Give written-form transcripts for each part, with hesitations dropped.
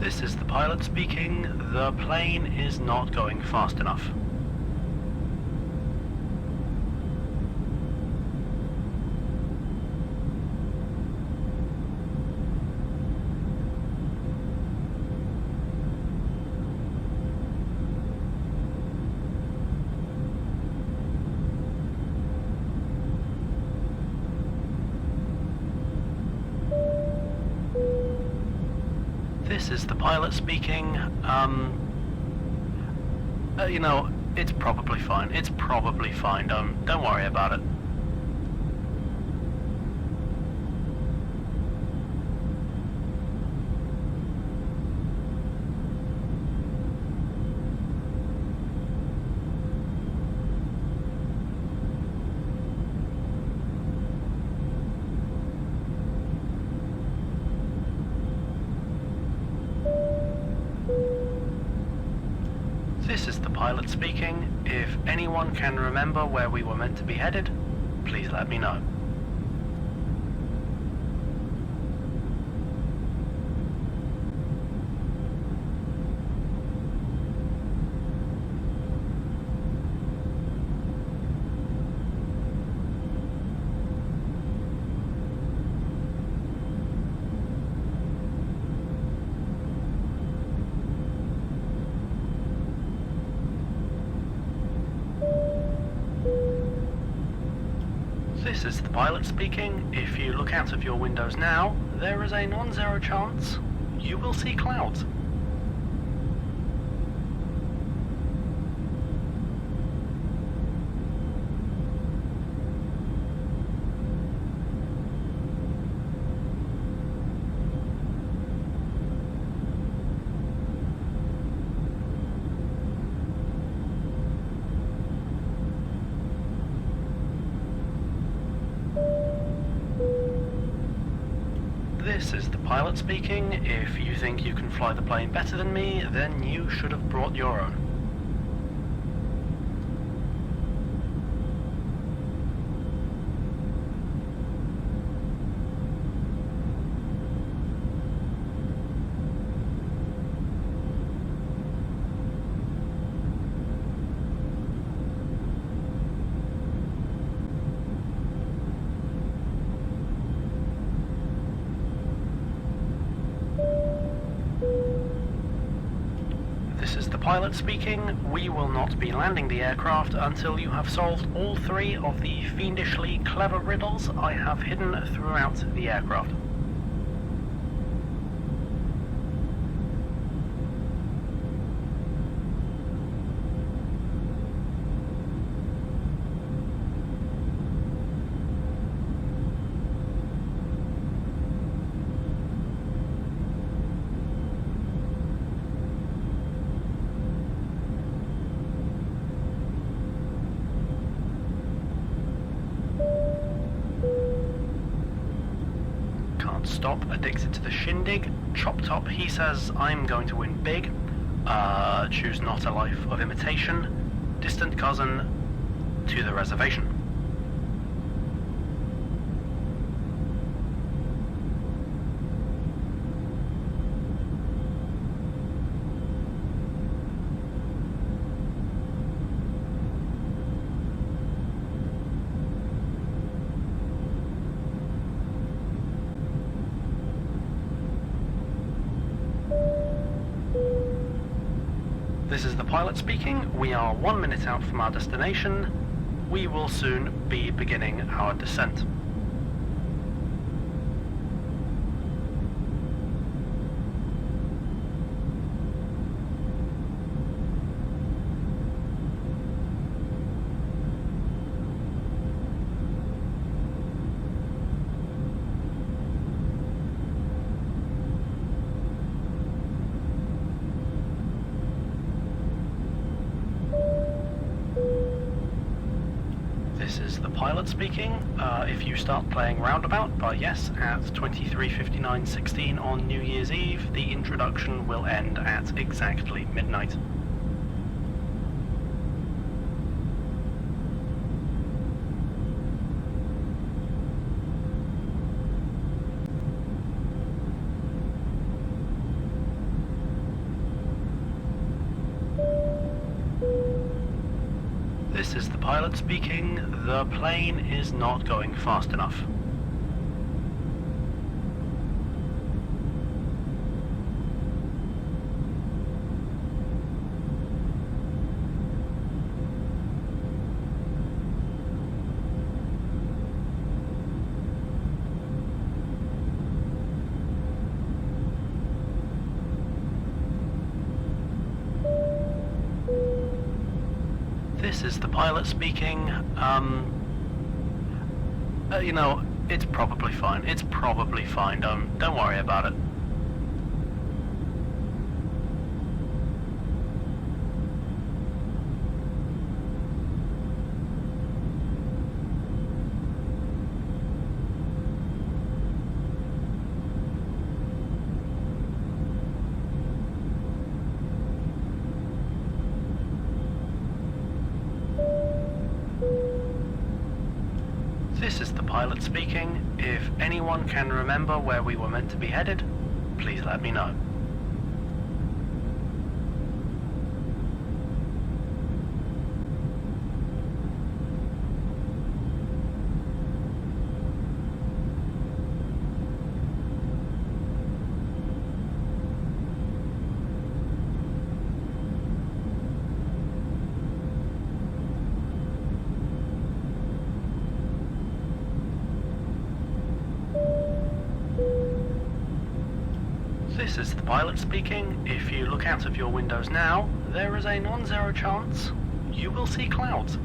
This is the pilot speaking. The plane is not going fast enough. This is the pilot speaking. You know, it's probably fine. It's probably fine. Don't worry about it. This is the pilot speaking. If anyone can remember where we were meant to be headed, please let me know. This is the pilot speaking. If you look out of your windows now, there is a non-zero chance you will see clouds. This is the pilot speaking. If you think you can fly the plane better than me, then you should have brought your own. This is the pilot speaking. We will not be landing the aircraft until you have solved all three of the fiendishly clever riddles I have hidden throughout the aircraft. Stop, addicted to the shindig. Chop top, he says, I'm going to win big. Choose not a life of imitation. Distant cousin, to the reservation. This is the pilot speaking. We are 1 minute out from our destination. We will soon be beginning our descent. This is the pilot speaking. If you start playing Roundabout by Yes at 23:59:16 on New Year's Eve, the introduction will end at exactly midnight. This is the pilot speaking. The plane is not going fast enough. This is the pilot speaking. You know, it's probably fine. It's probably fine. Don't worry about it. This is the pilot speaking. If anyone can remember where we were meant to be headed, please let me know. This is the pilot speaking. If you look out of your windows now, there is a non-zero chance you will see clouds.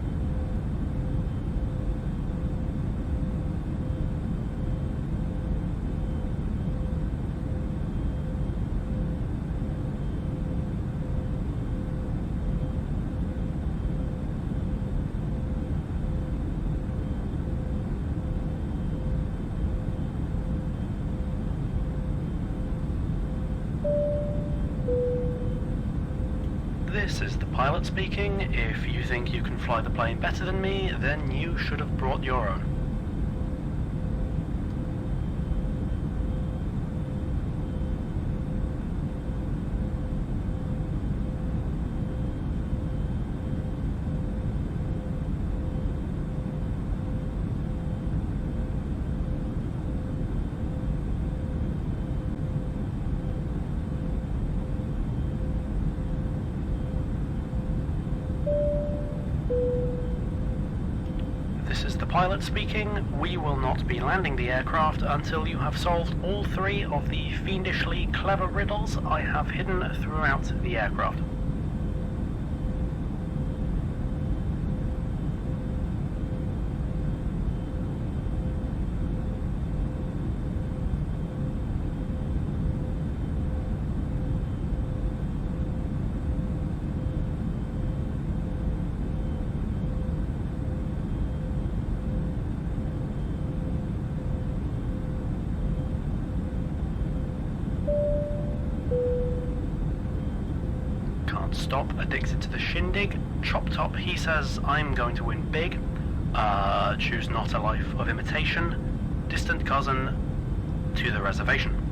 This is the pilot speaking. If you think you can fly the plane better than me, then you should have brought your own. This is the pilot speaking. We will not be landing the aircraft until you have solved all three of the fiendishly clever riddles I have hidden throughout the aircraft. Stop, addicted to the shindig. Chop top, he says, I'm going to win big. Choose not a life of imitation. Distant cousin, to the reservation.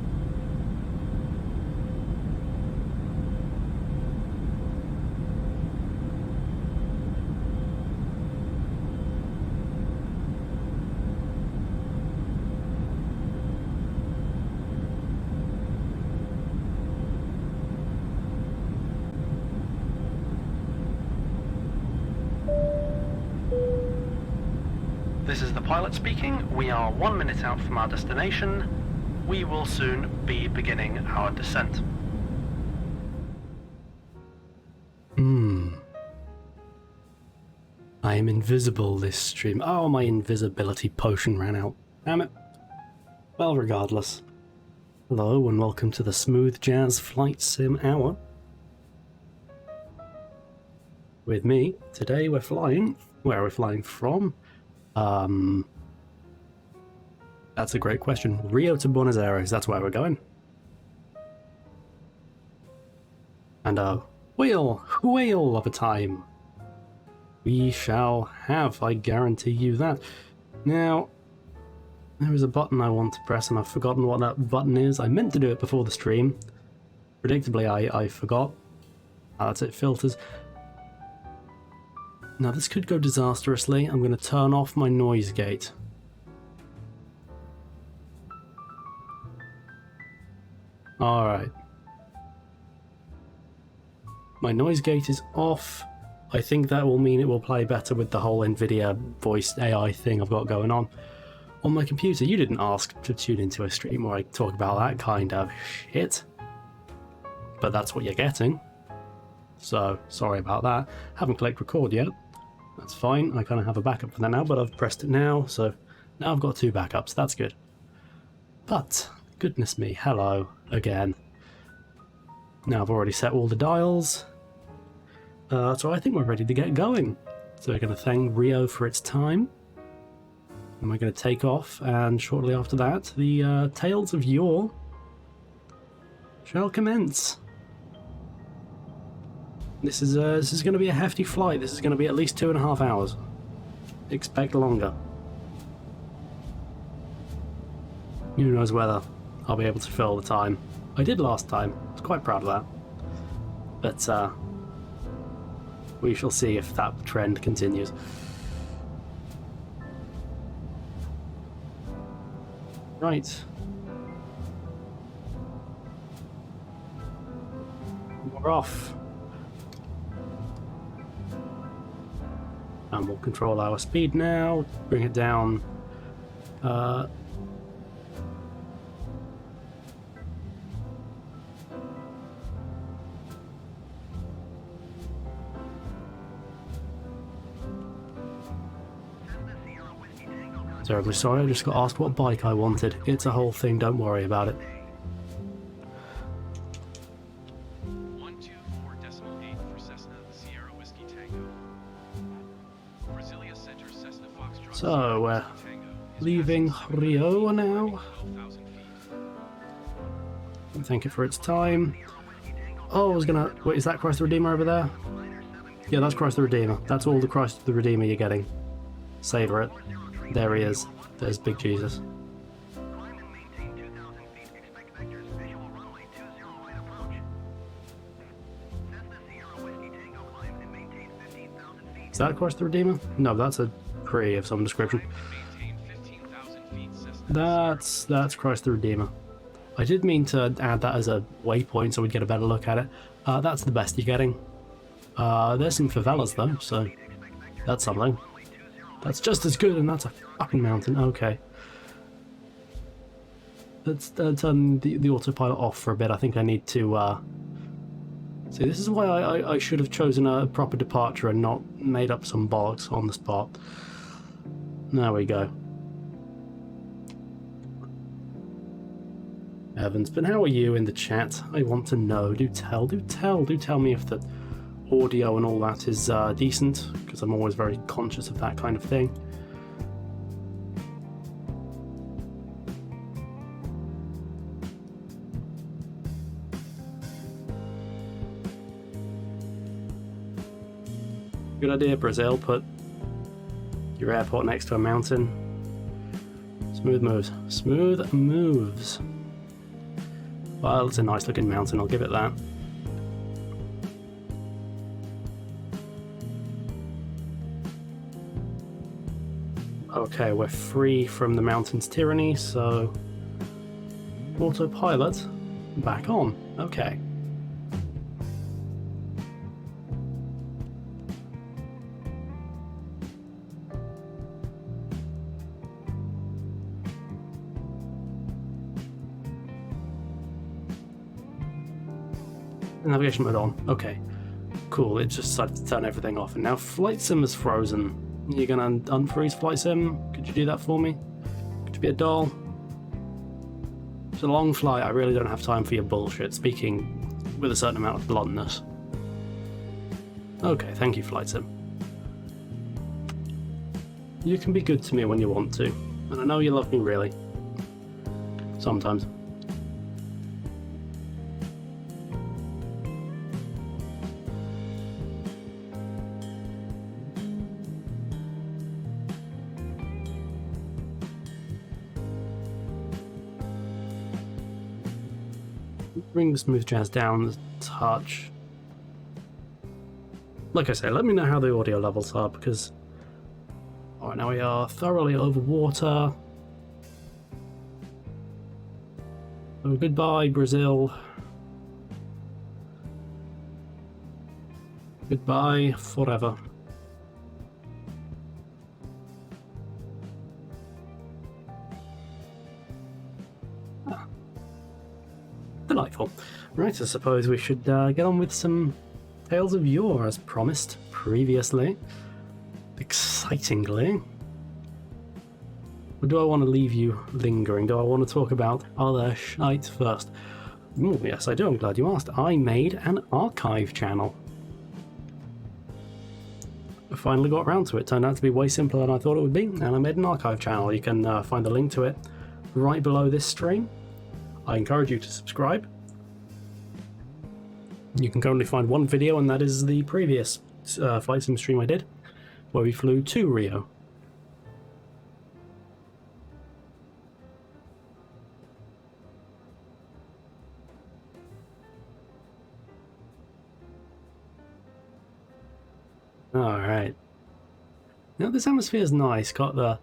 This is the pilot speaking. We are 1 minute out from our destination. We will soon be beginning our descent. I am invisible this stream. Oh, my invisibility potion ran out. Damn it. Well, regardless. Hello and welcome to the Smooth Jazz Flight Sim Hour. With me, today we're flying. Where are we flying from? That's a great question. Rio to Buenos Aires, that's where we're going. And a whale of a time we shall have, I guarantee you that. Now, there is a button I want to press and I've forgotten what that button is. I meant to do it before the stream. Predictably, I forgot. That's it, filters. Now this could go disastrously. I'm going to turn off my noise gate. Alright. My noise gate is off. I think that will mean it will play better with the whole NVIDIA voice AI thing I've got going on my computer. You didn't ask to tune into a stream where I talk about that kind of shit. But that's what you're getting. So, sorry about that. Haven't clicked record yet. That's fine. I kind of have a backup for that now, but I've pressed it now, so now I've got 2 backups. That's good. But, goodness me, hello again. Now I've already set all the dials. So I think we're ready to get going. So we're going to thank Rio for its time. And we're going to take off, and shortly after that, the Tales of Yore shall commence. This is going to be a hefty flight. This is going to be at least 2.5 hours. Expect longer. Who knows whether I'll be able to fill the time. I did last time. I was quite proud of that. But we shall see if that trend continues. Right. We're off. And we'll control our speed now, bring it down. Terribly sorry, I just got asked what bike I wanted. It's a whole thing, don't worry about it. 124.8 for Cessna Sierra Whiskey Tango. Brasilia Center Cessna Foxtrot. So, we're leaving Rio now. Thank it for its time. Oh, I was gonna... Wait, is that Christ the Redeemer over there? Yeah, that's Christ the Redeemer. That's all the Christ the Redeemer you're getting. Savor it. There he is. There's Big Jesus. Is that Christ the Redeemer? No, that's a tree of some description. That's Christ the Redeemer. I did mean to add that as a waypoint so we'd get a better look at it. That's the best you're getting. There's some favelas though, so that's something. That's just as good, and that's a fucking mountain. Okay. Let's turn the autopilot off for a bit. I think I need to... See, this is why I should have chosen a proper departure and not made up some bollocks on the spot. There we go. Evans, but how are you in the chat? I want to know. Do tell me if the audio and all that is decent, because I'm always very conscious of that kind of thing. Good idea, Brazil. Put your airport next to a mountain. Smooth moves. Smooth moves. Well, it's a nice looking mountain, I'll give it that. Okay, we're free from the mountain's tyranny, so... Autopilot, back on. Okay. Navigation mode on. Okay. Cool, it just decided to turn everything off, and now Flight Sim is frozen. You're gonna unfreeze Flight Sim? Could you do that for me? Could you be a doll? It's a long flight, I really don't have time for your bullshit, speaking with a certain amount of bluntness. Okay, thank you, Flight Sim. You can be good to me when you want to, and I know you love me really. Sometimes. Bring the smooth jazz down a touch. like I say, let me know how the audio levels are, because... Alright, now we are thoroughly over water. So goodbye, Brazil. Goodbye, forever. Delightful. Right, I suppose we should get on with some Tales of Yore, as promised previously. Excitingly. Or do I want to leave you lingering? Do I want to talk about other shite first? Ooh, yes, I do. I'm glad you asked. I made an archive channel. I finally got around to it. Turned out to be way simpler than I thought it would be, and I made an archive channel. You can find the link to it right below this stream. I encourage you to subscribe. You can currently find one video, and that is the previous flight sim stream I did, where we flew to Rio. Alright. Now this atmosphere is nice. Got the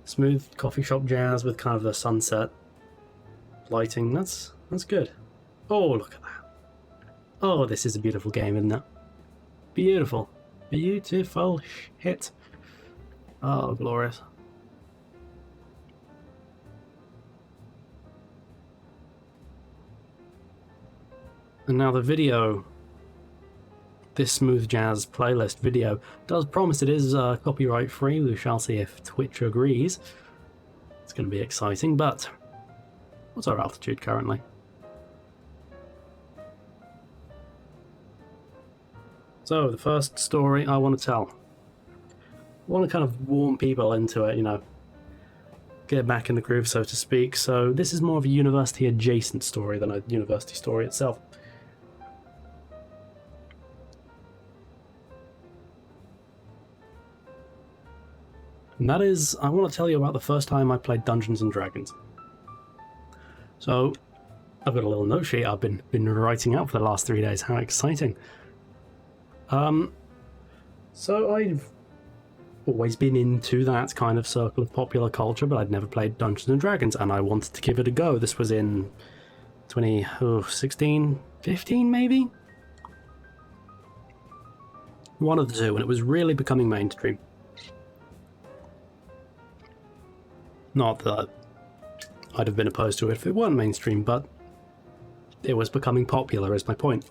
smooth coffee shop jazz with kind of the sunset lighting. That's good. Oh, look at that. Oh, this is a beautiful game, isn't it? Beautiful. Beautiful shit. Oh, glorious. And now the video, this Smooth Jazz playlist video, does promise it is copyright free. We shall see if Twitch agrees. It's going to be exciting, but what's our altitude currently? So, the first story I want to tell. I want to kind of warm people into it, you know, get back in the groove, so to speak. So, this is more of a university adjacent story than a university story itself. And that is, I want to tell you about the first time I played Dungeons and Dragons. So, I've got a little note sheet I've been writing out for the last 3 days. How exciting! So I've always been into that kind of circle of popular culture, but I'd never played Dungeons and Dragons, and I wanted to give it a go. This was in 2016, 15 maybe? One of the two, and it was really becoming mainstream. Not that I'd have been opposed to it if it weren't mainstream, but it was becoming popular, is my point.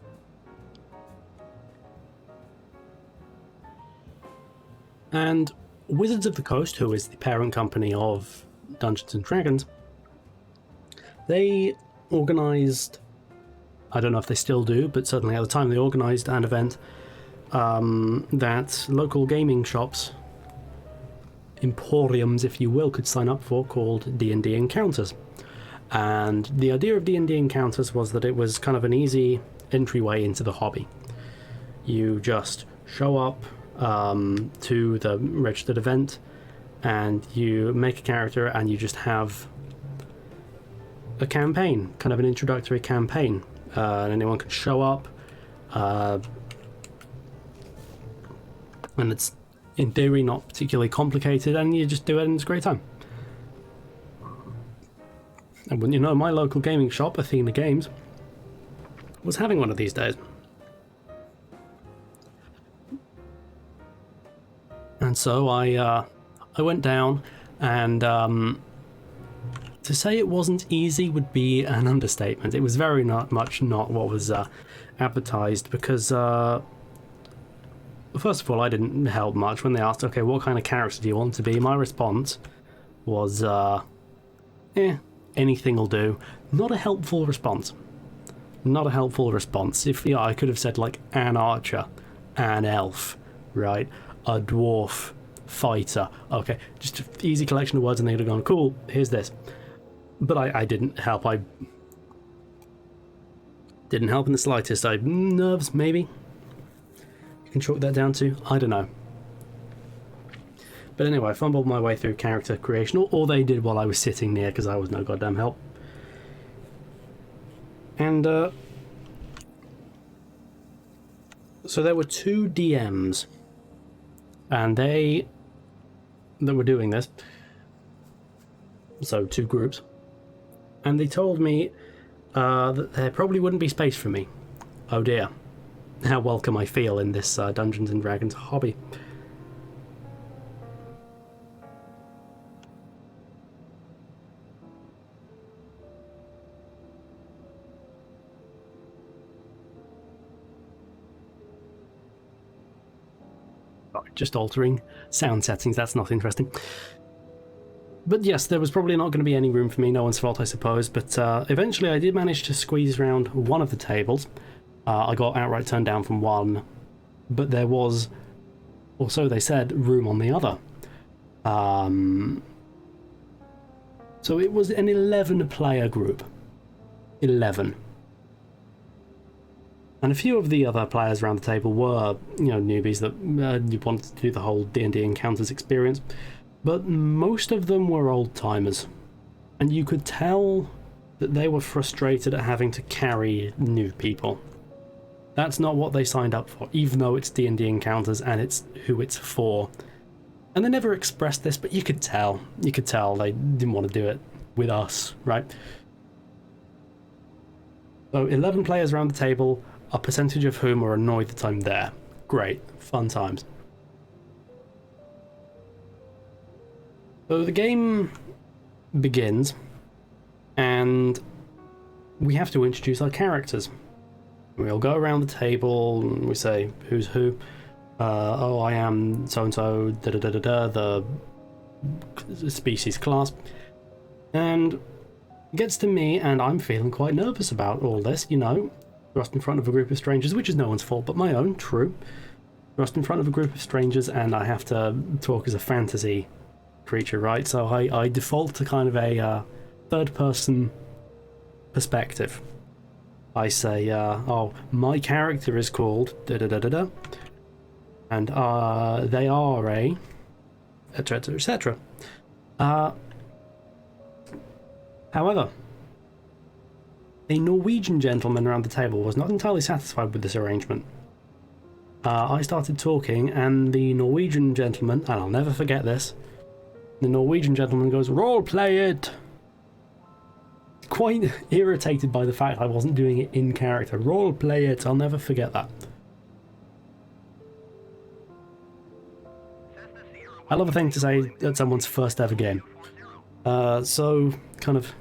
And Wizards of the Coast, who is the parent company of Dungeons and Dragons, they organised, I don't know if they still do, but certainly at the time they organised an event that local gaming shops, emporiums if you will, could sign up for, called D&D Encounters. And the idea of D&D Encounters was that it was kind of an easy entryway into the hobby. You just show up to the registered event and you make a character and you just have a campaign, kind of an introductory campaign, and anyone can show up, and it's in theory not particularly complicated, and you just do it and it's a great time. And when you know, my local gaming shop, Athena Games, was having one of these days. And so I went down, and to say it wasn't easy would be an understatement. It was very much not what was advertised, because first of all, I didn't help much when they asked, okay, what kind of character do you want to be? My response was, anything will do. Not a helpful response. Not a helpful response. If I could have said like an archer, an elf, right? A dwarf fighter. Okay, just an easy collection of words, and they'd have gone, cool, here's this. But I didn't help. I didn't help in the slightest. Nerves, maybe? You can chalk that down to, I don't know. But anyway, I fumbled my way through character creation, or they did while I was sitting near, because I was no goddamn help. And So there were two DMs, and they that were doing this. So two groups, and they told me that there probably wouldn't be space for me. Oh dear, how welcome I feel in this Dungeons and Dragons hobby. Just altering sound settings, that's not interesting. But yes, there was probably not going to be any room for me, no one's fault I suppose, but eventually I did manage to squeeze around one of the tables. I got outright turned down from one, but there was, or so they said, room on the other. So it was an 11-player group. 11. And a few of the other players around the table were, newbies that wanted to do the whole D&D Encounters experience, but most of them were old-timers. And you could tell that they were frustrated at having to carry new people. That's not what they signed up for, even though it's D&D Encounters and it's who it's for. And they never expressed this, but you could tell. You could tell they didn't want to do it with us, right? So 11 players around the table, a percentage of whom are annoyed that I'm there. Great, fun times. So the game begins, and we have to introduce our characters. We all go around the table and we say who's who. Oh, I am so-and-so, da-da-da-da-da, the species class. And it gets to me, and I'm feeling quite nervous about all this, thrust in front of a group of strangers, which is no one's fault but my own, true. Thrust in front of a group of strangers, and I have to talk as a fantasy creature, right? So I default to kind of a third-person perspective. I say, oh, my character is called da-da-da-da-da, and they are a etc, etc. However, a Norwegian gentleman around the table was not entirely satisfied with this arrangement. I started talking, and the Norwegian gentleman, and I'll never forget this, the Norwegian gentleman goes, "Role play it!" Quite irritated by the fact I wasn't doing it in character. Role play it, I'll never forget that. I love a thing to say at someone's first ever game. So, kind of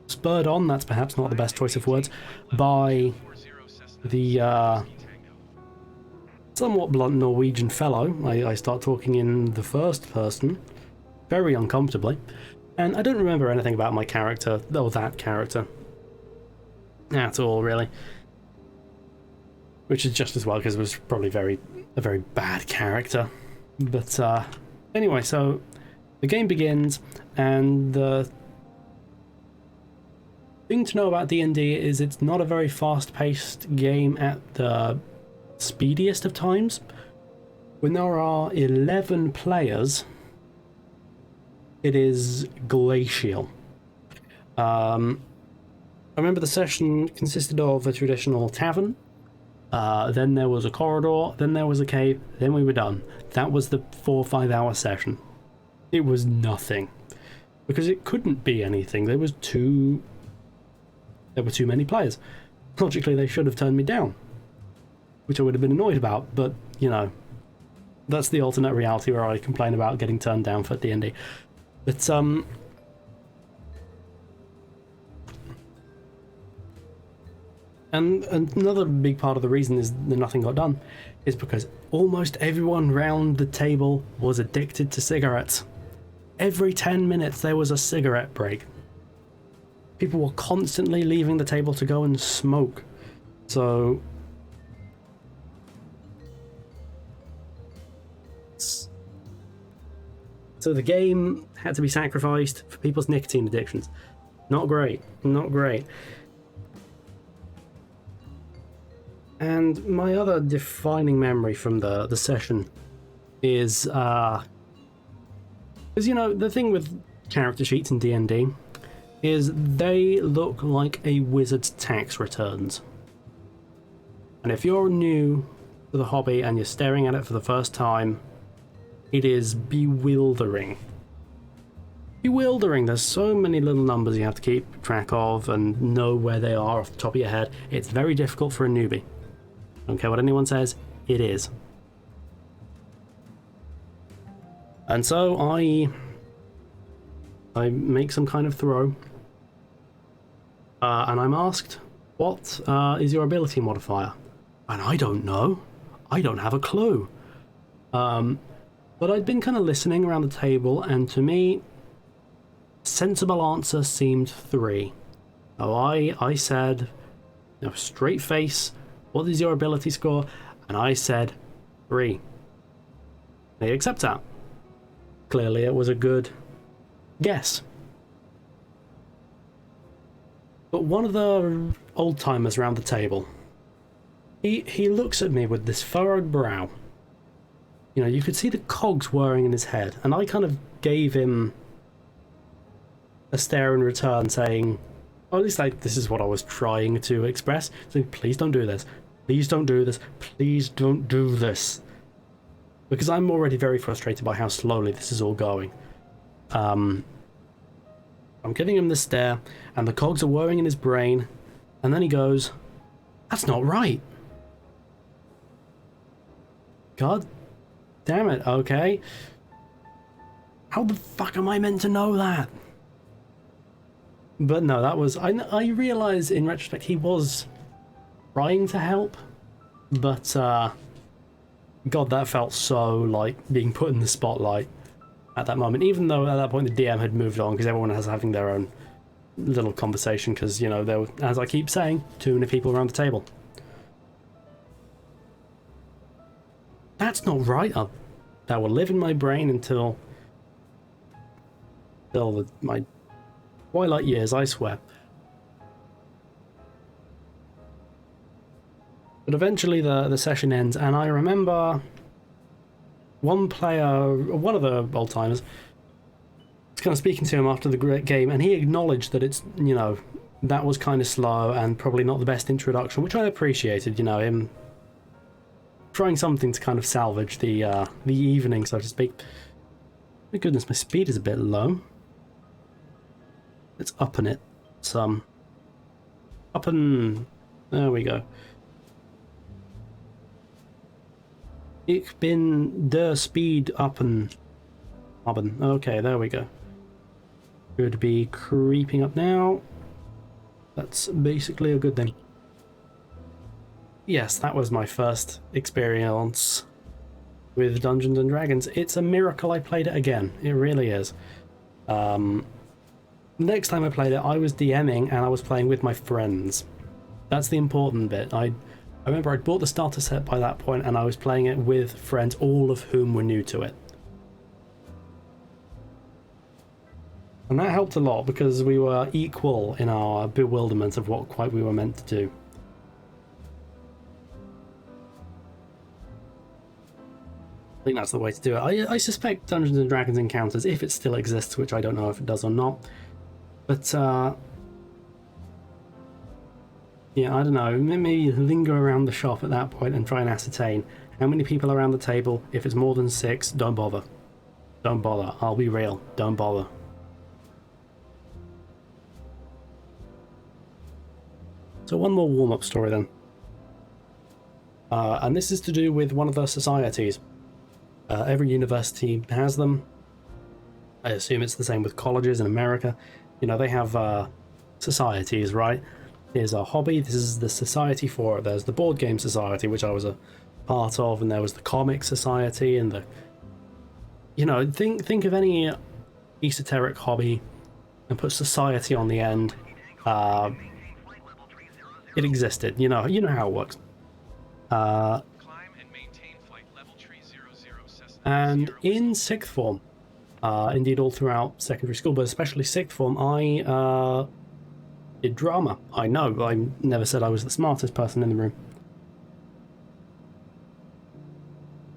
spurred on, that's perhaps not the best choice of words, by the somewhat blunt Norwegian fellow. I start talking in the first person, very uncomfortably, and I don't remember anything about my character, or that character, at all, really. Which is just as well, because it was probably a very bad character. But anyway, so the game begins, and the thing to know about D&D is it's not a very fast-paced game at the speediest of times. When there are 11 players, it is glacial. I remember the session consisted of a traditional tavern, then there was a corridor, then there was a cave, then we were done. That was the 4 or 5 hour session. It was nothing. Because it couldn't be anything. There were too many players. Logically, they should have turned me down, which I would have been annoyed about, but, that's the alternate reality where I complain about getting turned down for D&D. But, and another big part of the reason is that nothing got done is because almost everyone round the table was addicted to cigarettes. Every 10 minutes there was a cigarette break. People were constantly leaving the table to go and smoke. So the game had to be sacrificed for people's nicotine addictions. Not great, not great. And my other defining memory from the session is, because the thing with character sheets in D&D is they look like a wizard's tax returns. And if you're new to the hobby and you're staring at it for the first time, it is bewildering. Bewildering. There's so many little numbers you have to keep track of and know where they are off the top of your head. It's very difficult for a newbie. Don't care what anyone says, it is. And so I make some kind of throw, and I'm asked, what is your ability modifier? And I don't know. I don't have a clue. But I'd been kind of listening around the table, and to me, sensible answer seemed 3. So I said, straight face, what is your ability score? And I said 3. They accept that. Clearly it was a good guess. But one of the old timers around the table, he looks at me with this furrowed brow. You could see the cogs whirring in his head, and I kind of gave him a stare in return saying, or at least this is what I was trying to express, saying, please don't do this, please don't do this, please don't do this. Because I'm already very frustrated by how slowly this is all going. I'm giving him this stare, and the cogs are whirring in his brain, and then he goes, that's not right. God damn it, okay. How the fuck am I meant to know that? But no, that was... I realise in retrospect he was trying to help, but God, that felt so like being put in the spotlight at that moment, even though at that point the DM had moved on because everyone was having their own little conversation because, there were, as I keep saying, too many people around the table. That's not right. That will live in my brain until my twilight years, I swear. But eventually the session ends, and I remember one of the old timers, was kind of speaking to him after the game, and he acknowledged that it's, that was kind of slow and probably not the best introduction, which I appreciated, him trying something to kind of salvage the evening, so to speak. My goodness, my speed is a bit low. Let's up it some. There we go. Ich bin der Speed haben. Okay, there we go. Should be creeping up now. That's basically a good thing. Yes, that was my first experience with Dungeons and Dragons. It's a miracle I played it again. It really is. Next time I played it, I was DMing and I was playing with my friends. That's the important bit. I remember I'd bought the starter set by that point and I was playing it with friends, all of whom were new to it. And that helped a lot because we were equal in our bewilderment of what quite we were meant to do. I think that's the way to do it. I suspect Dungeons and Dragons encounters, if it still exists, which I don't know if it does or not, but yeah, I don't know, maybe linger around the shop at that point and try and ascertain how many people around the table. If it's more than 6, don't bother. Don't bother. I'll be real. Don't bother. So one more warm-up story then. And this is to do with one of the societies. Every university has them. I assume it's the same with colleges in America. They have societies, right? Here's a hobby. This is the society for it. There's the board game society, which I was a part of, and there was the comic society, and the... think of any esoteric hobby and put society on the end. It existed. You know how it works. And in 6th form, indeed all throughout secondary school, but especially 6th form, I did drama. I know, I never said I was the smartest person in the room.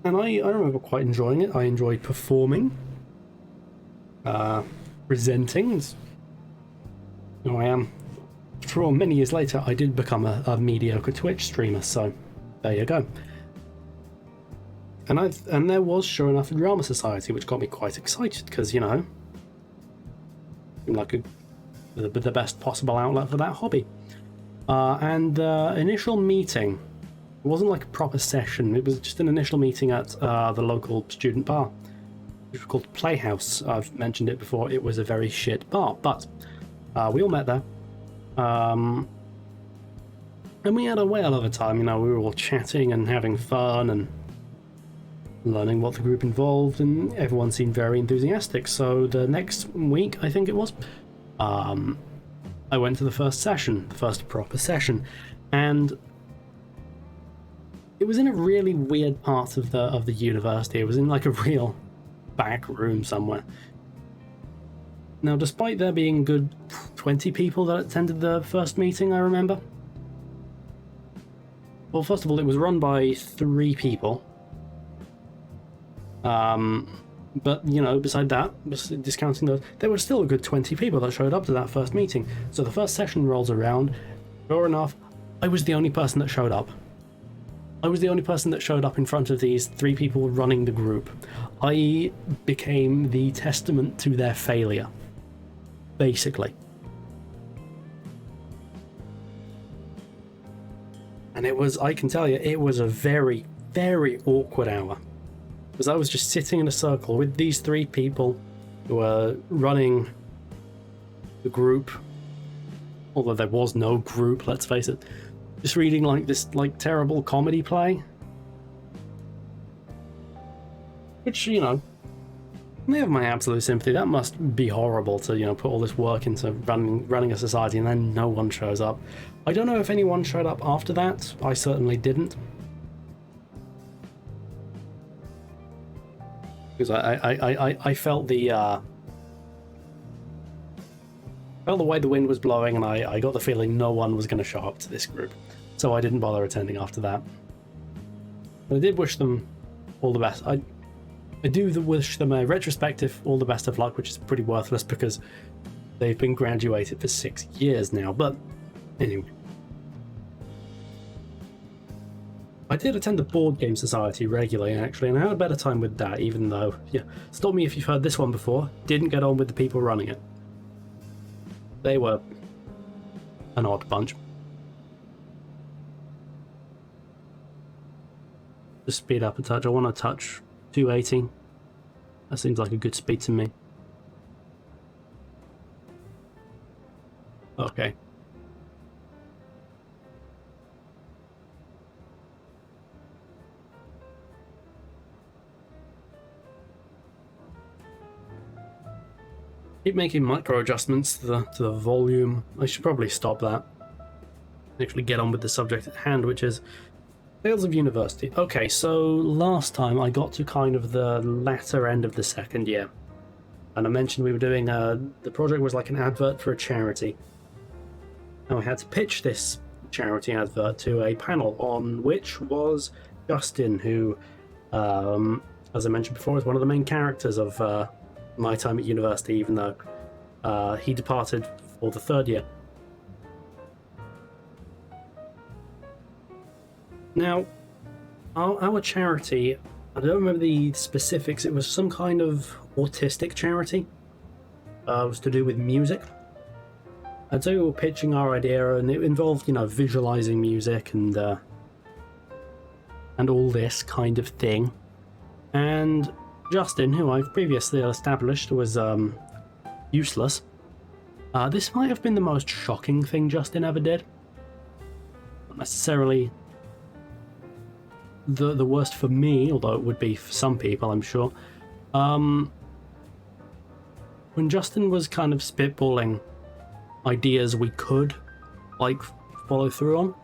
And I remember quite enjoying it. I enjoyed performing, presenting. I am. For all, many years later, I did become a mediocre Twitch streamer, so there you go. and there was sure enough a drama society, which got me quite excited because, you know, seemed like the best possible outlet for that hobby. Initial meeting, it wasn't like a proper session, it was just an initial meeting at the local student bar, which was called Playhouse. I've mentioned it before. It was a very shit bar, but we all met there. And we had a whale of a time, you know, we were all chatting and having fun and learning what the group involved, and everyone seemed very enthusiastic. So the next week, I think it was, I went to the first session, the first proper session, and it was in a really weird part of the university. It was in like a real back room somewhere. Now, despite there being good 20 people that attended the first meeting, I remember. Well, first of all, it was run by 3 people. But, you know, beside that, discounting those, there were still a good 20 people that showed up to that first meeting. So the first session rolls around. Sure enough, I was the only person that showed up. I was the only person that showed up in front of these 3 people running the group. I became the testament to their failure, basically. And it was, I can tell you, it was a very, very awkward hour. Because I was just sitting in a circle with these 3 people who were running the group. Although there was no group, let's face it. Just reading like this like terrible comedy play. Which, you know, they have my absolute sympathy. That must be horrible to, you know, put all this work into running a society and then no one shows up. I don't know if anyone showed up after that. I certainly didn't. Because I felt the way the wind was blowing, and I got the feeling no one was going to show up to this group. So I didn't bother attending after that. But I did wish them all the best. I do wish them a retrospective all the best of luck, which is pretty worthless because they've been graduated for 6 years now. But anyway. I did attend the Board Game Society regularly, actually, and I had a better time with that, even though, yeah, stop me if you've heard this one before, didn't get on with the people running it. They were an odd bunch. Just speed up a touch. I want to touch 280. That seems like a good speed to me. Okay. Keep making micro adjustments to the volume. I should probably stop that. Actually get on with the subject at hand, which is Tales of University. Okay, so last time I got to kind of the latter end of the second year, and I mentioned we were doing the project was like an advert for a charity. And I had to pitch this charity advert to a panel, on which was Justin, who, as I mentioned before, is one of the main characters of my time at university, even though he departed for the 3rd year. Now, our charity, I don't remember the specifics, it was some kind of autistic charity. It was to do with music. And so we were pitching our idea, and it involved, you know, visualizing music and all this kind of thing. And Justin, who I've previously established was useless. This might have been the most shocking thing Justin ever did. Not necessarily the worst for me, although it would be for some people, I'm sure. When Justin was kind of spitballing ideas we could, like, follow through on,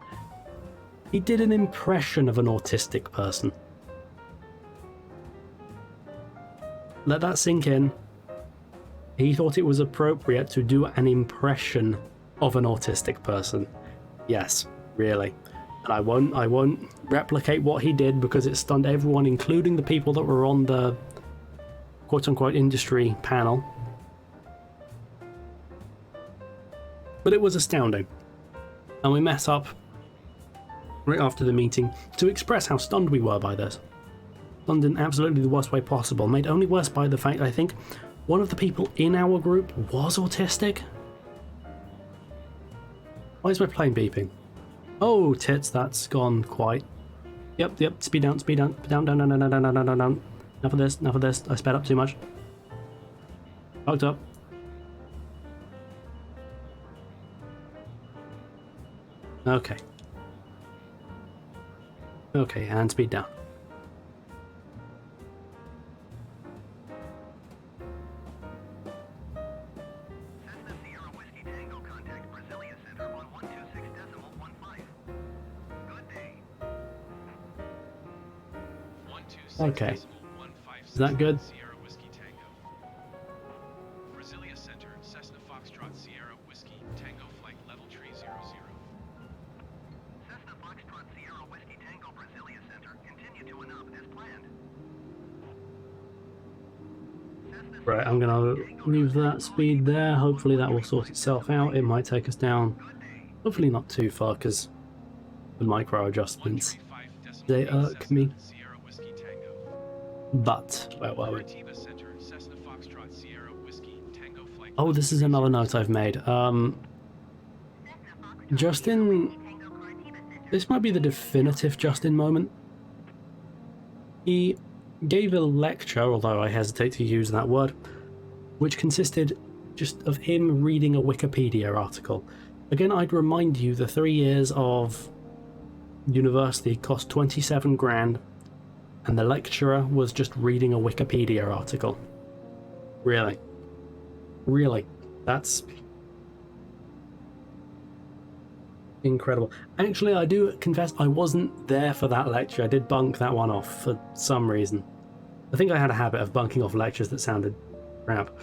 he did an impression of an autistic person. Let that sink in. He thought it was appropriate to do an impression of an autistic person. Yes, really. And I won't replicate what he did because it stunned everyone, including the people that were on the quote-unquote industry panel. But it was astounding. And we met up right after the meeting to express how stunned we were by this. respond in absolutely the worst way possible, made only worse by the fact I think one of the people in our group was autistic. Why is my plane beeping? Oh, tits, that's gone quite. Yep, speed down, down. Enough of this, I sped up too much. Fucked up. Okay. Okay, and speed down. Cessna Sierra Whiskey Tango, contact Brasilia Center on 126.15. Good day. Okay. Is that good? Sierra Whiskey Tango. Brasilia Center, Cessna Foxtrot Sierra Whiskey Tango Flight Level Tree 00. Cessna Foxtrot Sierra Whiskey Tango, Brasilia Center. Continue to and up as planned. Cessna Right, I'm gonna leave that speed there. Hopefully that will sort itself out. It might take us down. Hopefully not too far, because the micro adjustments, they irk me. Sierra Whiskey Tango. But where were we? Curitiba Center, Cessna Foxtrot Sierra Whiskey Tango Flight. Oh, this is another note I've made. Justin, this might be the definitive Justin moment. He gave a lecture, although I hesitate to use that word, which consisted just of him reading a Wikipedia article. Again, I'd remind you the 3 years of university cost 27 grand, and the lecturer was just reading a Wikipedia article. Really? Really? That's incredible. Actually, I do confess I wasn't there for that lecture. I did bunk that one off for some reason. I think I had a habit of bunking off lectures that sounded crap.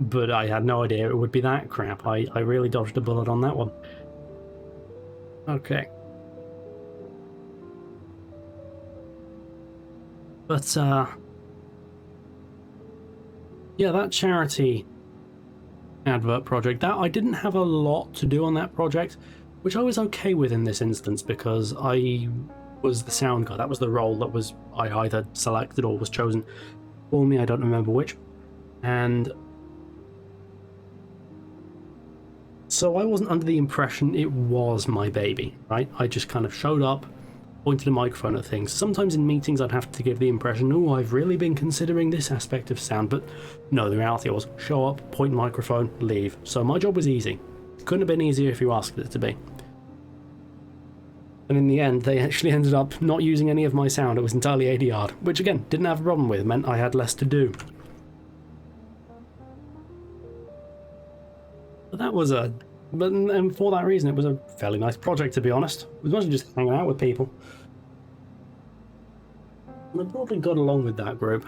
But I had no idea it would be that crap. I really dodged a bullet on that one. Okay. But, yeah, that charity advert project, that I didn't have a lot to do on that project, which I was okay with in this instance because I was the sound guy. That was the role that was I either selected or was chosen for me. I don't remember which. And so I wasn't under the impression it was my baby, right? I just kind of showed up, pointed a microphone at things. Sometimes in meetings I'd have to give the impression, oh, I've really been considering this aspect of sound, but no, the reality was show up, point microphone, leave. So my job was easy. Couldn't have been easier if you asked it to be. And in the end, they actually ended up not using any of my sound. It was entirely ADR'd, which again, didn't have a problem with. It meant I had less to do. But that was and for that reason, it was a fairly nice project, to be honest. It was mostly just hanging out with people. And I probably got along with that group.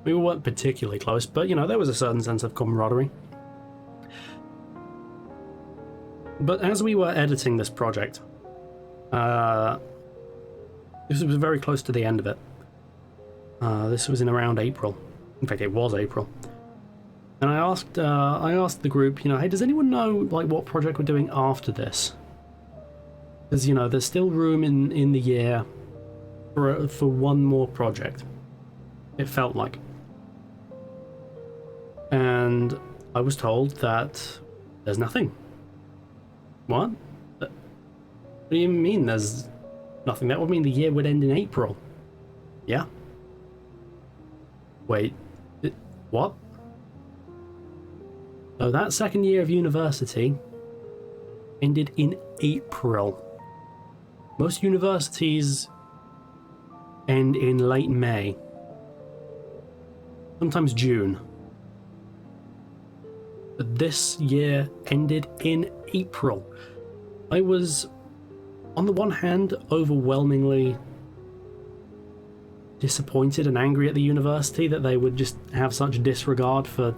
We weren't particularly close, but, you know, there was a certain sense of camaraderie. But as we were editing this project, this was very close to the end of it. This was in around April. In fact, it was April. And I asked the group, you know, hey, does anyone know like what project we're doing after this? Because, you know, there's still room in the year for one more project. It felt like. And I was told that there's nothing. What? What do you mean there's nothing? That would mean the year would end in April. Yeah? Wait, what? So that second year of university ended in April. Most universities end in late May. Sometimes June. But this year ended in April. I was, on the one hand, overwhelmingly disappointed and angry at the university that they would just have such disregard for,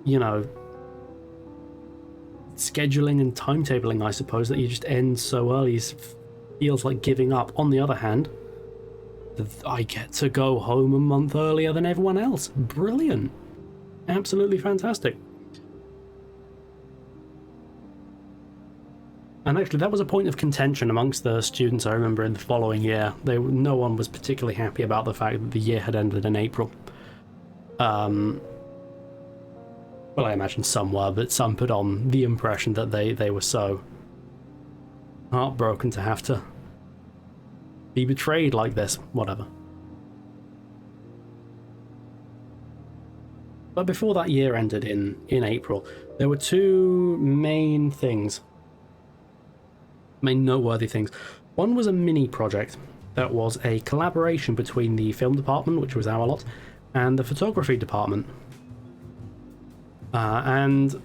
you know, scheduling and timetabling, I suppose, that you just end so early feels like giving up. On the other hand, I get to go home a month earlier than everyone else. Brilliant. Absolutely fantastic. And actually, that was a point of contention amongst the students, I remember, in the following year. No one was particularly happy about the fact that the year had ended in April. Well, I imagine some were, but some put on the impression that they were so heartbroken to have to be betrayed like this. Whatever. But before that year ended in April, there were two main noteworthy things. One was a mini project that was a collaboration between the film department, which was our lot, and the photography department. And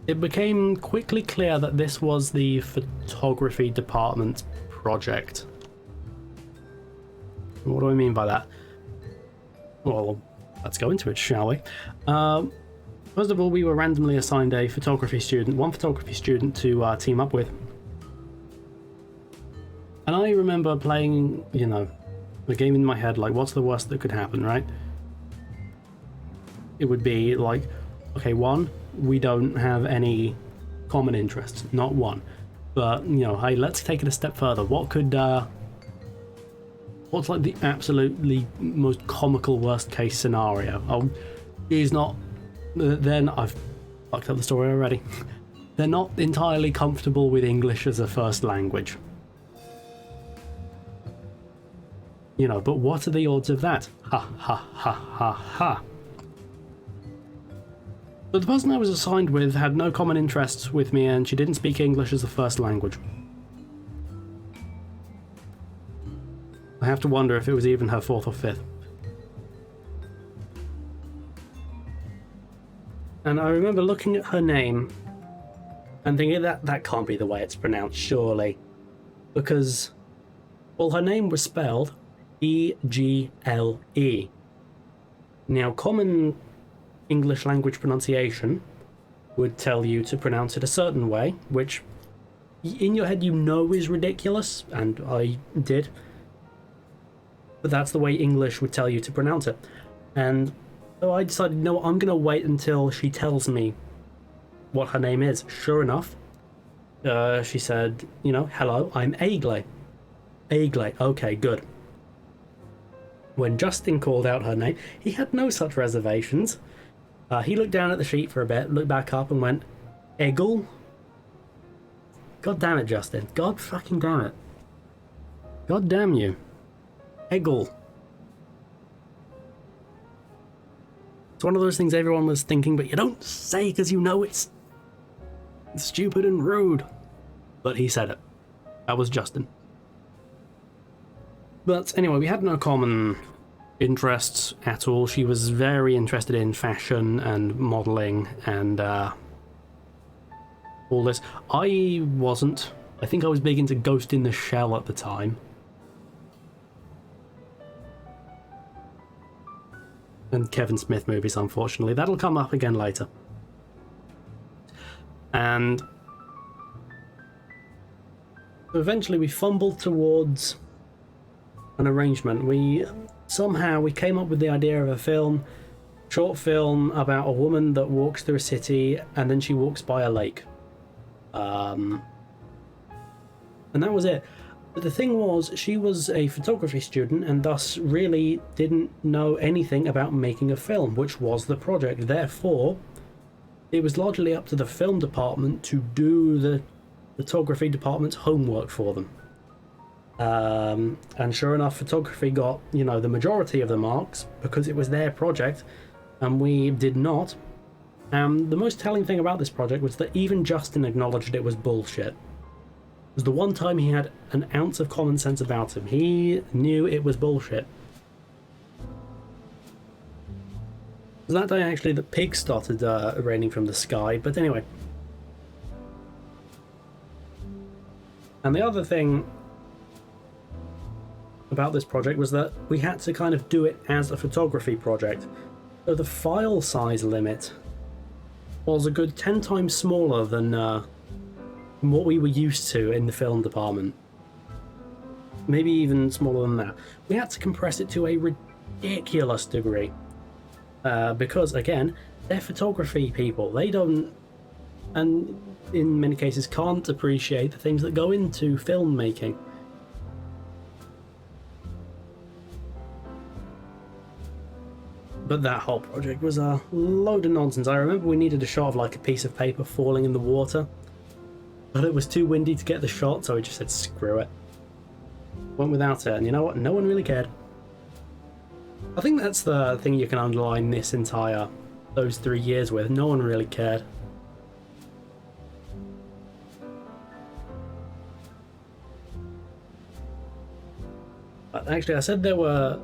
it became quickly clear that this was the photography department project. What do I mean by that? Well, let's go into it, shall we? First of all, we were randomly assigned one photography student to team up with. And I remember playing, the game in my head, like, what's the worst that could happen, right? It would be like, okay, one, we don't have any common interests, not one. But, hey, let's take it a step further. What could, what's like the absolutely most comical worst case scenario? Oh, he's not, then I've fucked up the story already. They're not entirely comfortable with English as a first language. But what are the odds of that? Ha ha ha ha ha. But the person I was assigned with had no common interests with me, and she didn't speak English as a first language. I have to wonder if it was even her fourth or fifth. And I remember looking at her name and thinking that can't be the way it's pronounced, surely. Because, well, her name was spelled E-G-L-E. Now, common English language pronunciation would tell you to pronounce it a certain way, which in your head is ridiculous, and I did. But that's the way English would tell you to pronounce it. And so I decided, no, I'm going to wait until she tells me what her name is. Sure enough, she said, hello, I'm Aigle. Aigle, okay, good. When Justin called out her name, he had no such reservations. He looked down at the sheet for a bit, looked back up and went, Eggle? God damn it, Justin. God fucking damn it. God damn you. Eggle. It's one of those things everyone was thinking, but you don't say because it's stupid and rude. But he said it. That was Justin. But anyway, we had no common interests at all. She was very interested in fashion and modelling and all this. I wasn't. I think I was big into Ghost in the Shell at the time. And Kevin Smith movies, unfortunately. That'll come up again later. And eventually we fumbled towards an arrangement. We came up with the idea of a short film about a woman that walks through a city and then she walks by a lake. And that was it. But the thing was, she was a photography student and thus really didn't know anything about making a film, which was the project. Therefore, it was largely up to the film department to do the photography department's homework for them. And sure enough, photography got, the majority of the marks because it was their project and we did not. The most telling thing about this project was that even Justin acknowledged it was bullshit. It was the one time he had an ounce of common sense about him. He knew it was bullshit. It was that day actually that pigs started raining from the sky, but anyway. And the other thing about this project was that we had to kind of do it as a photography project. So the file size limit was a good 10 times smaller than what we were used to in the film department. Maybe even smaller than that. We had to compress it to a ridiculous degree. Because, again, they're photography people. They don't and in many cases can't appreciate the things that go into filmmaking. But that whole project was a load of nonsense. I remember we needed a shot of like a piece of paper falling in the water, but it was too windy to get the shot, so we just said screw it. Went without it, and you know what? No one really cared. I think that's the thing you can underline those 3 years with. No one really cared. But actually, I said there were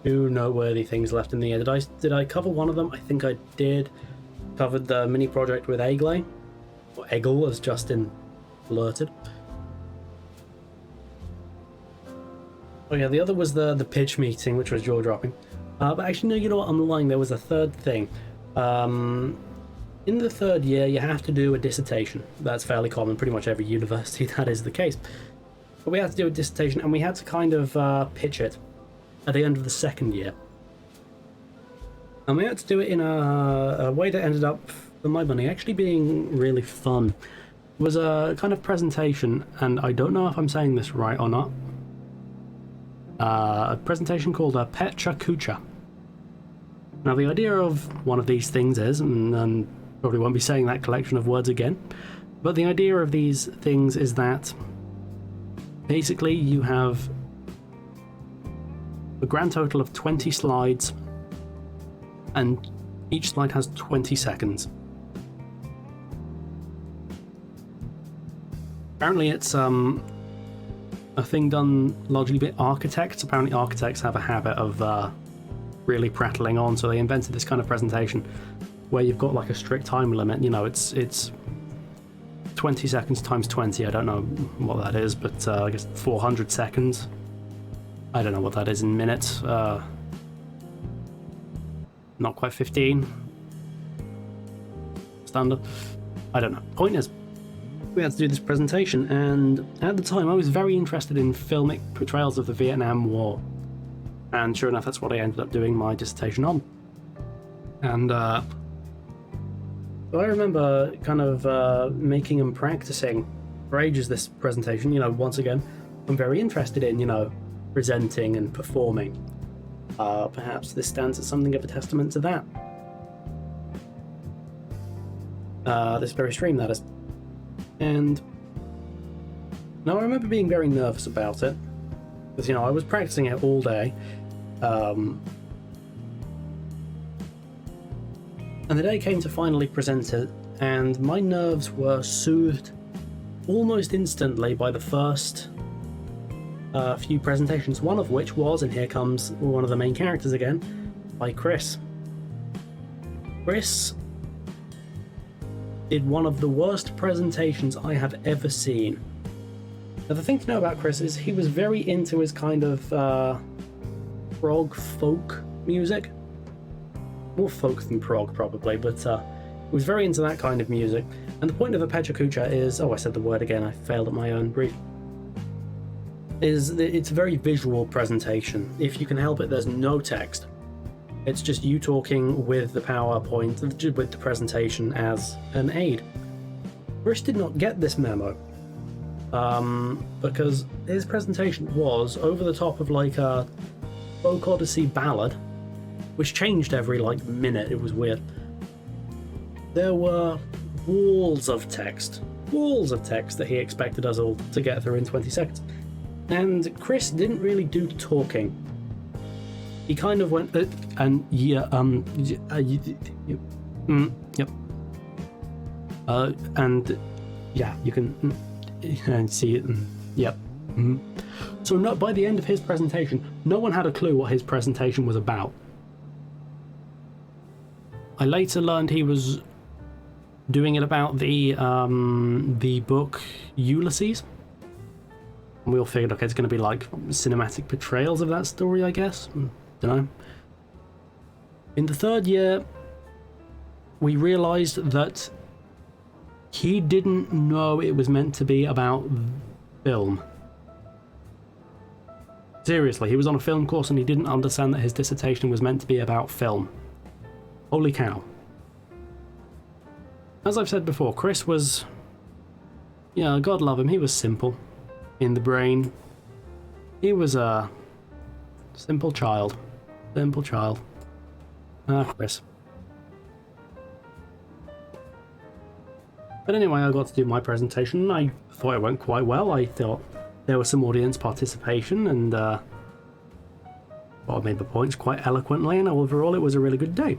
2 noteworthy things left in the year. Did I cover one of them? I think I did. Covered the mini project with Egle, or Eggle as Justin blurted. Oh yeah, the other was the pitch meeting, which was jaw dropping. But actually, no, you know what? I'm lying. There was a third thing. In the 3rd year, you have to do a dissertation. That's fairly common. Pretty much every university that is the case. But we had to do a dissertation, and we had to kind of pitch it at the end of the 2nd year. And we had to do it in a way that ended up, for my money, actually being really fun. It was a kind of presentation, and I don't know if I'm saying this right or not. A presentation called a Pecha Kucha. Now the idea of one of these things is, and probably won't be saying that collection of words again, but the idea of these things is that basically you have a grand total of 20 slides, and each slide has 20 seconds. Apparently it's a thing done largely by architects. Apparently architects have a habit of really prattling on, so they invented this kind of presentation where you've got like a strict time limit. You know, it's 20 seconds times 20. I don't know what that is, but I guess 400 seconds. I don't know what that is in minutes. Not quite 15. Standard. I don't know. Point is, we had to do this presentation, and at the time I was very interested in filmic portrayals of the Vietnam War, and sure enough that's what I ended up doing my dissertation on. And so I remember kind of making and practicing for ages this presentation. You know, once again, I'm very interested in, you know, presenting and performing. Perhaps this stands as something of a testament to that. This very stream, that is. And now I remember being very nervous about it, because, you know, I was practicing it all day. And the day came to finally present it, and my nerves were soothed almost instantly by the first few presentations, one of which was, and here comes one of the main characters again, by Chris. Chris did one of the worst presentations I have ever seen. Now the thing to know about Chris is he was very into his kind of prog folk music. More folk than prog probably, but he was very into that kind of music. And the point of a Pecha Kucha is, oh I said the word again, I failed at my own brief, is that it's a very visual presentation. If you can help it, there's no text. It's just you talking with the PowerPoint, with the presentation as an aid. Chris did not get this memo, because his presentation was over the top of like a folk odyssey ballad, which changed every like minute. It was weird. There were walls of text that he expected us all to get through in 20 seconds. And Chris didn't really do talking. He kind of went, and yeah, yep. And yeah, you can see it, yep. So no, by the end of his presentation, no one had a clue what his presentation was about. I later learned he was doing it about the book Ulysses. And we all figured, okay, it's going to be like cinematic portrayals of that story, I guess. Don't know. In the 3rd year, we realized that he didn't know it was meant to be about film. Seriously, he was on a film course and he didn't understand that his dissertation was meant to be about film. Holy cow. as I've said before, Chris was, yeah, God love him, he was simple in the brain. He was a simple child. Simple child. Ah, Chris. But anyway, I got to do my presentation, and I thought it went quite well. I thought there was some audience participation, and well, I made the points quite eloquently, and overall it was a really good day.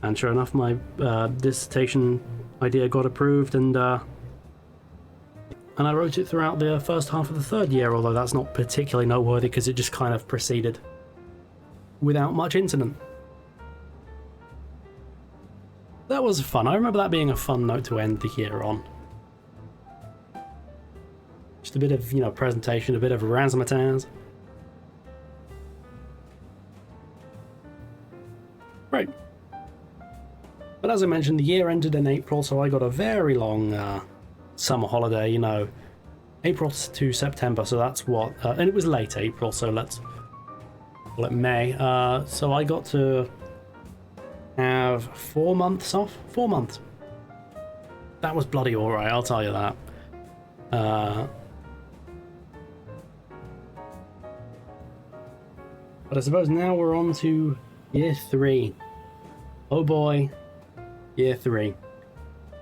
And sure enough, my dissertation idea got approved, and I wrote it throughout the first half of the third year, although that's not particularly noteworthy because it just kind of proceeded without much incident. That was fun. I remember that being a fun note to end the year on. Just a bit of, presentation, a bit of razzmatazz. Right. But as I mentioned, the year ended in April, so I got a very long summer holiday, April to September, so that's what... and it was late April, so let's call it May. So I got to have 4 months off. 4 months. That was bloody alright, I'll tell you that. But I suppose now we're on to year 3. Oh boy, year 3.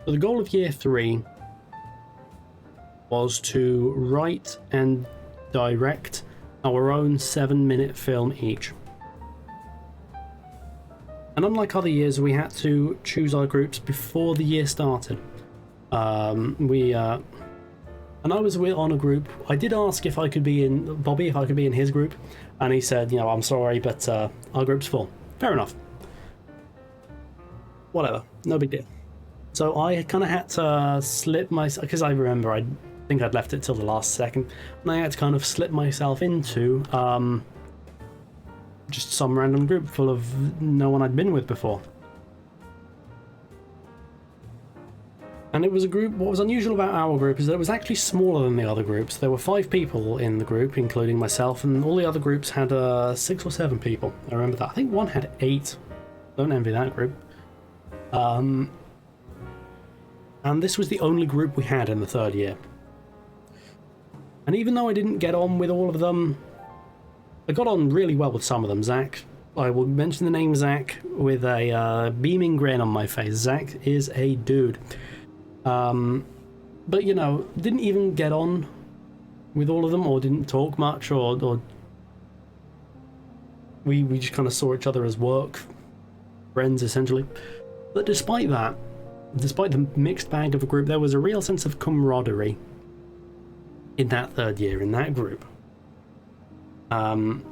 So the goal of year 3 was to write and direct our own 7-minute film each. And unlike other years, we had to choose our groups before the year started. And I was on a group. I did ask if I could be in Bobby, if I could be in his group, and he said, I'm sorry, but our group's full. Fair enough. Whatever, no big deal. So I kind of had to slip myself, because I remember I think I'd left it till the last second, and I had to kind of slip myself into just some random group full of no one I'd been with before. And it was a group. What was unusual about our group is that it was actually smaller than the other groups. There were 5 people in the group, including myself, and all the other groups had 6 or 7 people. I remember that. I think one had 8. Don't envy that group. And this was the only group we had in the third year. And even though I didn't get on with all of them, I got on really well with some of them. Zach, I will mention the name Zach with a beaming grin on my face. Zach is a dude. But didn't even get on with all of them, or didn't talk much, or we just kind of saw each other as work friends essentially. But despite that, despite the mixed bag of a group, there was a real sense of camaraderie in that third year, in that group. That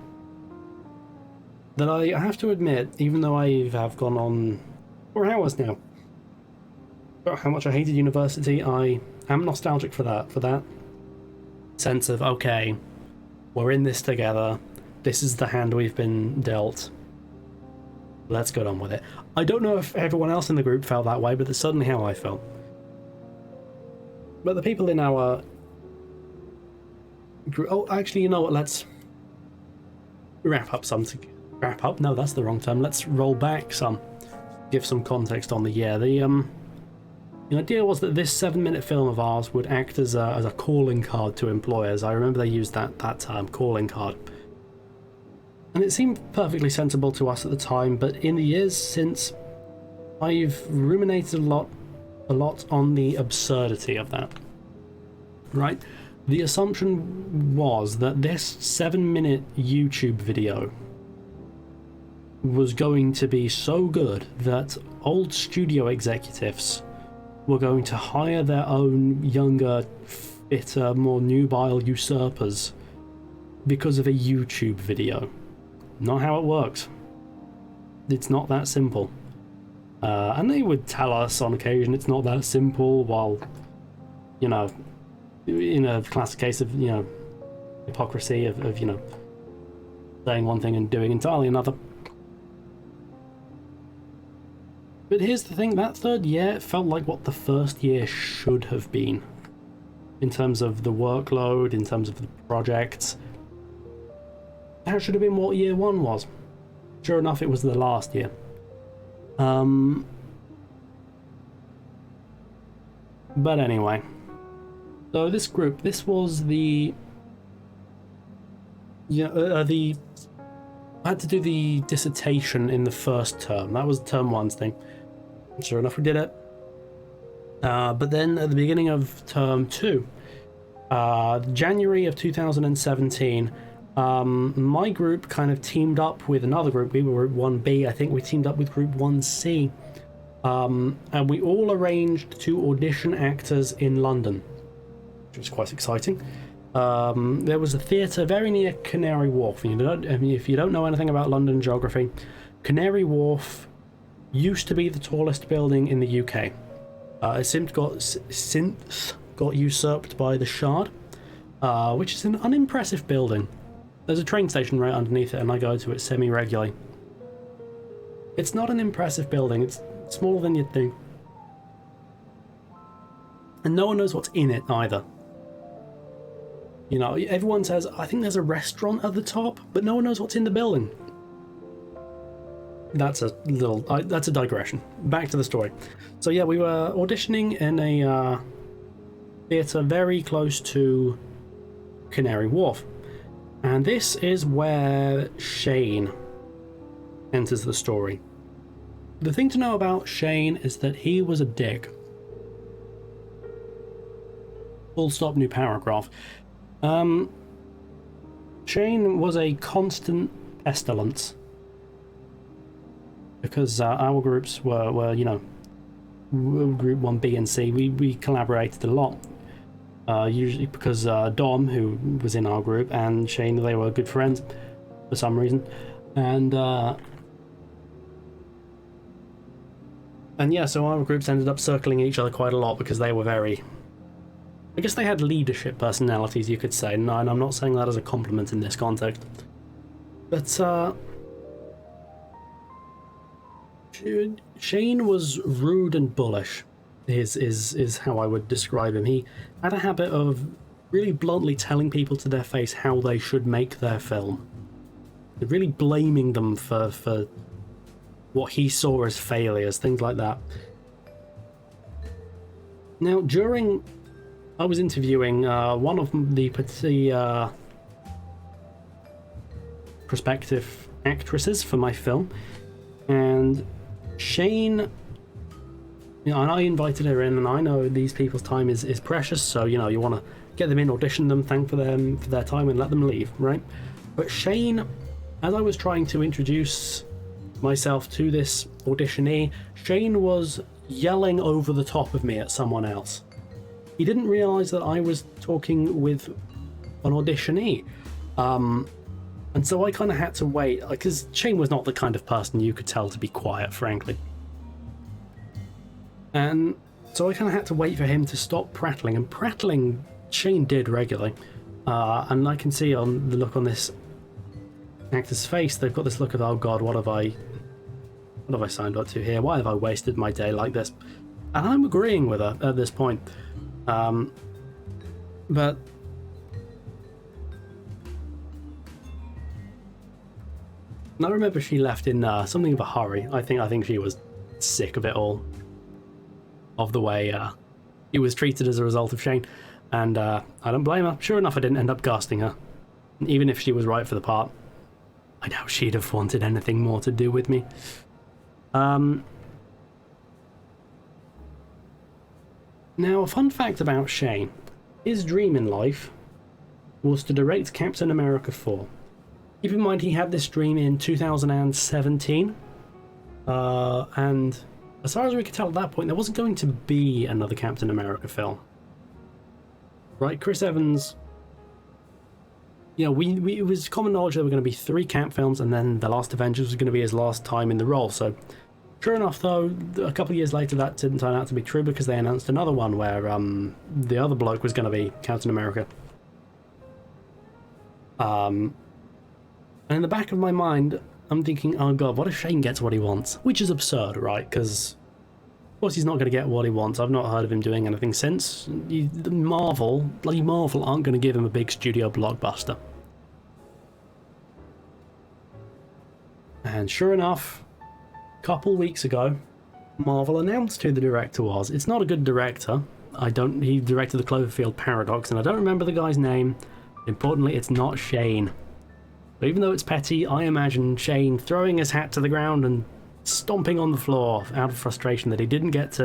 I have to admit, even though I have gone on 4 hours now about how much I hated university, I am nostalgic for that sense of, okay, we're in this together, this is the hand we've been dealt, let's get on with it. I don't know if everyone else in the group felt that way, but that's certainly how I felt. But the people in our group... Oh, actually, you know what, let's wrap up something. Wrap up? No, that's the wrong term. Let's roll back some, give some context on the year. The idea was that this 7-minute film of ours would act as a calling card to employers. I remember they used that term, calling card. And it seemed perfectly sensible to us at the time, but in the years since, I've ruminated a lot on the absurdity of that. Right? The assumption was that this 7-minute YouTube video was going to be so good that old studio executives were going to hire their own younger, fitter, more nubile usurpers because of a YouTube video. Not how it works. It's not that simple. And they would tell us on occasion it's not that simple, while, in a classic case of, hypocrisy of saying one thing and doing entirely another. But here's the thing, that third year felt like what the first year should have been. In terms of the workload, in terms of the projects. That should have been what year 1 was. Sure enough, it was the last year. But anyway, so this group, this was the I had to do the dissertation in the first term. That was term one's thing. Sure enough, we did it. But then at the beginning of term two, January of 2017, my group kind of teamed up with another group. We were Group 1B, I think we teamed up with Group 1C. And we all arranged to audition actors in London, which was quite exciting. There was a theatre very near Canary Wharf. If you don't know anything about London geography, Canary Wharf used to be the tallest building in the UK. It since got usurped by the Shard, which is an unimpressive building. There's a train station right underneath it, and I go to it semi-regularly. It's not an impressive building. It's smaller than you'd think. And no one knows what's in it either. You know, everyone says, I think there's a restaurant at the top, but no one knows what's in the building. That's a digression. Back to the story. So yeah, we were auditioning in a theatre very close to Canary Wharf. And this is where Shane enters the story. The thing to know about Shane is that he was a dick. Full stop, new paragraph. Shane was a constant pestilence. Because our groups were, you know, Group 1B and C, we collaborated a lot. Usually because Dom, who was in our group, and Shane, they were good friends for some reason. And yeah, so our groups ended up circling each other quite a lot because they were very... I guess they had leadership personalities, you could say. No, and I'm not saying that as a compliment in this context. But, Shane was rude and bullish, is how I would describe him. He had a habit of really bluntly telling people to their face how they should make their film. Really blaming them for what he saw as failures, things like that. Now, during... I was interviewing one of the prospective actresses for my film, and Shane, you know, and I invited her in, and I know these people's time is precious, so, you know, you want to get them in, audition them, thank for them for their time, and let them leave, right? But Shane, as I was trying to introduce myself to this auditionee, Shane was yelling over the top of me at someone else. He didn't realise that I was talking with an auditionee. And so I kind of had to wait, because Shane was not the kind of person you could tell to be quiet, frankly. And so I kind of had to wait for him to stop prattling, and prattling Shane did regularly. And I can see on the look on this actor's face, they've got this look of, oh god, what have I signed up to here? Why have I wasted my day like this? And I'm agreeing with her at this point. But I remember she left in something of a hurry. I think she was sick of it all, of the way he was treated as a result of Shane, and I don't blame her. Sure enough, I didn't end up casting her, even if she was right for the part. I doubt she'd have wanted anything more to do with me. Now, a fun fact about Shane. His dream in life was to direct Captain America 4. Keep in mind he had this dream in 2017. And as far as we could tell at that point, there wasn't going to be another Captain America film. Right, Chris Evans... You know, it was common knowledge there were going to be 3 Cap films, and then The Last Avengers was going to be his last time in the role, so... Sure enough, though, a couple of years later that didn't turn out to be true because they announced another one where the other bloke was going to be Captain America. And in the back of my mind, I'm thinking, oh god, what if Shane gets what he wants? Which is absurd, right? Because, of course, he's not going to get what he wants. I've not heard of him doing anything since. Bloody Marvel aren't going to give him a big studio blockbuster. And sure enough... couple weeks ago, Marvel announced who the director was. It's not a good director. He directed the Cloverfield Paradox, and I don't remember the guy's name. Importantly, it's not Shane. But even though it's petty, I imagine Shane throwing his hat to the ground and stomping on the floor out of frustration that he didn't get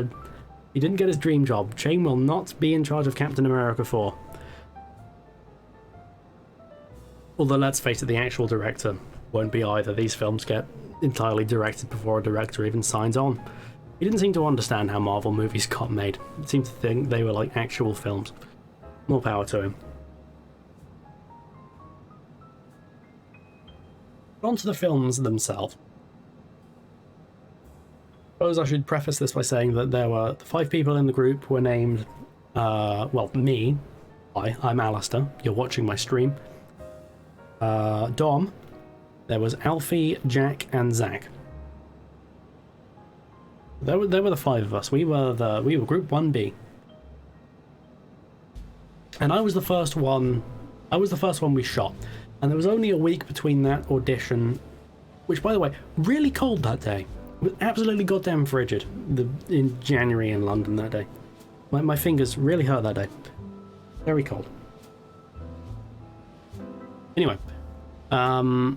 his dream job. Shane will not be in charge of Captain America 4. Although, let's face it, the actual director won't be either. These films get entirely directed before a director even signs on. He didn't seem to understand how Marvel movies got made. He seemed to think they were like actual films. More power to him. On to the films themselves. I suppose I should preface this by saying that there were 5 people in the group were named, well, me. Hi, I'm Alistair. You're watching my stream. Dom. There was Alfie, Jack, and Zach. There were the 5 of us. We were Group 1B. And I was the first one. I was the first one we shot. And there was only a week between that audition, which, by the way, really cold that day. It was absolutely goddamn frigid in January in London that day. My fingers really hurt that day. Very cold. Anyway, so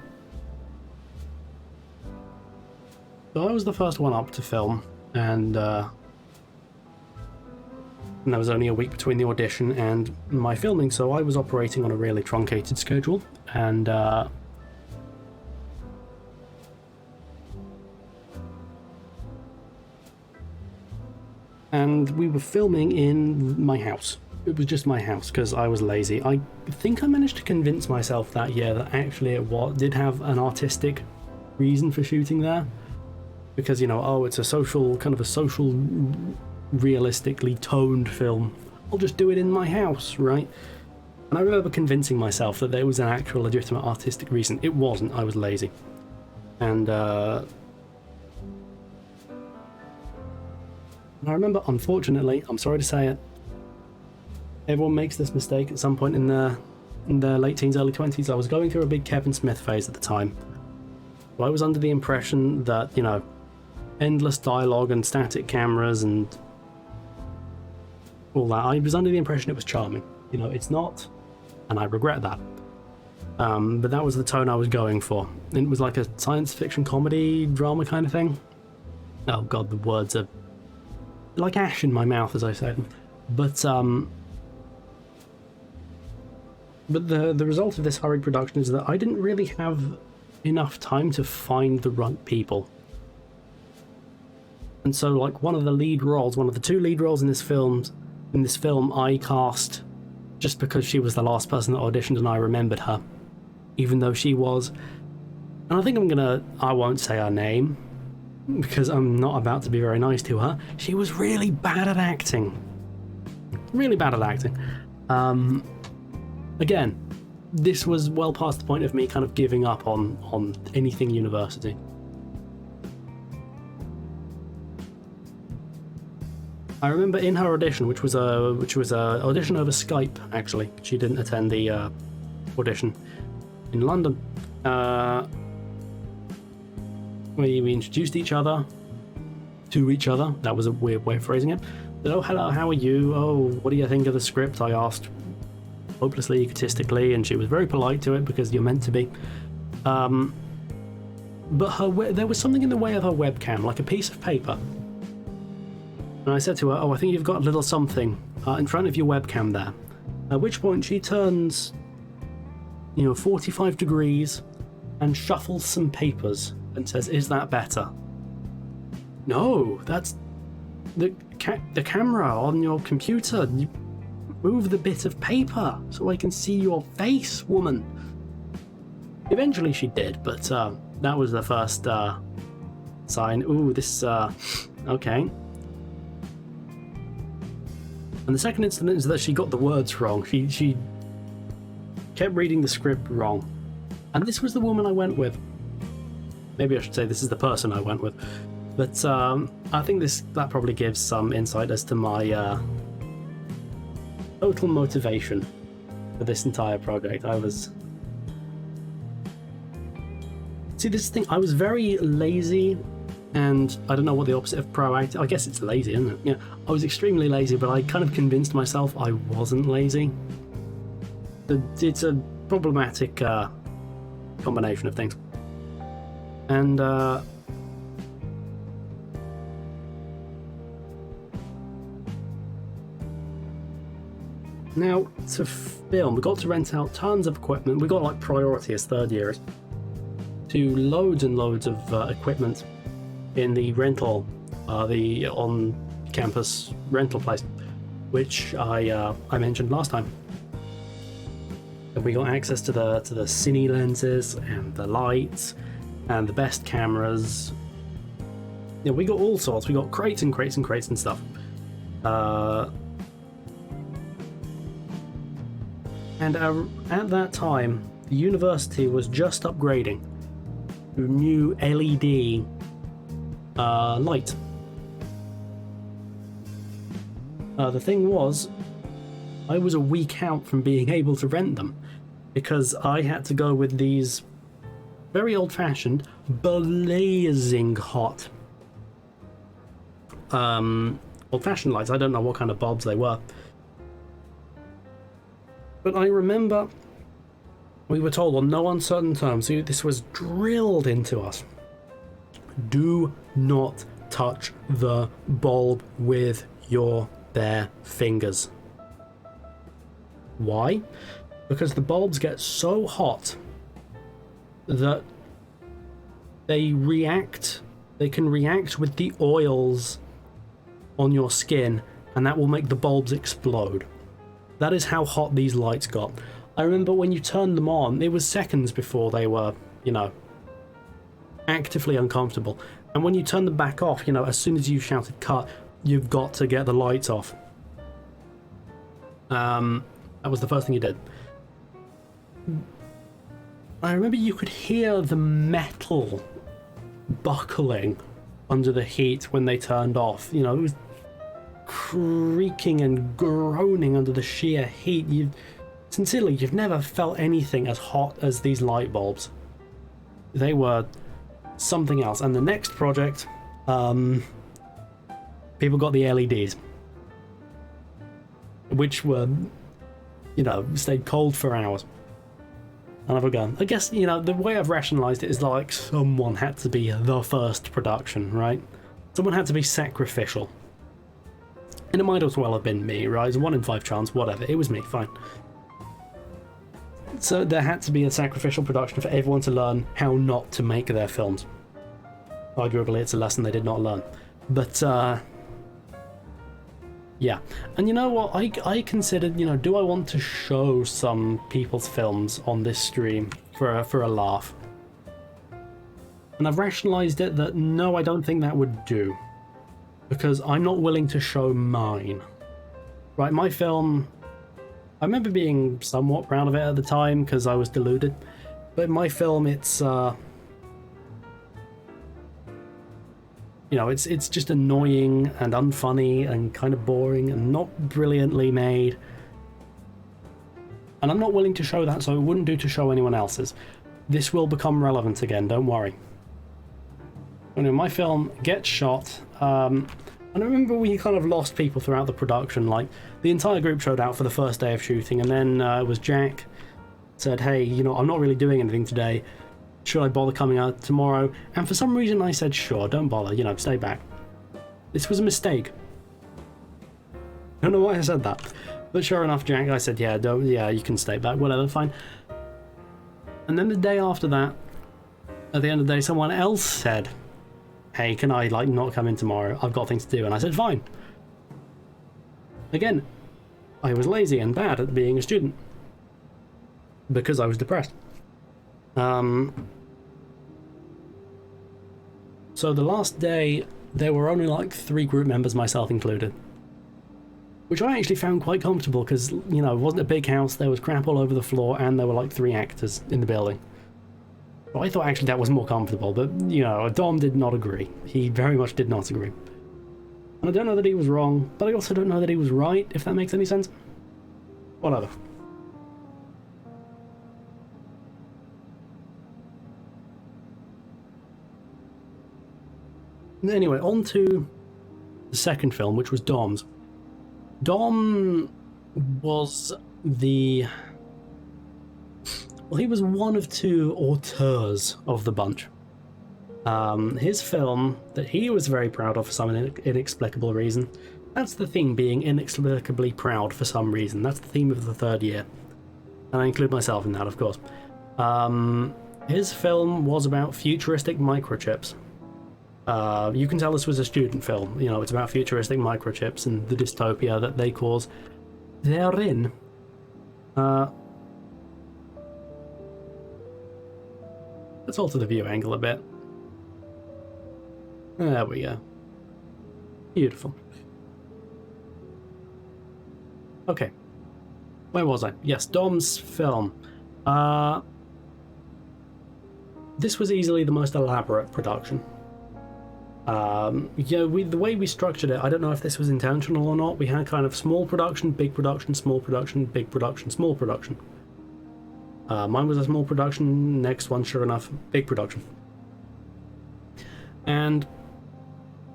I was the first one up to film, and there was only a week between the audition and my filming, so I was operating on a really truncated schedule, and we were filming in my house. It was just my house because I was lazy. I think I managed to convince myself that year that actually it did have an artistic reason for shooting there, because, you know, oh, it's a social, realistically toned film. I'll just do it in my house, right? And I remember convincing myself that there was an actual legitimate artistic reason. It wasn't. I was lazy. And I remember, unfortunately, I'm sorry to say it, everyone makes this mistake at some point in their late teens, early 20s. I was going through a big Kevin Smith phase at the time. So I was under the impression that, you know, endless dialogue and static cameras and all that, I was under the impression it was charming. You know, it's not, and I regret that. But that was the tone I was going for. It was like a science fiction comedy drama kind of thing. Oh god, the words are like ash in my mouth as I say them. But the result of this hurried production is that I didn't really have enough time to find the right people. And so, like, one of the 2 lead roles in this film, I cast just because she was the last person that auditioned and I remembered her, even though she was, and I think I won't say her name because I'm not about to be very nice to her. She was really bad at acting. Really bad at acting. Again, this was well past the point of me kind of giving up on anything university. I remember in her audition, which was a audition over Skype. Actually, she didn't attend the audition in London. We introduced each other to each other. That was a weird way of phrasing it. But, oh, hello, how are you? Oh, what do you think of the script? I asked, hopelessly egotistically, and she was very polite to it because you're meant to be. But there was something in the way of her webcam, like a piece of paper. And I said to her, oh, I think you've got a little something in front of your webcam there. At which point she turns, 45 degrees and shuffles some papers and says, is that better? No, that's the camera on your computer. You move the bit of paper so I can see your face, woman. Eventually she did, but that was the first sign. Ooh, this, okay. And the second incident is that she got the words wrong. She kept reading the script wrong. And this was the woman I went with. Maybe I should say this is the person I went with. But I think that probably gives some insight as to my total motivation for this entire project. See, this thing, I was very lazy And I don't know what the opposite of proactive... I guess it's lazy, isn't it? Yeah, I was extremely lazy, but I kind of convinced myself I wasn't lazy. It's a problematic combination of things. And now, to film, we got to rent out tons of equipment. We got like priority as third years to loads and loads of equipment in the rental, the on-campus rental place, which I mentioned last time. And we got access to the cine lenses and the lights and the best cameras. Yeah, we got all sorts. We got crates and crates and crates and stuff. And at that time, the university was just upgrading to new LED light. The thing was, I was a week out from being able to rent them because I had to go with these very old-fashioned, blazing hot old-fashioned lights. I don't know what kind of bulbs they were. But I remember we were told on no uncertain terms, this was drilled into us. Do not touch the bulb with your bare fingers. Why? Because the bulbs get so hot that they can react with the oils on your skin, and that will make the bulbs explode. That is how hot these lights got. I remember when you turned them on, it was seconds before they were, actively uncomfortable. And when you turn them back off, as soon as you shouted cut, you've got to get the lights off. That was the first thing you did. I remember you could hear the metal buckling under the heat when they turned off. It was creaking and groaning under the sheer heat. You've never felt anything as hot as these light bulbs. They were something else. And the next project, people got the LEDs, which were, stayed cold for hours. And I've gone, I guess, the way I've rationalized it is like someone had to be the first production, right? Someone had to be sacrificial. And it might as well have been me, right? It's a 1 in 5 chance, whatever. It was me, fine. So there had to be a sacrificial production for everyone to learn how not to make their films. Arguably, it's a lesson they did not learn. But, yeah. And you know what? I considered, do I want to show some people's films on this stream for a laugh? And I've rationalized it that no, I don't think that would do. Because I'm not willing to show mine. Right, my film, I remember being somewhat proud of it at the time because I was deluded. But my film, it's it's just annoying and unfunny and kind of boring and not brilliantly made. And I'm not willing to show that, so it wouldn't do to show anyone else's. This will become relevant again, don't worry. My film gets shot, and I remember we kind of lost people throughout the production. Like, the entire group showed out for the first day of shooting, and then it was Jack said, hey, I'm not really doing anything today. Should I bother coming out tomorrow? And for some reason I said, sure, don't bother, stay back. This was a mistake. I don't know why I said that. But sure enough, Jack, I said, yeah, you can stay back, whatever, fine. And then the day after that, at the end of the day, someone else said, hey, can I, not come in tomorrow? I've got things to do. And I said, fine. Again, I was lazy and bad at being a student. Because I was depressed. So the last day, there were only 3 group members, myself included. Which I actually found quite comfortable because, it wasn't a big house, there was crap all over the floor, and there were 3 actors in the building. But I thought actually that was more comfortable, but, Dom did not agree. He very much did not agree. And I don't know that he was wrong, but I also don't know that he was right, if that makes any sense. Whatever. Anyway, on to the second film, which was Dom's. Dom was the... Well, he was one of two auteurs of the bunch. His film that he was very proud of for some inexplicable reason. That's the theme, being inexplicably proud for some reason. That's the theme of the third year. And I include myself in that, of course. His film was about futuristic microchips. You can tell this was a student film. You know, it's about futuristic microchips and the dystopia that they cause therein. Let's alter the view angle a bit. There we go. Beautiful. Okay. Where was I? Yes, Dom's film. This was easily the most elaborate production. The way we structured it, I don't know if this was intentional or not. We had kind of small production, big production, small production, big production, small production. Mine was a small production, next one, sure enough, big production. And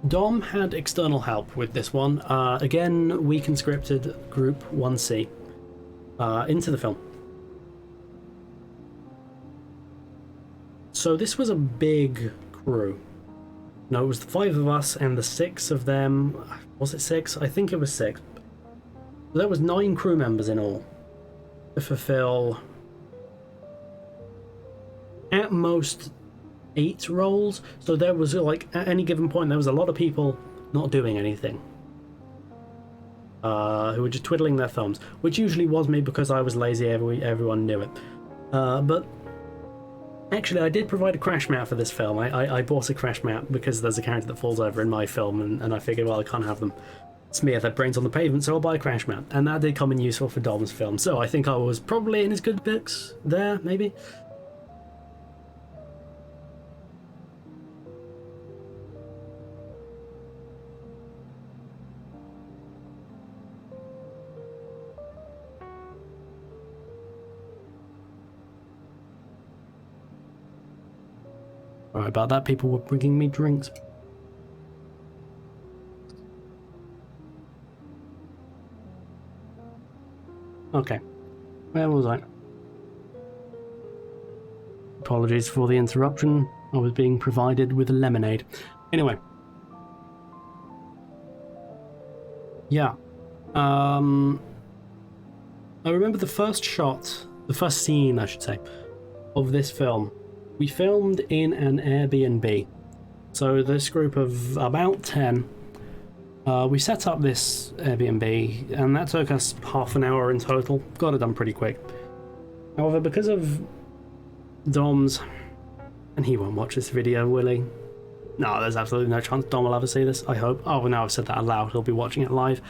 Dom had external help with this one. Again, we conscripted Group 1C into the film. So this was a big crew. No, it was the 5 of us and the 6 of them. Was it 6? I think it was 6. So there was 9 crew members in all to fulfill at most 8 roles. So there was, like, at any given point, there was a lot of people not doing anything. Who were just twiddling their thumbs, which usually was me because I was lazy. Everyone knew it. But actually, I did provide a crash mat for this film. I bought a crash mat because there's a character that falls over in my film, and I figured, well, I can't have them smear their brains on the pavement, so I'll buy a crash mat. And that did come in useful for Dom's film, so I think I was probably in his good books there, maybe. Sorry about that, people were bringing me drinks. Okay, where was I? Apologies for the interruption. I was being provided with a lemonade. Anyway. Yeah. I remember the first scene, I should say, of this film. We filmed in an Airbnb. So this group of about 10, we set up this Airbnb, and that took us half an hour in total. Got it done pretty quick. However, because of Dom's, and he won't watch this video, will he? No, there's absolutely no chance Dom will ever see this, I hope. Oh, now I've said that aloud, he'll be watching it live.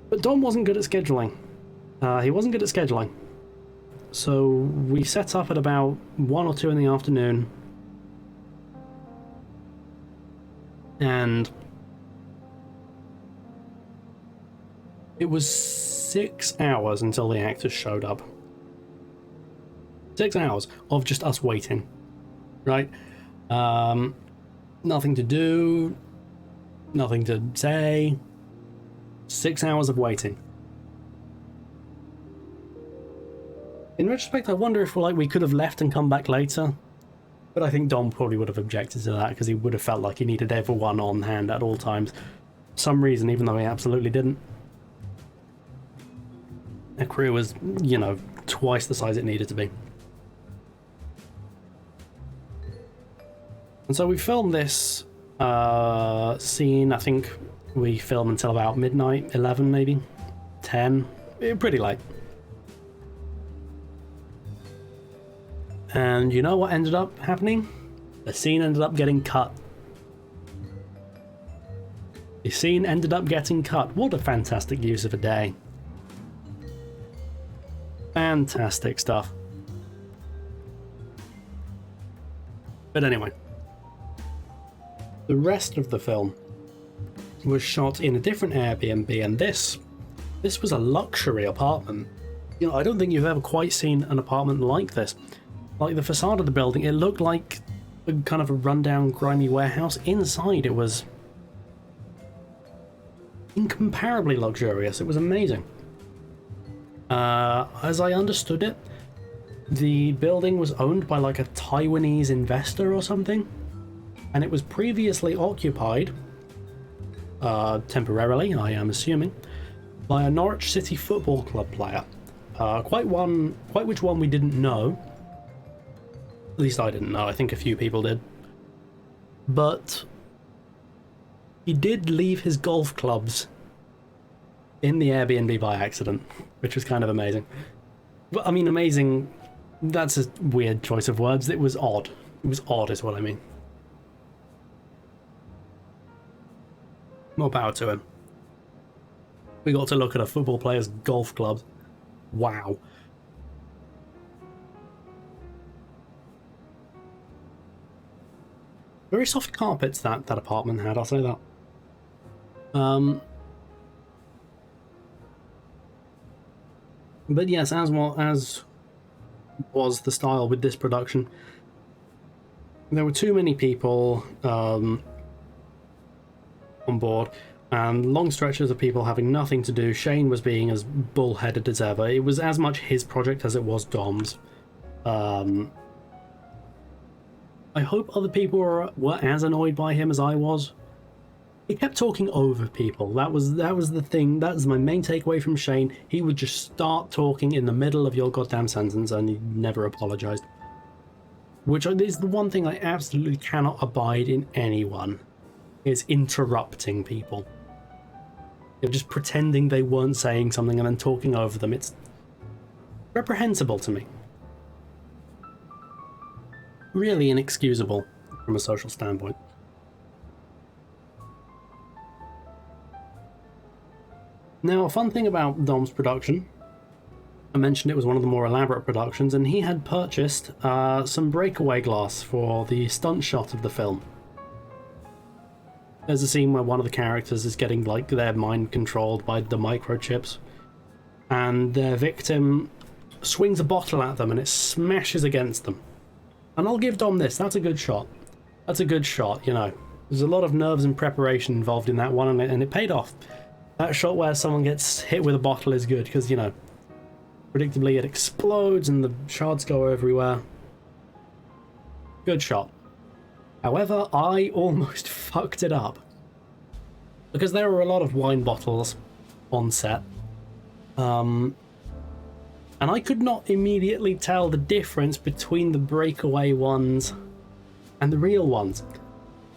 But Dom wasn't good at scheduling. He wasn't good at scheduling. So we set up at about 1 or 2 in the afternoon, and it was 6 hours until the actors showed up. 6 hours of just us waiting, right? Nothing to do, nothing to say. 6 hours of waiting. In retrospect, I wonder if we could have left and come back later. But I think Dom probably would have objected to that because he would have felt like he needed everyone on hand at all times. For some reason, even though he absolutely didn't. The crew was, you know, twice the size it needed to be. And so we filmed this scene. I think we filmed until about midnight, 11 maybe, 10, pretty late. And you know what ended up happening? The scene ended up getting cut. The scene ended up getting cut. What a fantastic use of a day. Fantastic stuff. But anyway, the rest of the film was shot in a different Airbnb, and this was a luxury apartment. You know, I don't think you've ever quite seen an apartment like this. Like, the facade of the building, it looked like a kind of a rundown, grimy warehouse. Inside, it was incomparably luxurious. It was amazing. As I understood it, the building was owned by like a Taiwanese investor or something, and it was previously occupied, temporarily, I am assuming, by a Norwich City Football Club player. Quite which one we didn't know. At least I didn't know. I think a few people did. But he did leave his golf clubs in the Airbnb by accident, which was kind of amazing. But I mean, amazing, that's a weird choice of words. It was odd. It was odd is what I mean. More power to him. We got to look at a football player's golf clubs. Wow. Very soft carpets that apartment had, I'll say that. But yes, as was the style with this production, there were too many people on board, and long stretches of people having nothing to do. Shane was being as bullheaded as ever. It was as much his project as it was Dom's. I hope other people were as annoyed by him as I was. He kept talking over people. That was the thing. That was my main takeaway from Shane. He would just start talking in the middle of your goddamn sentence and he never apologized. Which is the one thing I absolutely cannot abide in anyone, is interrupting people. You're just pretending they weren't saying something and then talking over them. It's reprehensible to me. Really inexcusable from a social standpoint. Now, a fun thing about Dom's production, I mentioned it was one of the more elaborate productions, and he had purchased some breakaway glass for the stunt shot of the film. There's a scene where one of the characters is getting like their mind controlled by the microchips, and their victim swings a bottle at them and it smashes against them. And I'll give Dom this, that's a good shot. That's a good shot, you know. There's a lot of nerves and preparation involved in that one, and it paid off. That shot where someone gets hit with a bottle is good, because, you know, predictably it explodes and the shards go everywhere. Good shot. However, I almost fucked it up. Because there were a lot of wine bottles on set. And I could not immediately tell the difference between the breakaway ones and the real ones.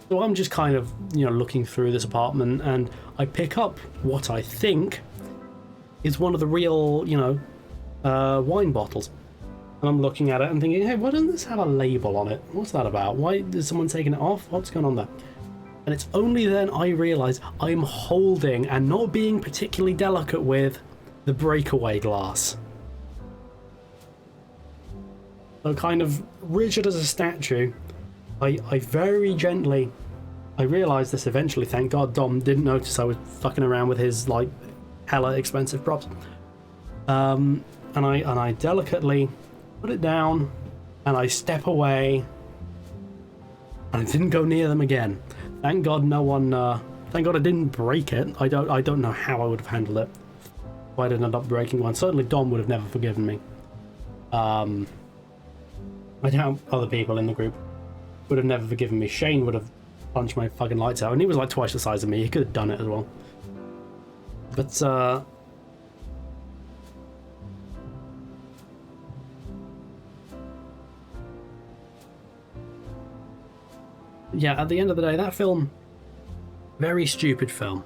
So I'm just kind of, you know, looking through this apartment and I pick up what I think is one of the real, you know, wine bottles. And I'm looking at it and thinking, hey, why doesn't this have a label on it? What's that about? Why is someone taking it off? What's going on there? And it's only then I realise I'm holding and not being particularly delicate with the breakaway glass. So kind of rigid as a statue, I very gently, I realised this eventually, thank God Dom didn't notice I was fucking around with his like hella expensive props. And I delicately put it down and I step away and I didn't go near them again. Thank God no one, thank God I didn't break it. I don't know how I would have handled it if I'd ended up breaking one. Certainly Dom would have never forgiven me. I doubt other people in the group would have never forgiven me. Shane would have punched my fucking lights out, and he was like twice the size of me. He could have done it as well. But yeah, at the end of the day, that film, very stupid film.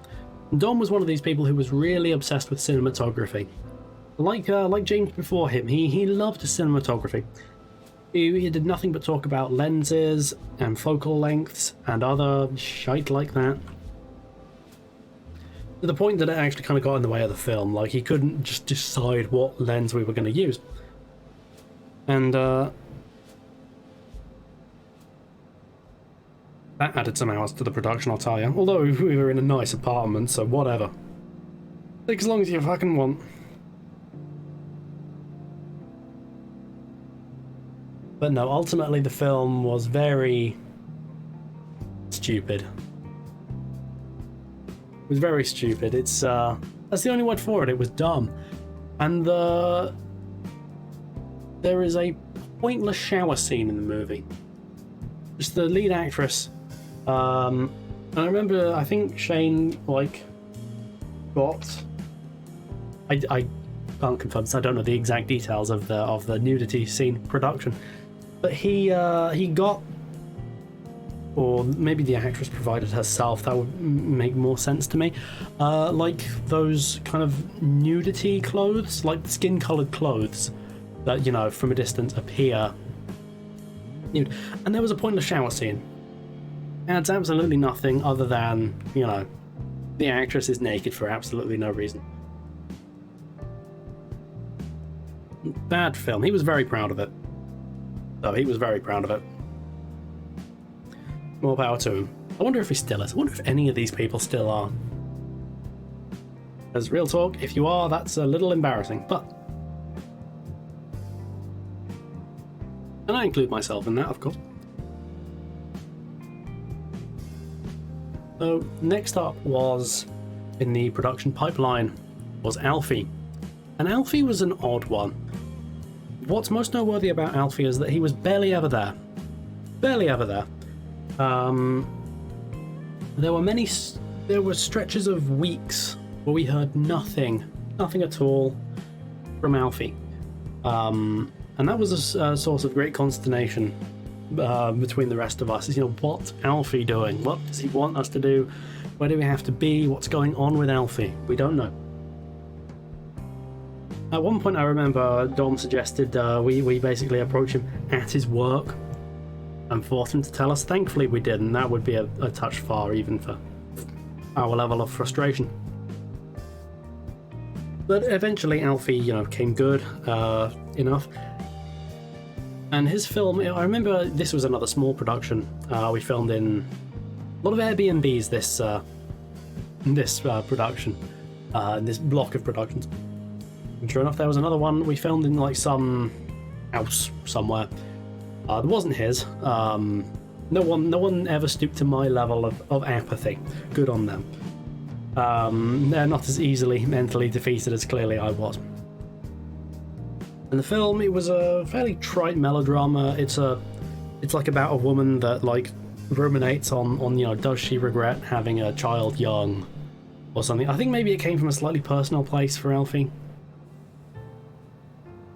Dom was one of these people who was really obsessed with cinematography. Like James before him, he loved cinematography. He did nothing but talk about lenses and focal lengths and other shite like that. To the point that it actually kind of got in the way of the film. Like, he couldn't just decide what lens we were going to use. And that added some hours to the production, I'll tell you. Although we were in a nice apartment, so whatever. Take as long as you fucking want. But no, ultimately the film was very stupid. It was very stupid. It's that's the only word for it. It was dumb. And there is a pointless shower scene in the movie. Just the lead actress. And I remember, I think Shane got. I can't confirm this. I don't know the exact details of the nudity scene production, but he got, or maybe the actress provided herself. That would make more sense to me. Like those kind of nudity clothes, like skin-colored clothes that from a distance appear nude. And there was a pointless shower scene. And it's absolutely nothing other than the actress is naked for absolutely no reason. Bad film. He was very proud of it. So he was very proud of it. More power to him. I wonder if he still is. I wonder if any of these people still are. As real talk, if you are, that's a little embarrassing, but... And I include myself in that, of course. So, next up was, in the production pipeline, was Alfie. And Alfie was an odd one. What's most noteworthy about Alfie is that he was barely ever there. Barely ever there. There were stretches of weeks where we heard nothing at all from Alfie. And that was a source of great consternation between the rest of us. What's Alfie doing? What does he want us to do? Where do we have to be? What's going on with Alfie? We don't know. At one point I remember Dom suggested we basically approach him at his work and force him to tell us. Thankfully we did, and that would be a touch far even for our level of frustration. But eventually Alfie, came good enough. And his film, I remember this was another small production. We filmed in a lot of Airbnbs this production, this block of productions. And sure enough, there was another one we filmed in some house somewhere. It wasn't his. No one ever stooped to my level of apathy. Good on them. They're not as easily mentally defeated as clearly I was. And the film, it was a fairly trite melodrama. It's like about a woman that ruminates on does she regret having a child young or something. I think maybe it came from a slightly personal place for Alfie.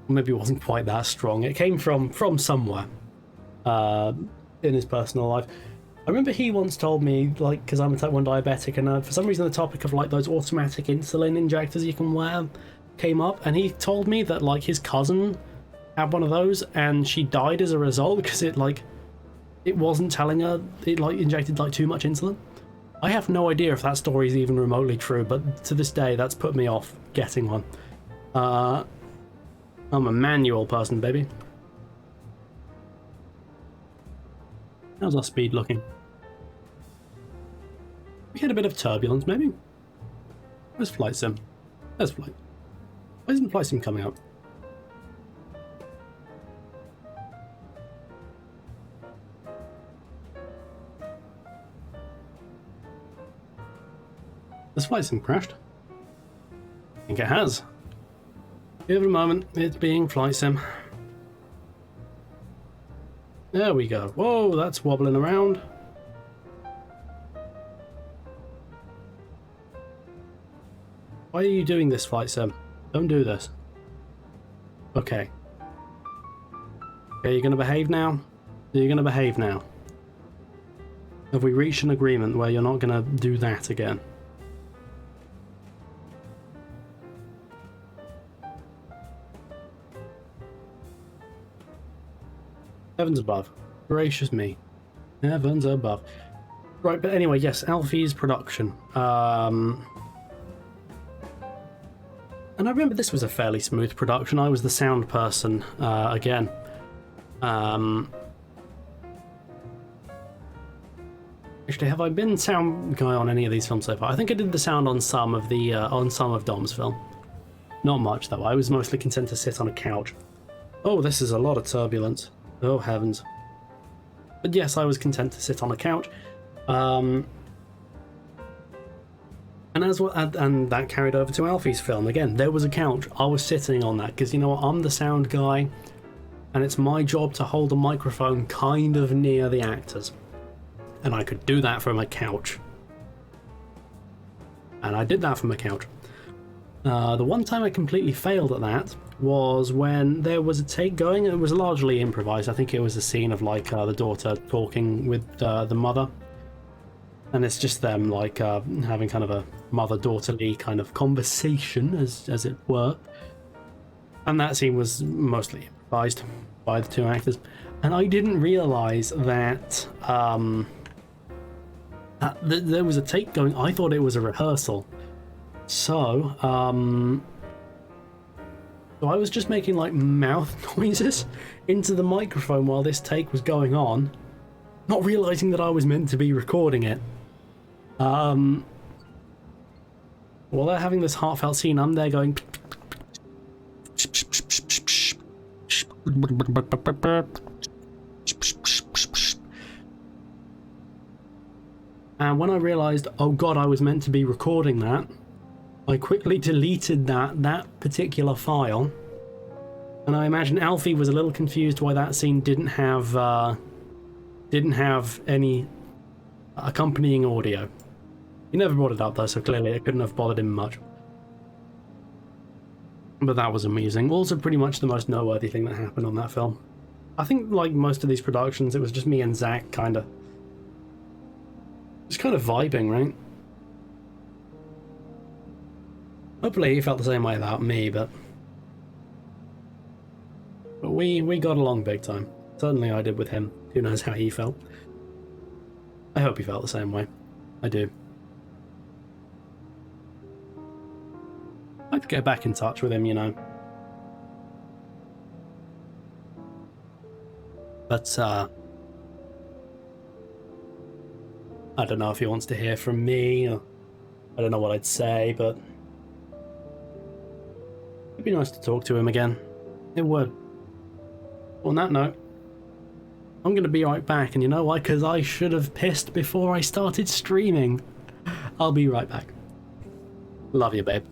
Maybe it wasn't quite that strong. It came from somewhere in his personal life. I remember he once told me, because I'm a type 1 diabetic, and for some reason the topic of those automatic insulin injectors you can wear came up, and he told me that his cousin had one of those and she died as a result because it wasn't telling her it injected too much insulin. I have no idea if that story is even remotely true, but to this day that's put me off getting one. I'm a manual person, baby. How's our speed looking? We had a bit of turbulence, maybe? Where's Flight Sim? There's Flight. Why isn't Flight Sim coming up? Has Flight Sim crashed? I think it has. Give it a moment, it's being Flight Sim. There we go. Whoa, that's wobbling around. Why are you doing this, Flight Sim? Don't do this. Okay. Okay, you're gonna behave now? You're gonna behave now. Have we reached an agreement where you're not gonna do that again? Heavens above. Gracious me. Heavens above. Right, but anyway, yes, Alfie's production. And I remember this was a fairly smooth production. I was the sound person again. Actually, have I been sound guy on any of these films so far? I think I did the sound on some of Dom's film. Not much though. I was mostly content to sit on a couch. Oh, this is a lot of turbulence. Oh heavens. But yes, I was content to sit on a couch. And as well, and that carried over to Alfie's film. Again, there was a couch. I was sitting on that because, you know what, I'm the sound guy, and it's my job to hold a microphone kind of near the actors. And I could do that from a couch. And I did that from a couch. The one time I completely failed at that was when there was a take going. It was largely improvised. I think it was a scene of like the daughter talking with the mother. And it's just them like having kind of a mother-daughterly kind of conversation, as it were. And that scene was mostly improvised by the two actors. And I didn't realise that there was a take going. I thought it was a rehearsal. So I was just making like mouth noises into the microphone while this take was going on, not realising that I was meant to be recording it. While they're having this heartfelt scene, I'm there going. And when I realised, oh god, I was meant to be recording that, I quickly deleted that particular file. And I imagine Alfie was a little confused why that scene didn't have any accompanying audio. He never brought it up though, so clearly it couldn't have bothered him much. But that was amusing. Also pretty much the most noteworthy thing that happened on that film. I think like most of these productions, it was just me and Zach kind of vibing, right? Hopefully he felt the same way about me, but we got along big time. Certainly I did with him. Who knows how he felt. I hope he felt the same way. I do. I'd get back in touch with him, you know. But, I don't know if he wants to hear from me, or I don't know what I'd say, but it'd be nice to talk to him again. It would. On that note, I'm going to be right back, and you know why? Because I should have pissed before I started streaming. I'll be right back. Love you, babe.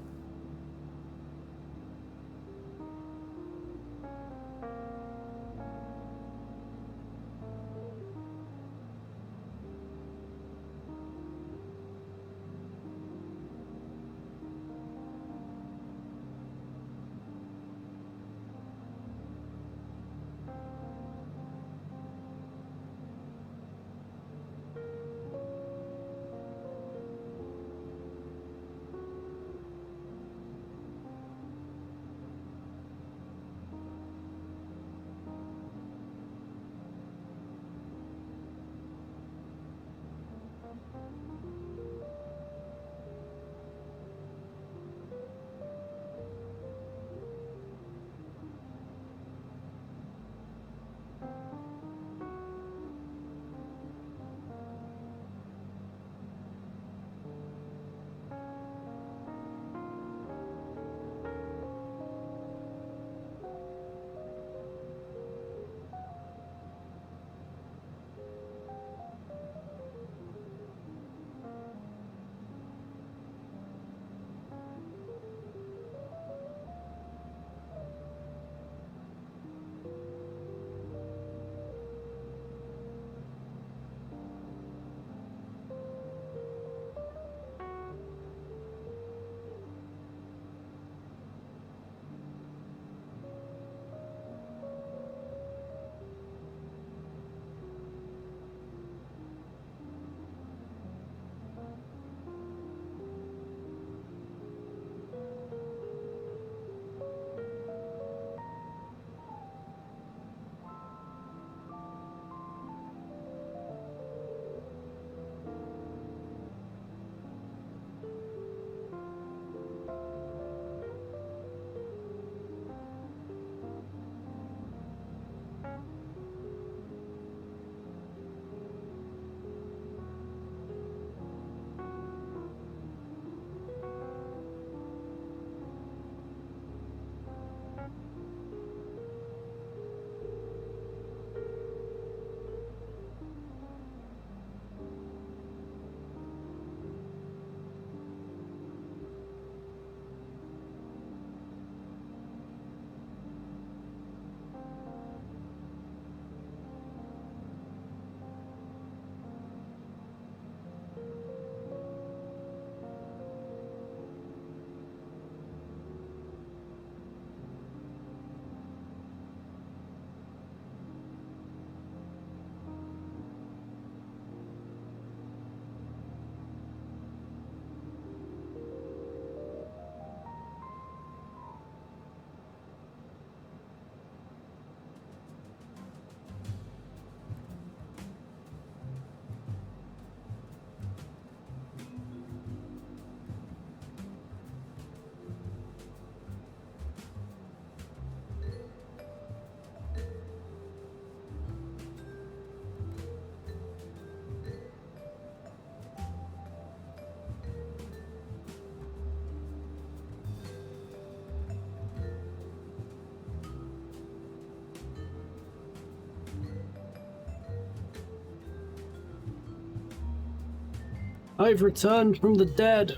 I've returned from the dead.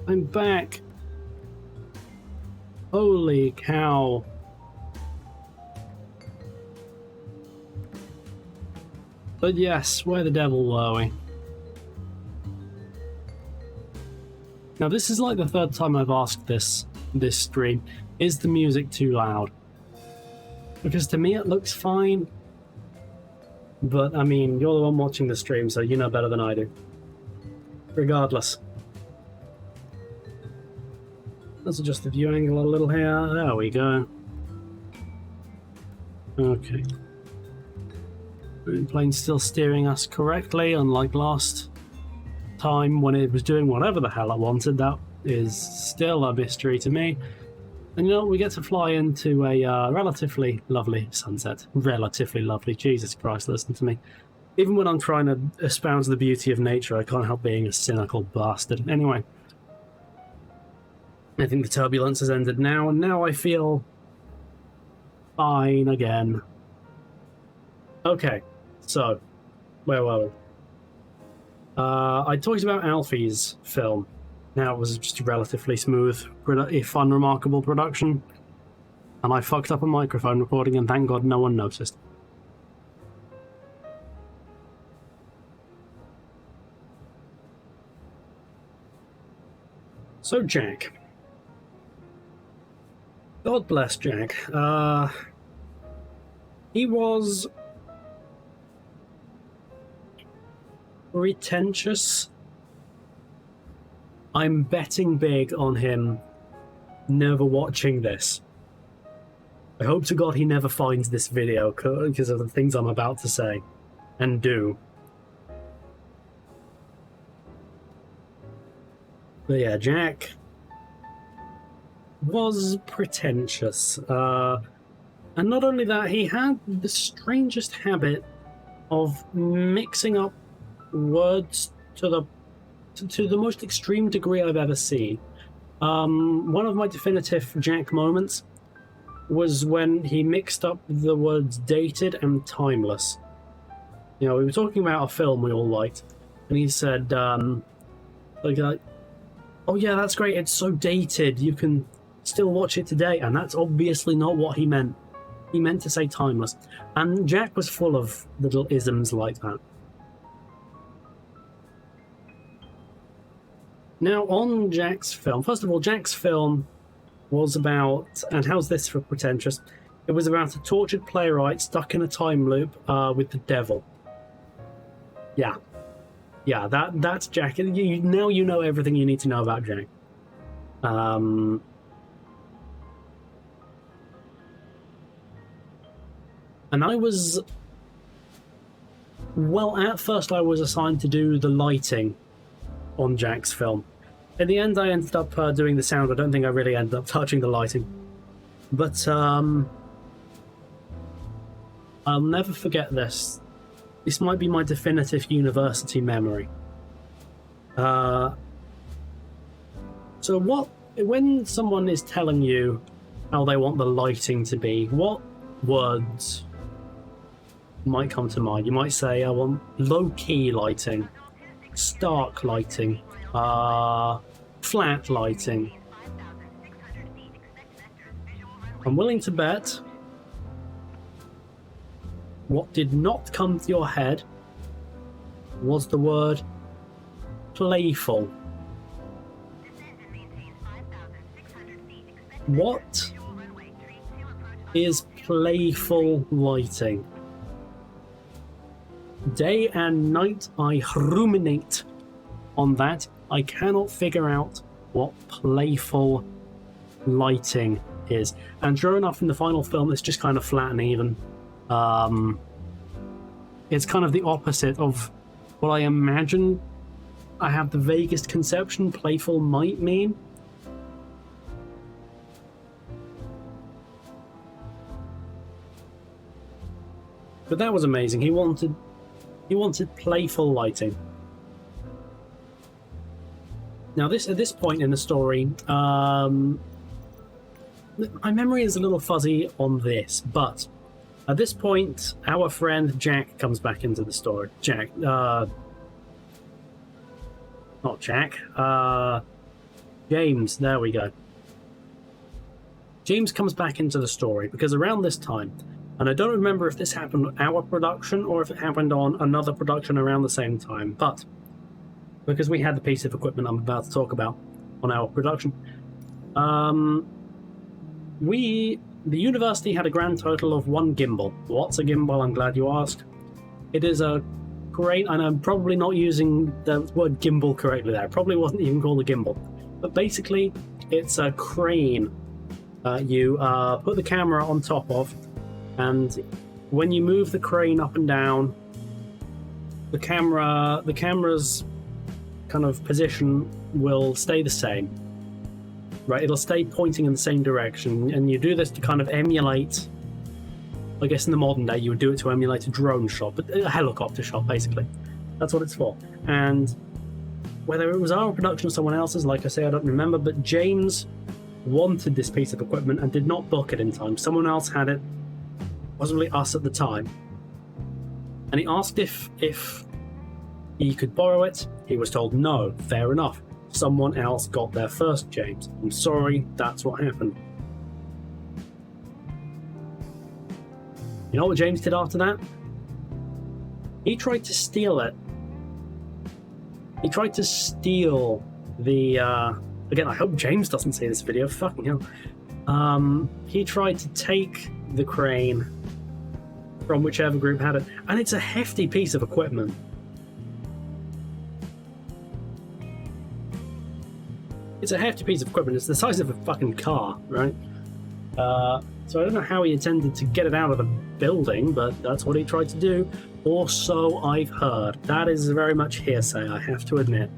I'm back. Holy cow. But yes, where the devil were we? Now this is like the third time I've asked this stream. Is the music too loud? Because to me it looks fine. But I mean, you're the one watching the stream, so you know better than I do. Regardless. Let's adjust the view angle a little here. There we go. Okay. The plane's still steering us correctly, unlike last time when it was doing whatever the hell it wanted. That is still a mystery to me. And you know, we get to fly into a relatively lovely sunset. Relatively lovely. Jesus Christ, listen to me. Even when I'm trying to espouse the beauty of nature, I can't help being a cynical bastard. Anyway. I think the turbulence has ended now, and now I feel fine again. Okay, so, where were we? I talked about Alfie's film. Now it was just a relatively smooth, fun, remarkable production. And I fucked up a microphone recording, and thank God no one noticed. So, Jack. God bless Jack. He was pretentious. I'm betting big on him never watching this. I hope to God he never finds this video because of the things I'm about to say and do. But yeah, Jack was pretentious. And not only that, he had the strangest habit of mixing up words to the most extreme degree I've ever seen. One of my definitive Jack moments was when he mixed up the words dated and timeless. You know, we were talking about a film we all liked, and he said, oh yeah, that's great, it's so dated, you can still watch it today, and that's obviously not what he meant. He meant to say timeless. And Jack was full of little isms like that. Now, on Jack's film, first of all, Jack's film was about, and how's this for pretentious? It was about a tortured playwright stuck in a time loop with the devil. Yeah. Yeah, that's Jack. Now you know everything you need to know about Jack. And I was... Well, at first I was assigned to do the lighting on Jack's film. In the end, I ended up doing the sound. I don't think I really ended up touching the lighting. But, I'll never forget this. This might be my definitive university memory. So when someone is telling you how they want the lighting to be, what words might come to mind? You might say, I want low-key lighting, stark lighting, flat lighting. I'm willing to bet what did not come to your head was the word playful. What is playful lighting? Day and night I ruminate on that. I cannot figure out what playful lighting is. And sure enough, in the final film, it's just kind of flat and even. It's kind of the opposite of what I imagine I have the vaguest conception playful might mean. But that was amazing. He wanted playful lighting. Now, at this point in the story, my memory is a little fuzzy on this, but at this point, our friend Jack comes back into the story. Jack, not Jack. James, there we go. James comes back into the story because around this time, and I don't remember if this happened on our production or if it happened on another production around the same time, but because we had the piece of equipment I'm about to talk about on our production, the university had a grand total of 1 gimbal. What's a gimbal? I'm glad you asked. It is a great, and I'm probably not using the word gimbal correctly there. It probably wasn't even called a gimbal. But basically, it's a crane you put the camera on top of, and when you move the crane up and down, the camera's kind of position will stay the same. Right, it'll stay pointing in the same direction, and you do this to kind of emulate, I guess in the modern day you would do it to emulate a drone shot, but a helicopter shot basically. That's what it's for. And whether it was our production or someone else's, like I say, I don't remember, but James wanted this piece of equipment and did not book it in time. Someone else had it, possibly us at the time. And he asked if he could borrow it. He was told no, fair enough. Someone else got there first, James. I'm sorry, that's what happened. You know what James did after that? He tried to steal it. He tried to steal the... Again, I hope James doesn't see this video, fucking hell. He tried to take the crane from whichever group had it, and it's a hefty piece of equipment. It's a hefty piece of equipment. It's the size of a fucking car, right? So I don't know how he intended to get it out of the building, but that's what he tried to do. Or so I've heard. That is very much hearsay, I have to admit.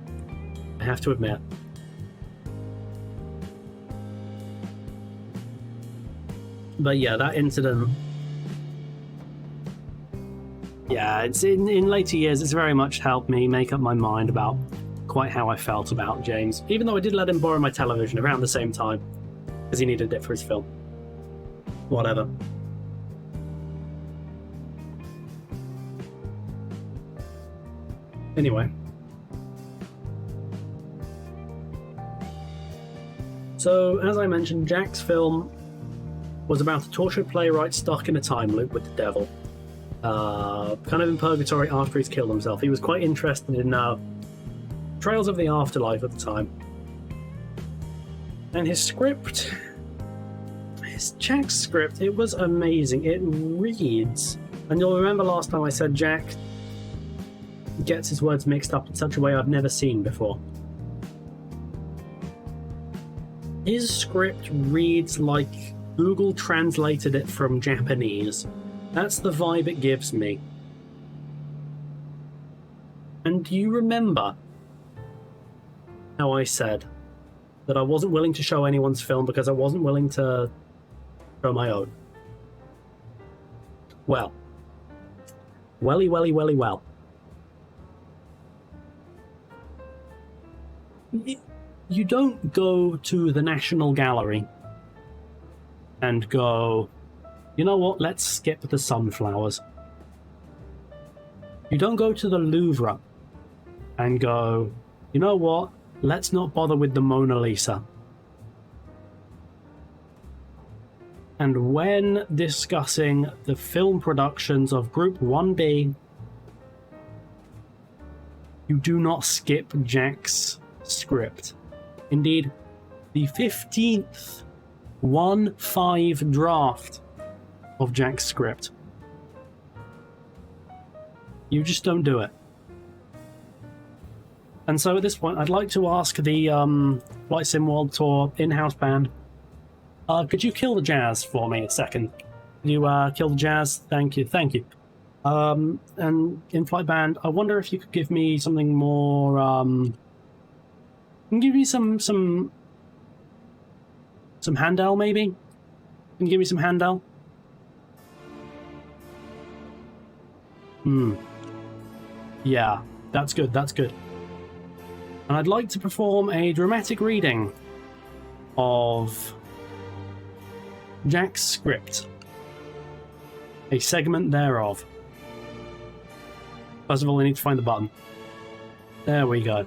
But yeah, that incident... Yeah, it's in later years, it's very much helped me make up my mind about quite how I felt about James, even though I did let him borrow my television around the same time because he needed it for his film. Whatever. Anyway. So, as I mentioned, Jack's film was about a tortured playwright stuck in a time loop with the devil. Kind of in purgatory after he's killed himself. He was quite interested in Trails of the Afterlife at the time. And his script, Jack's script, it was amazing. It reads, and you'll remember last time I said Jack gets his words mixed up in such a way I've never seen before. His script reads like Google translated it from Japanese. That's the vibe it gives me. And do you remember how I said that I wasn't willing to show anyone's film because I wasn't willing to show my own? Well. Well. You don't go to the National Gallery and go, you know what, let's skip the sunflowers. You don't go to the Louvre and go, you know what, let's not bother with the Mona Lisa. And when discussing the film productions of Group 1B, you do not skip Jack's script. Indeed, the 15th 1-5 draft of Jack's script. You just don't do it. And so at this point, I'd like to ask the Flight Sim World Tour in-house band, could you kill the jazz for me a second? Could you kill the jazz? Thank you. And in-flight band, I wonder if you could give me something more, give me some Handel, maybe? Can you give me some Handel? Yeah, that's good. And I'd like to perform a dramatic reading of Jack's script. A segment thereof. First of all, I need to find the button. There we go.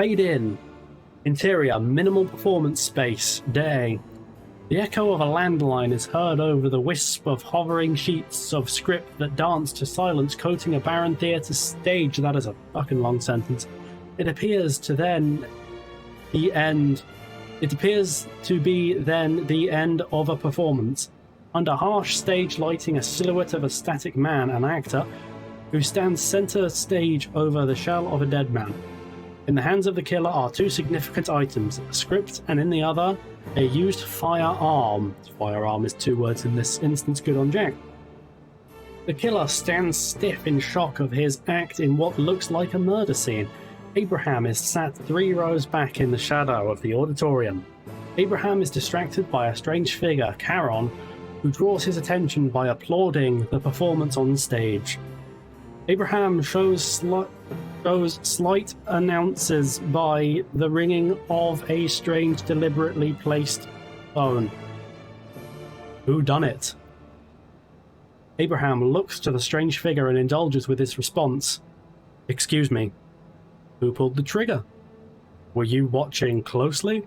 Fade in. Interior, minimal performance space, day. The echo of a landline is heard over the wisp of hovering sheets of script that dance to silence, coating a barren theatre stage. That is a fucking long sentence. It appears to then the end. It appears to be then the end of a performance. Under harsh stage lighting, a silhouette of a static man, an actor, who stands center stage over the shell of a dead man. In the hands of the killer are two significant items, a script, and in the other, a used firearm. Firearm is two words in this instance, good on Jack. The killer stands stiff in shock of his act in what looks like a murder scene. Abraham is sat 3 rows back in the shadow of the auditorium. Abraham is distracted by a strange figure, Charon, who draws his attention by applauding the performance on stage. Abraham shows slight announces by the ringing of a strange, deliberately placed phone. Who done it? Abraham looks to the strange figure and indulges with his response. Excuse me, who pulled the trigger? Were you watching closely?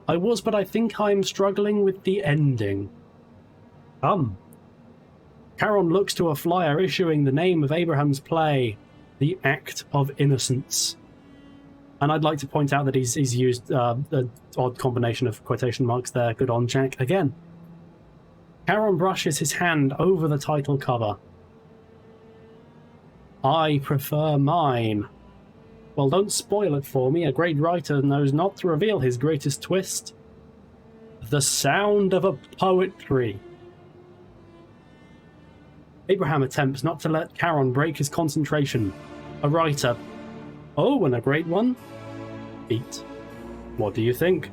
I was, but I think I'm struggling with the ending. Come. Charon looks to a flyer issuing the name of Abraham's play, The Act of Innocence. And I'd like to point out that he's used an odd combination of quotation marks there. Good on Jack again. Charon brushes his hand over the title cover. I prefer mine. Well, don't spoil it for me. A great writer knows not to reveal his greatest twist. The sound of a poetry. Abraham attempts not to let Charon break his concentration. A writer. Oh, and a great one? Beat. What do you think?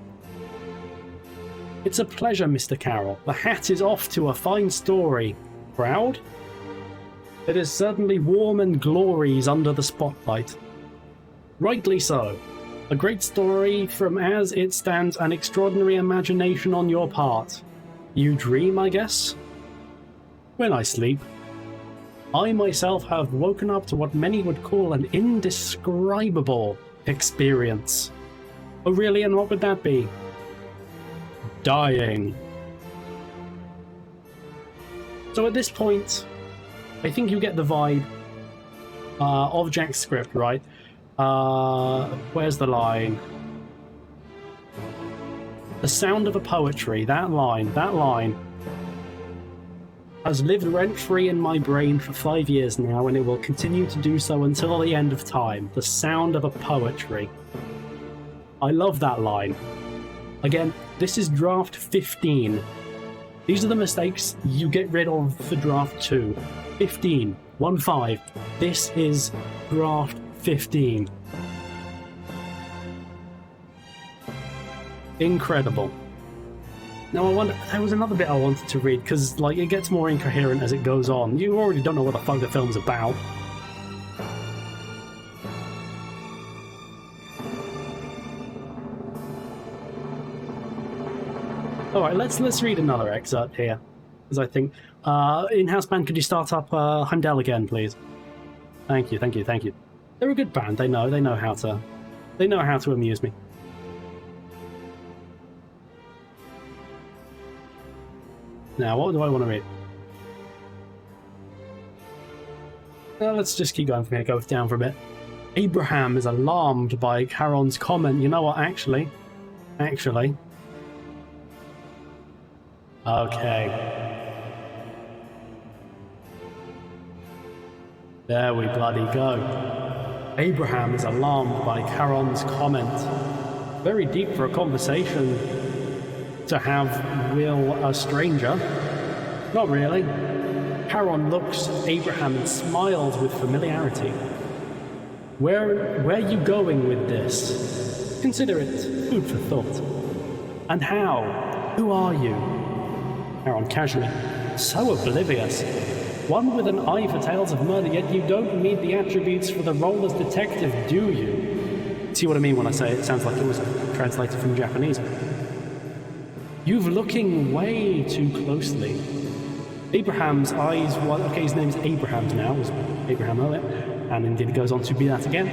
It's a pleasure, Mr. Carroll. The hat is off to a fine story. Proud? It is certainly warm and glories under the spotlight. Rightly so. A great story from as it stands, an extraordinary imagination on your part. You dream, I guess? When I sleep. I myself have woken up to what many would call an indescribable experience. Oh really, and what would that be? Dying. So at this point, I think you get the vibe of Jack's script, right? Where's the line? The sound of a poetry, that line has lived rent-free in my brain for 5 years now, and it will continue to do so until the end of time. The sound of a poetry. I love that line. Again, this is draft 15. These are the mistakes you get rid of for draft 2. 15. 1-5. This is draft 15. Incredible. Now I wonder, there was another bit I wanted to read, because like it gets more incoherent as it goes on. You already don't know what the fuck the film's about. Alright, let's read another excerpt here. Because I think in-house band, could you start up Heimdall again, please? Thank you. They're a good band, they know how to amuse me. Now, what do I want to read? Let's just keep going from here, go down for a bit. Abraham is alarmed by Charon's comment. You know what, actually. Okay. There we bloody go. Abraham is alarmed by Charon's comment. Very deep for a conversation to have will a stranger. Not really. Charon looks at Abraham and smiles with familiarity. Where are you going with this? Consider it food for thought. And how? Who are you? Charon casually. So oblivious. One with an eye for tales of murder, yet you don't need the attributes for the role as detective, do you? See what I mean when I say it sounds like it was translated from Japanese. You're looking way too closely. Abraham's eyes, well, okay, his name is Abraham now, was Abraham earlier, and indeed it goes on to be that again.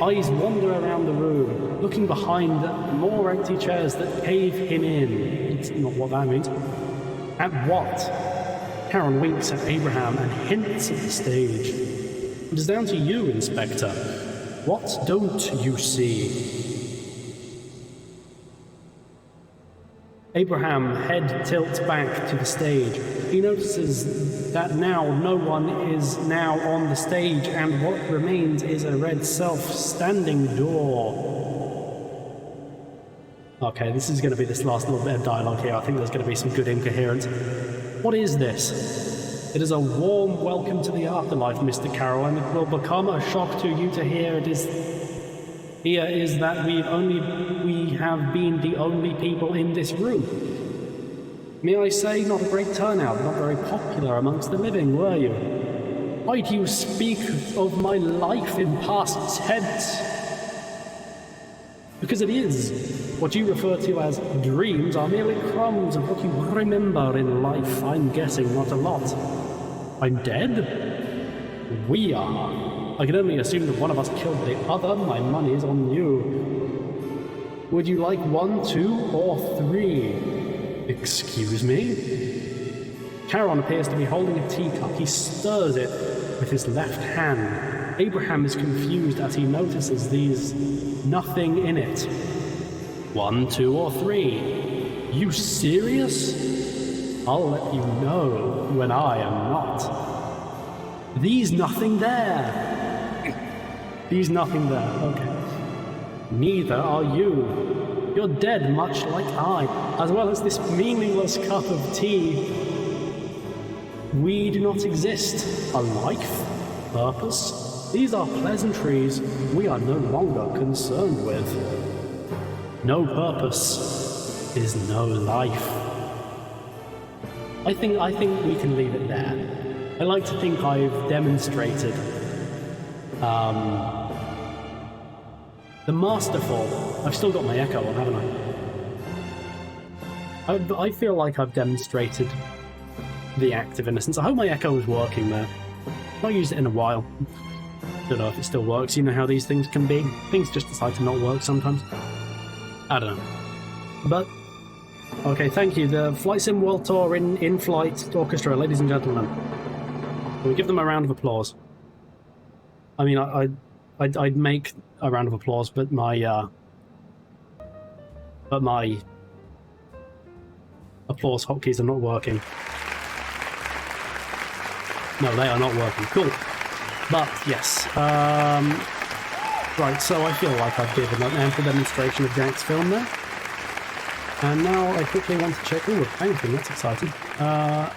eyes wander around the room, looking behind more empty chairs that cave him in. It's not what that means. At what? Karen winks at Abraham and hints at the stage. It is down to you, Inspector. What don't you see? Abraham head tilts back to the stage. He notices that now no one is now on the stage, and what remains is a red self-standing door. Okay, this is going to be this last little bit of dialogue here. I think there's going to be some good incoherence. What is this? It is a warm welcome to the afterlife, Mr. Carroll, and it will become a shock to you to hear it is that we have been the only people in this room. May I say, not a great turnout, not very popular amongst the living, were you? Why do you speak of my life in past tense? Because it is. What you refer to as dreams are merely crumbs of what you remember in life. I'm guessing not a lot. I'm dead? We are. I can only assume that one of us killed the other. My money is on you. Would you like 1, 2, or 3? Excuse me? Charon appears to be holding a teacup. He stirs it with his left hand. Abraham is confused as he notices these nothing in it. 1, 2, or 3? You serious? I'll let you know when I am not. These nothing there. These nothing there, okay. Neither are you. You're dead much like I, as well as this meaningless cup of tea. We do not exist. A life? Purpose? These are pleasantries we are no longer concerned with. No purpose is no life. I think we can leave it there. I like to think I've demonstrated the masterful. I've still got my echo on, haven't I? I feel like I've demonstrated the act of innocence. I hope my echo is working there. I've not used it in a while. Don't know if it still works. You know how these things can be. Things just decide to not work sometimes. I don't know. But, okay, thank you. The Flight Sim World Tour in-flight orchestra, ladies and gentlemen. Can we give them a round of applause? I mean, I'd make a round of applause, but my applause hotkeys are not working. No, they are not working. Cool. But, yes. Right, so I feel like I've given an ample demonstration of Jack's film there. And now I quickly want to check... Ooh, banking, that's exciting. And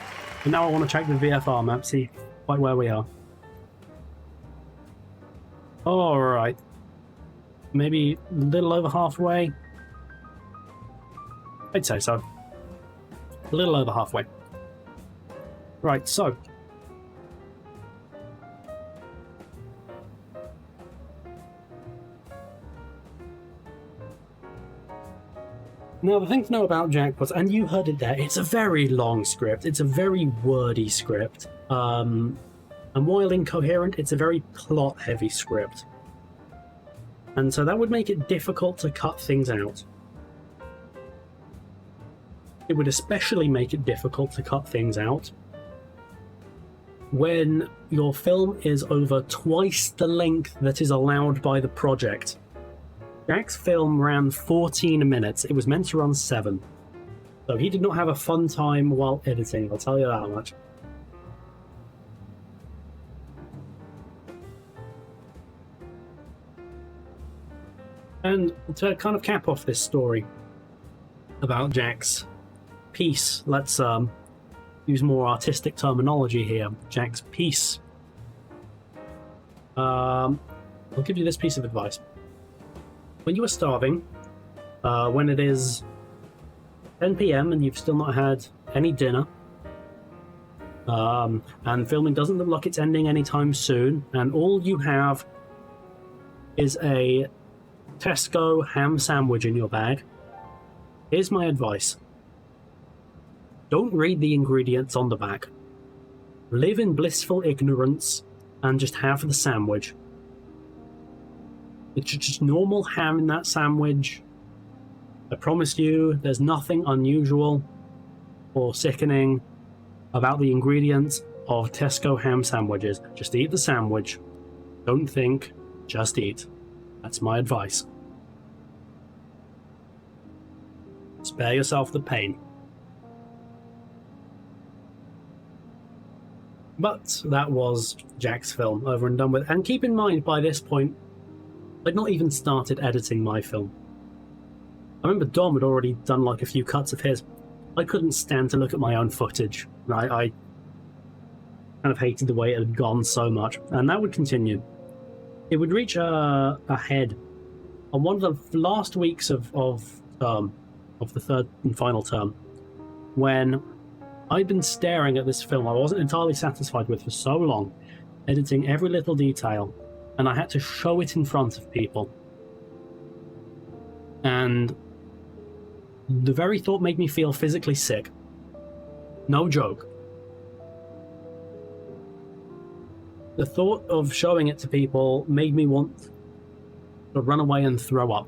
now I want to check the VFR map, see quite where we are. Alright. Maybe a little over halfway. I'd say so. A little over halfway. Right, so... Now, the thing to know about Jack was, and you heard it there, it's a very long script. It's a very wordy script. And while incoherent, it's a very plot-heavy script. And so that would make it difficult to cut things out. It would especially make it difficult to cut things out when your film is over twice the length that is allowed by the project. Jack's film ran 14 minutes. It was meant to run 7. So he did not have a fun time while editing, I'll tell you that much. And to kind of cap off this story about Jack's piece, let's use more artistic terminology here. Jack's piece. I'll give you this piece of advice. When you are starving, when it is 10 PM and you've still not had any dinner, and filming doesn't look like it's ending anytime soon, and all you have is a Tesco ham sandwich in your bag, here's my advice. Don't read the ingredients on the back. Live in blissful ignorance and just have the sandwich. It's just normal ham in that sandwich. I promise you, there's nothing unusual or sickening about the ingredients of Tesco ham sandwiches. Just eat the sandwich. Don't think, just eat. That's my advice. Spare yourself the pain. But that was Jack's film, over and done with. And keep in mind, by this point, I'd not even started editing my film. I remember Dom had already done like a few cuts of his. I couldn't stand to look at my own footage. I kind of hated the way it had gone so much, and that would continue. It would reach a head on one of the last weeks of the third and final term, when I'd been staring at this film I wasn't entirely satisfied with for so long, editing every little detail, and I had to show it in front of people. And the very thought made me feel physically sick. No joke. The thought of showing it to people made me want to run away and throw up.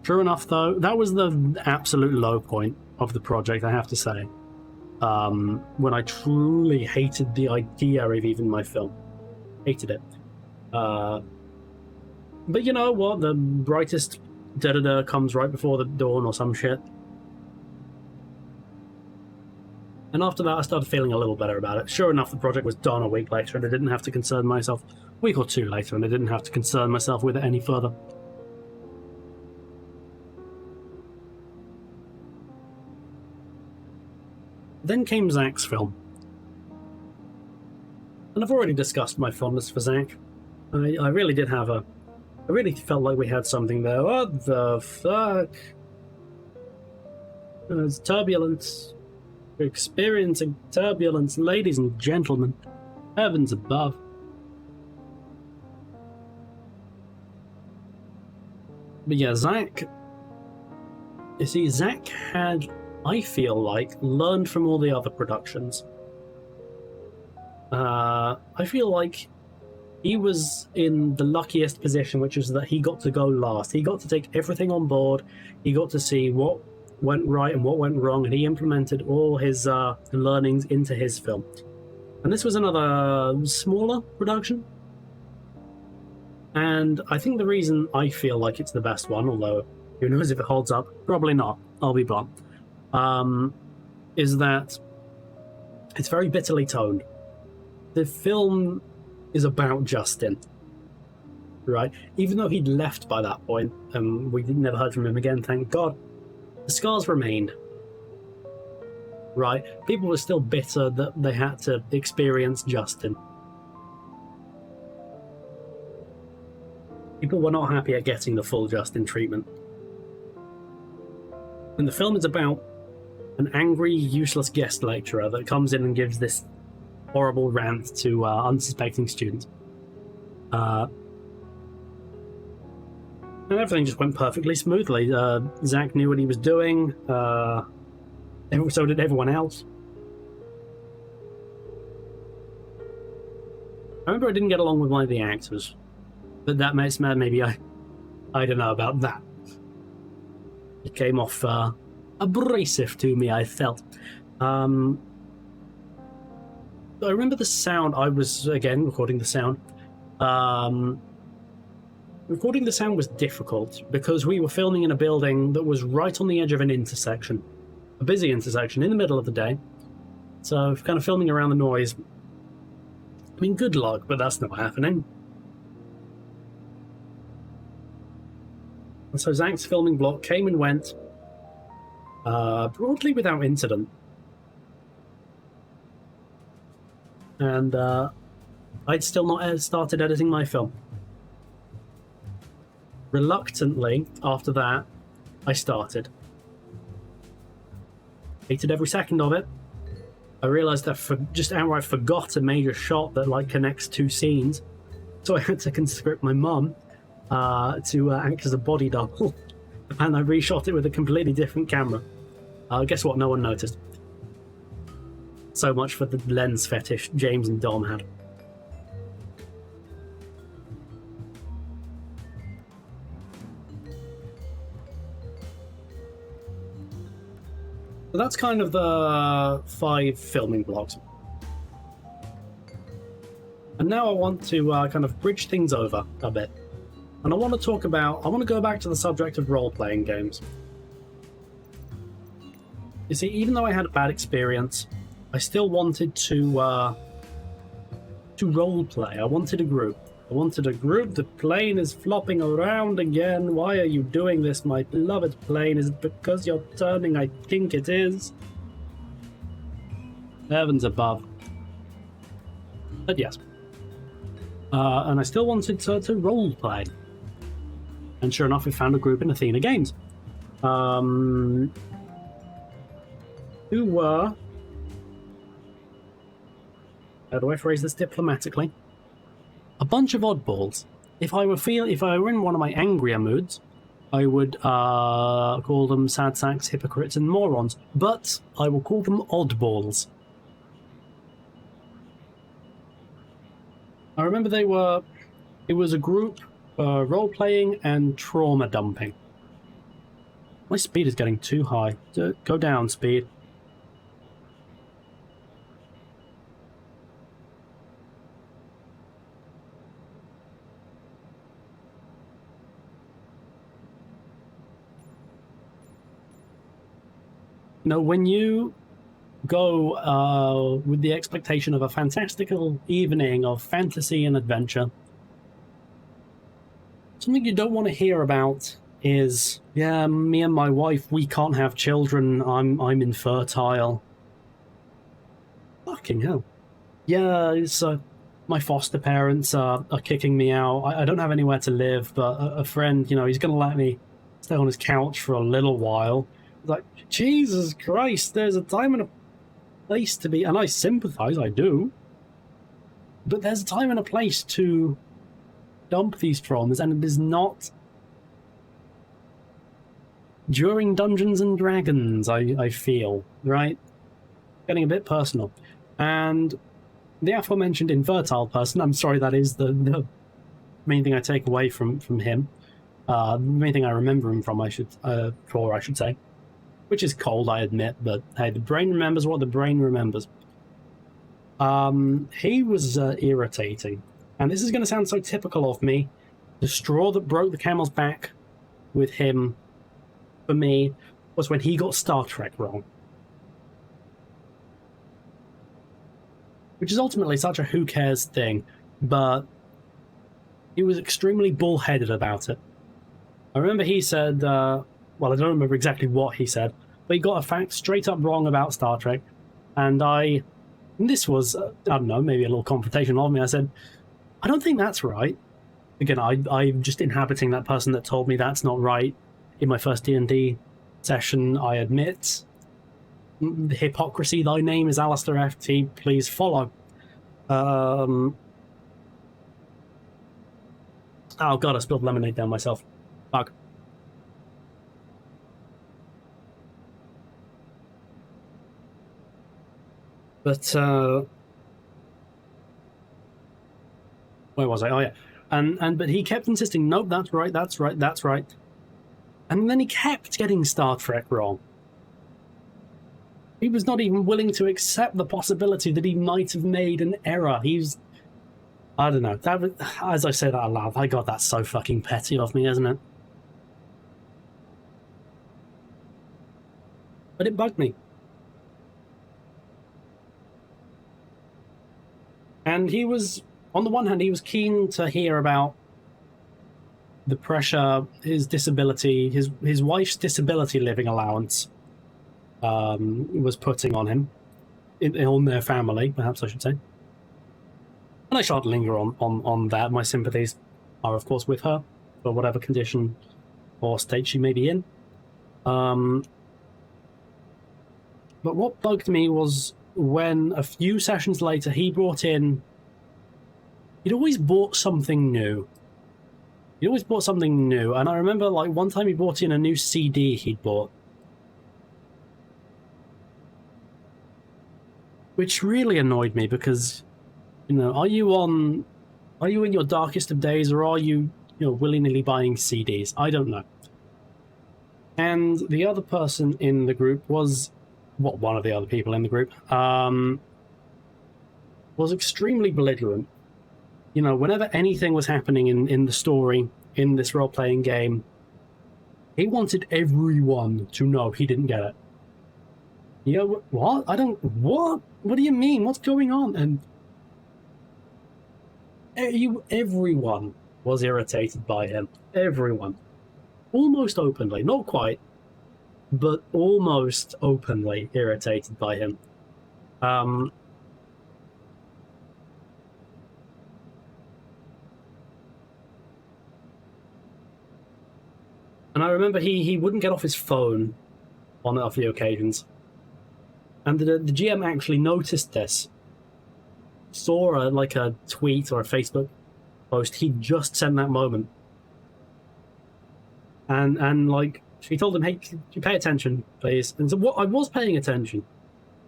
True enough, though, that was the absolute low point of the project, I have to say. When I truly hated the idea of even my film. Hated it. But you know what? The brightest da-da-da comes right before the dawn or some shit. And after that, I started feeling a little better about it. Sure enough, the project was done a week later, and I didn't have to concern myself. A week or two later, and I didn't have to concern myself with it any further. Then came Zach's film. And I've already discussed my fondness for Zach. I really did have a... I really felt like we had something there. What the fuck? It's turbulence. We're experiencing turbulence, ladies and gentlemen. Heavens above. But yeah, Zach... You see, Zach had, I feel like, learned from all the other productions. I feel like he was in the luckiest position, which is that he got to go last. He got to take everything on board. He got to see what went right and what went wrong, and he implemented all his learnings into his film. And this was another smaller production. And I think the reason I feel like it's the best one, although who knows if it holds up, probably not, I'll be blunt, is that it's very bitterly toned. The film is about Justin, right? Even though he'd left by that point, and we never heard from him again, thank God, the scars remained, right? People were still bitter that they had to experience Justin. People were not happy at getting the full Justin treatment. And the film is about an angry, useless guest lecturer that comes in and gives this horrible rant to unsuspecting students. And everything just went perfectly smoothly. Zach knew what he was doing. So did everyone else. I remember I didn't get along with one of the actors. But that maybe I don't know about that. It came off abrasive to me, I felt. I remember the sound. I was, again, recording the sound. Recording the sound was difficult because we were filming in a building that was right on the edge of an intersection. A busy intersection in the middle of the day. So kind of filming around the noise. I mean, good luck, but that's not happening. And so Zach's filming block came and went, broadly without incident. And I'd still not started editing my film. Reluctantly, after that, I started. Hated every second of it. I realised I just outright forgot a major shot that like connects two scenes. So I had to conscript my mum to act as a body double. And I reshot it with a completely different camera. Guess what? No one noticed. So much for the lens fetish James and Dom had. So that's kind of the 5 filming blocks. And now I want to kind of bridge things over a bit. And I want to go back to the subject of role-playing games. You see, even though I had a bad experience, I still wanted to role-play. I wanted a group. The plane is flopping around again. Why are you doing this, my beloved plane? Is it because you're turning? I think it is. Heavens above. But yes. And I still wanted to role-play. And sure enough, we found a group in Athena Games. Who were... How do I phrase this diplomatically? A bunch of oddballs. If I were in one of my angrier moods, I would call them sad sacks, hypocrites, and morons. But I will call them oddballs. I remember it was a group role-playing and trauma dumping. My speed is getting too high. Go down, speed. You know, when you go with the expectation of a fantastical evening of fantasy and adventure, something you don't want to hear about is, yeah, me and my wife, we can't have children, I'm infertile. Fucking hell. Yeah, it's my foster parents are kicking me out. I don't have anywhere to live, but a friend, you know, he's going to let me stay on his couch for a little while. Like, Jesus Christ, there's a time and a place to be, and I sympathize, I do, but there's a time and a place to dump these traumas, and it is not during Dungeons and Dragons, I feel, right? Getting a bit personal. And the aforementioned infertile person, I'm sorry, that is the main thing I take away from him. The main thing I remember him from, I should say. Which is cold, I admit, but hey, the brain remembers what the brain remembers. He was irritating. And this is going to sound so typical of me. The straw that broke the camel's back with him, for me, was when he got Star Trek wrong. Which is ultimately such a who cares thing, but he was extremely bullheaded about it. I remember he said... well, I don't remember exactly what he said, but he got a fact straight up wrong about Star Trek. And this was, I don't know, maybe a little confrontation of me. I said, I don't think that's right. Again, I'm just inhabiting that person that told me that's not right. In my first D&D session, I admit the hypocrisy. Thy name is Alistair FT, please follow. Oh god, I spilled lemonade down myself. Fuck. But, where was I? Oh, yeah. But he kept insisting, nope, that's right, that's right, that's right. And then he kept getting Star Trek wrong. He was not even willing to accept the possibility that he might have made an error. I don't know. As I say that out loud, God, that's so fucking petty of me, isn't it? But it bugged me. And he was, on the one hand, he was keen to hear about the pressure his disability, his wife's disability living allowance was putting on him, on their family, perhaps I should say. And I shan't linger on that. My sympathies are, of course, with her, for whatever condition or state she may be in. But what bugged me was when a few sessions later he brought in... He'd always bought something new. And I remember, like, one time he brought in a new CD he'd bought. Which really annoyed me because, you know, are you in your darkest of days, or are you willy-nilly buying CDs? I don't know. And the other person in the group was one of the other people in the group, was extremely belligerent. You know, whenever anything was happening in the story, in this role-playing game, he wanted everyone to know he didn't get it. You know, what? What? What do you mean? What's going on? And everyone was irritated by him. Everyone. Almost openly. Not quite, but almost openly irritated by him. And I remember he wouldn't get off his phone on a few occasions. And the GM actually noticed this. Saw a tweet or a Facebook post he'd just sent that moment. And like, she told him, hey, can you pay attention, please? And so, what? I was paying attention.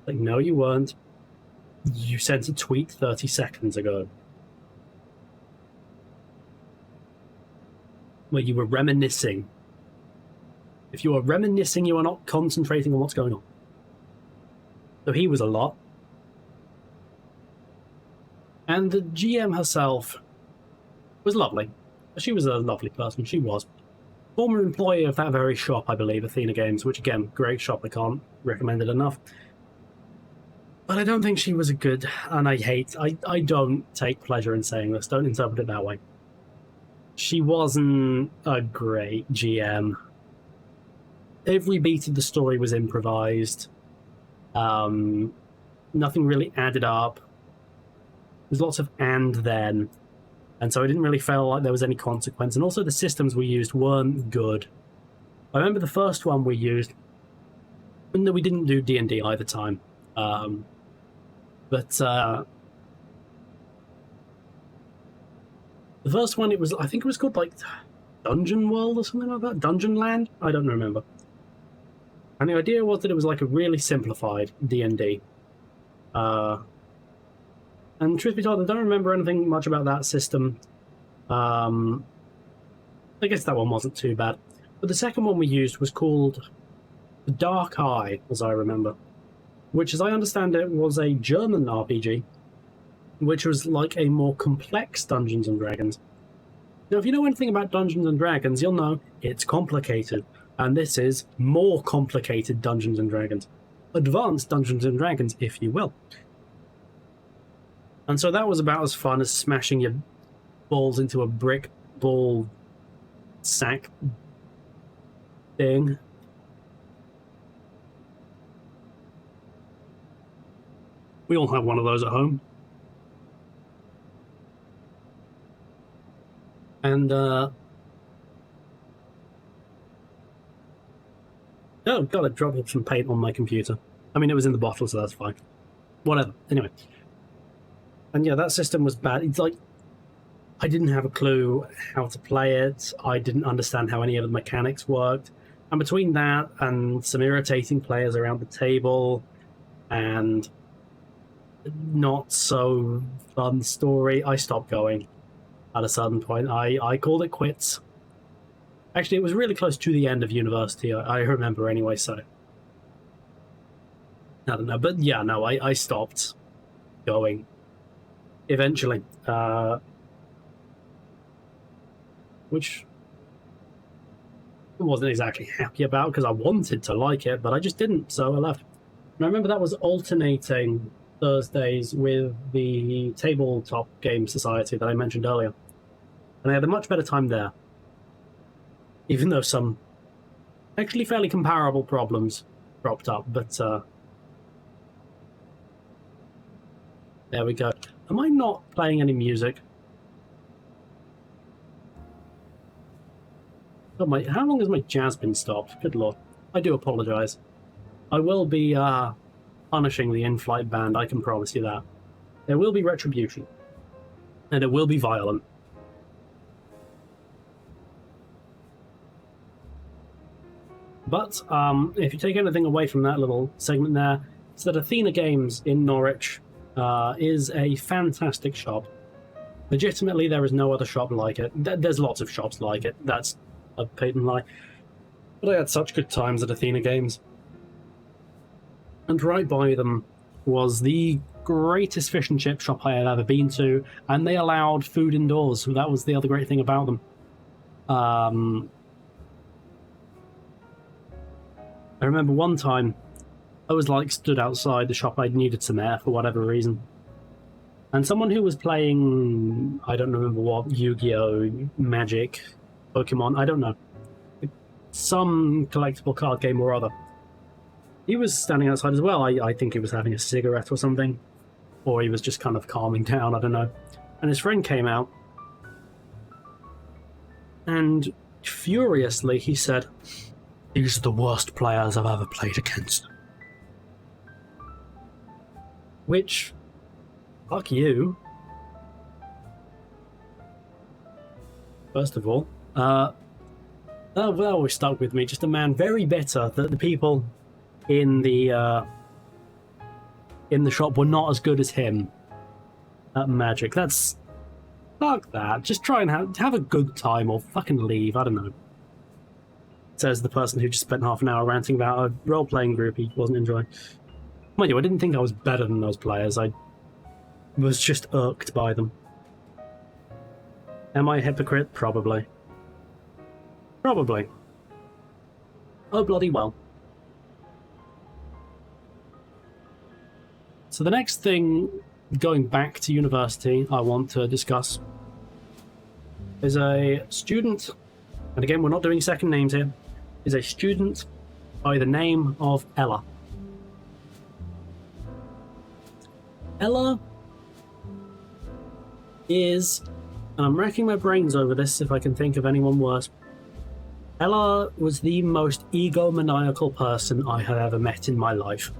Like, no, you weren't. You sent a tweet 30 seconds ago. Where you were reminiscing. If you are reminiscing, you are not concentrating on what's going on. So he was a lot. And the GM herself was lovely. She was a lovely person, she was. Former employee of that very shop, I believe, Athena Games, which again, great shop, I can't recommend it enough. But I don't think she was a good, and I don't take pleasure in saying this, don't interpret it that way. She wasn't a great GM. Every beat of the story was improvised. Nothing really added up. There's lots of and then. And so it didn't really feel like there was any consequence. And also the systems we used weren't good. I remember the first one we used, and we didn't do D&D either time. The first one, I think it was called like Dungeon World or something like that? Dungeon Land? I don't remember. And the idea was that it was like a really simplified D&D. And truth be told, I don't remember anything much about that system. I guess that one wasn't too bad. But the second one we used was called The Dark Eye, as I remember. Which, as I understand it, was a German RPG, which was like a more complex Dungeons & Dragons. Now, if you know anything about Dungeons & Dragons, you'll know it's complicated. And this is more complicated Dungeons & Dragons. Advanced Dungeons & Dragons, if you will. And so that was about as fun as smashing your balls into a brick ball sack thing. We all have one of those at home. And, oh, God, I dropped some paint on my computer. I mean, it was in the bottle, so that's fine. Whatever. Anyway. And yeah, that system was bad. It's like, I didn't have a clue how to play it. I didn't understand how any of the mechanics worked. And between that and some irritating players around the table and not so fun story, I stopped going at a certain point. I called it quits. Actually, it was really close to the end of university, I remember anyway, so I don't know. But yeah, no, I stopped going eventually. Which I wasn't exactly happy about because I wanted to like it, but I just didn't, so I left. And I remember that was alternating Thursdays with the Tabletop Game Society that I mentioned earlier. And I had a much better time there. Even though some actually fairly comparable problems cropped up, but there we go. Am I not playing any music? Oh my, how long has my jazz been stopped? Good lord. I do apologise. I will be punishing the in-flight band, I can promise you that. There will be retribution. And it will be violent. But if you take anything away from that little segment there, it's that Athena Games in Norwich is a fantastic shop. Legitimately, there is no other shop like it. There's lots of shops like it. That's a patent lie. But I had such good times at Athena Games. And right by them was the greatest fish and chip shop I had ever been to, and they allowed food indoors. That was the other great thing about them. I remember one time I was like stood outside the shop. I needed some air for whatever reason, and someone who was playing, I don't remember what, Yu-Gi-Oh, Magic, Pokemon, I don't know, some collectible card game or other. He was standing outside as well. I think he was having a cigarette or something, or he was just kind of calming down, I don't know. And his friend came out, and furiously he said, "These are the worst players I've ever played against." Which, fuck you. First of all, that always stuck with me. Just a man very bitter that the people in the shop were not as good as him at Magic. That's... fuck that. Just try and have a good time or fucking leave. I don't know. Says the person who just spent half an hour ranting about a role-playing group he wasn't enjoying. Mind you, I didn't think I was better than those players. I was just irked by them. Am I a hypocrite? Probably. Probably. Oh, bloody well. So the next thing, going back to university, I want to discuss is a student, and again, we're not doing second names here, is a student by the name of Ella. Ella is, and I'm racking my brains over this if I can think of anyone worse, Ella was the most egomaniacal person I have ever met in my life.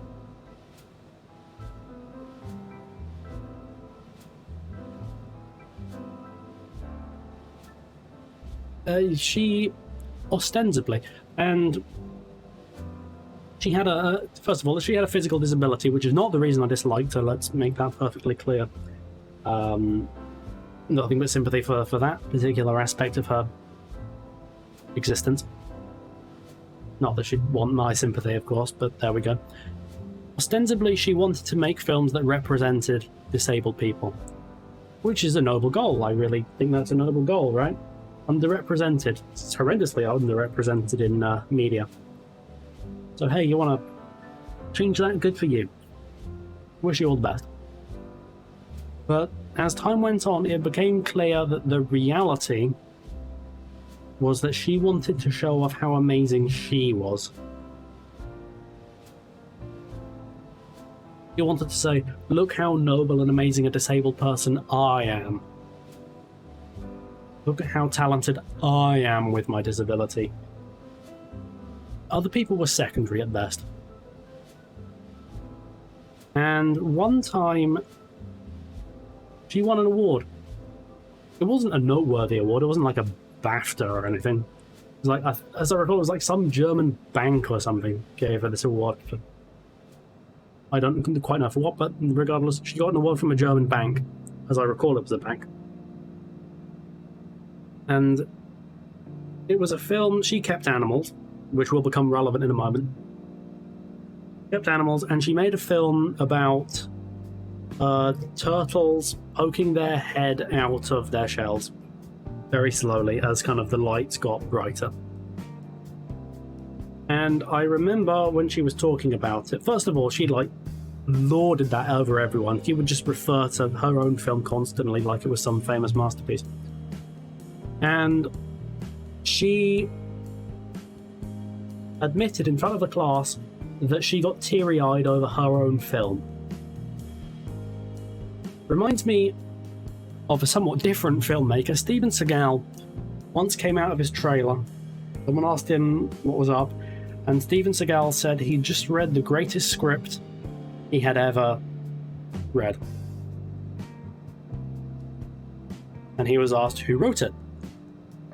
She ostensibly, and she had first of all, she had a physical disability, which is not the reason I disliked her. Let's make that perfectly clear. Nothing but sympathy for that particular aspect of her existence. Not that she'd want my sympathy, of course, but there we go. Ostensibly, she wanted to make films that represented disabled people, which is a noble goal. I really think that's a noble goal, right? Underrepresented. It's horrendously underrepresented in media. So hey, you want to change that? Good for you. Wish you all the best. But as time went on, it became clear that the reality was that she wanted to show off how amazing she was. She wanted to say, look how noble and amazing a disabled person I am. Look at how talented I am with my disability. Other people were secondary at best. And one time, she won an award. It wasn't a noteworthy award, it wasn't like a BAFTA or anything. It was like, as I recall, it was like some German bank or something gave her this award. I don't quite know for what, but regardless, she got an award from a German bank. As I recall, it was a bank. And it was a film. She kept animals, which will become relevant in a moment. Kept animals, and she made a film about turtles poking their head out of their shells very slowly as kind of the lights got brighter. And I remember when she was talking about it, first of all, she like lauded that over everyone. She would just refer to her own film constantly like it was some famous masterpiece. And she admitted in front of the class that she got teary-eyed over her own film. Reminds me of a somewhat different filmmaker. Steven Seagal once came out of his trailer. Someone asked him what was up, and Steven Seagal said he'd just read the greatest script he had ever read. And he was asked who wrote it.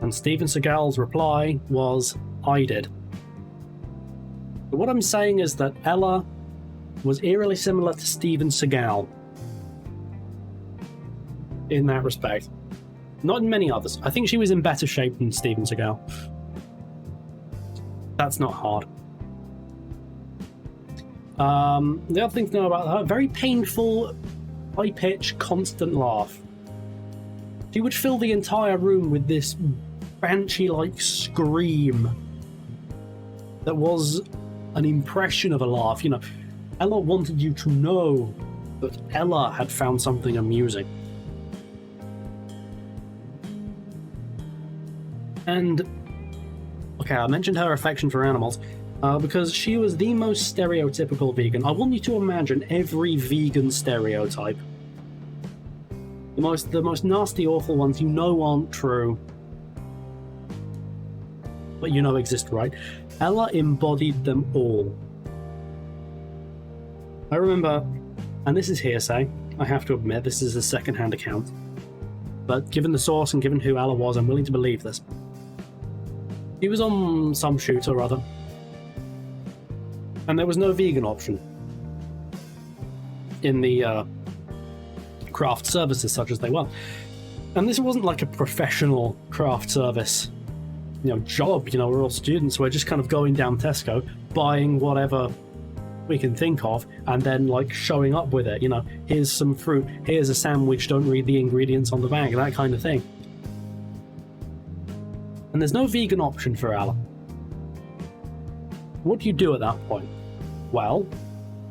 And Steven Seagal's reply was, I did. But what I'm saying is that Ella was eerily similar to Steven Seagal in that respect. Not in many others. I think she was in better shape than Steven Seagal. That's not hard. The other thing to know about her, very painful, high-pitched, constant laugh. She would fill the entire room with this banshee-like scream that was an impression of a laugh. You know, Ella wanted you to know that Ella had found something amusing. And, okay, I mentioned her affection for animals, because she was the most stereotypical vegan. I want you to imagine every vegan stereotype. The most nasty, awful ones you know aren't true, but you know exist, right? Ella embodied them all. I remember, and this is hearsay, I have to admit, this is a second-hand account, but given the source and given who Ella was, I'm willing to believe this. He was on some shoot or other, and there was no vegan option in the craft services such as they were. And this wasn't like a professional craft service, job. We're all students. We're just kind of going down Tesco, buying whatever we can think of, and then like showing up with it. Here's some fruit, here's a sandwich, don't read the ingredients on the bag, that kind of thing. And there's no vegan option for Ella. What do you do at that point? Well,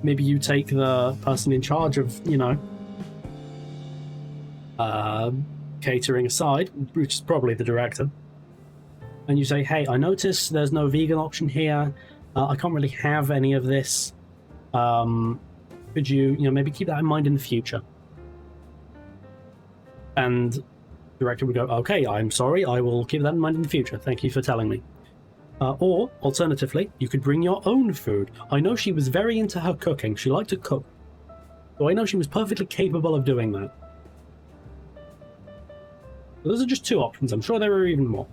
maybe you take the person in charge of, catering aside, which is probably the director, and you say, hey, I notice there's no vegan option here. I can't really have any of this. Could you, maybe keep that in mind in the future? And the director would go, okay, I'm sorry, I will keep that in mind in the future. Thank you for telling me. Or, alternatively, you could bring your own food. I know she was very into her cooking. She liked to cook. So I know she was perfectly capable of doing that. So those are just two options. I'm sure there are even more.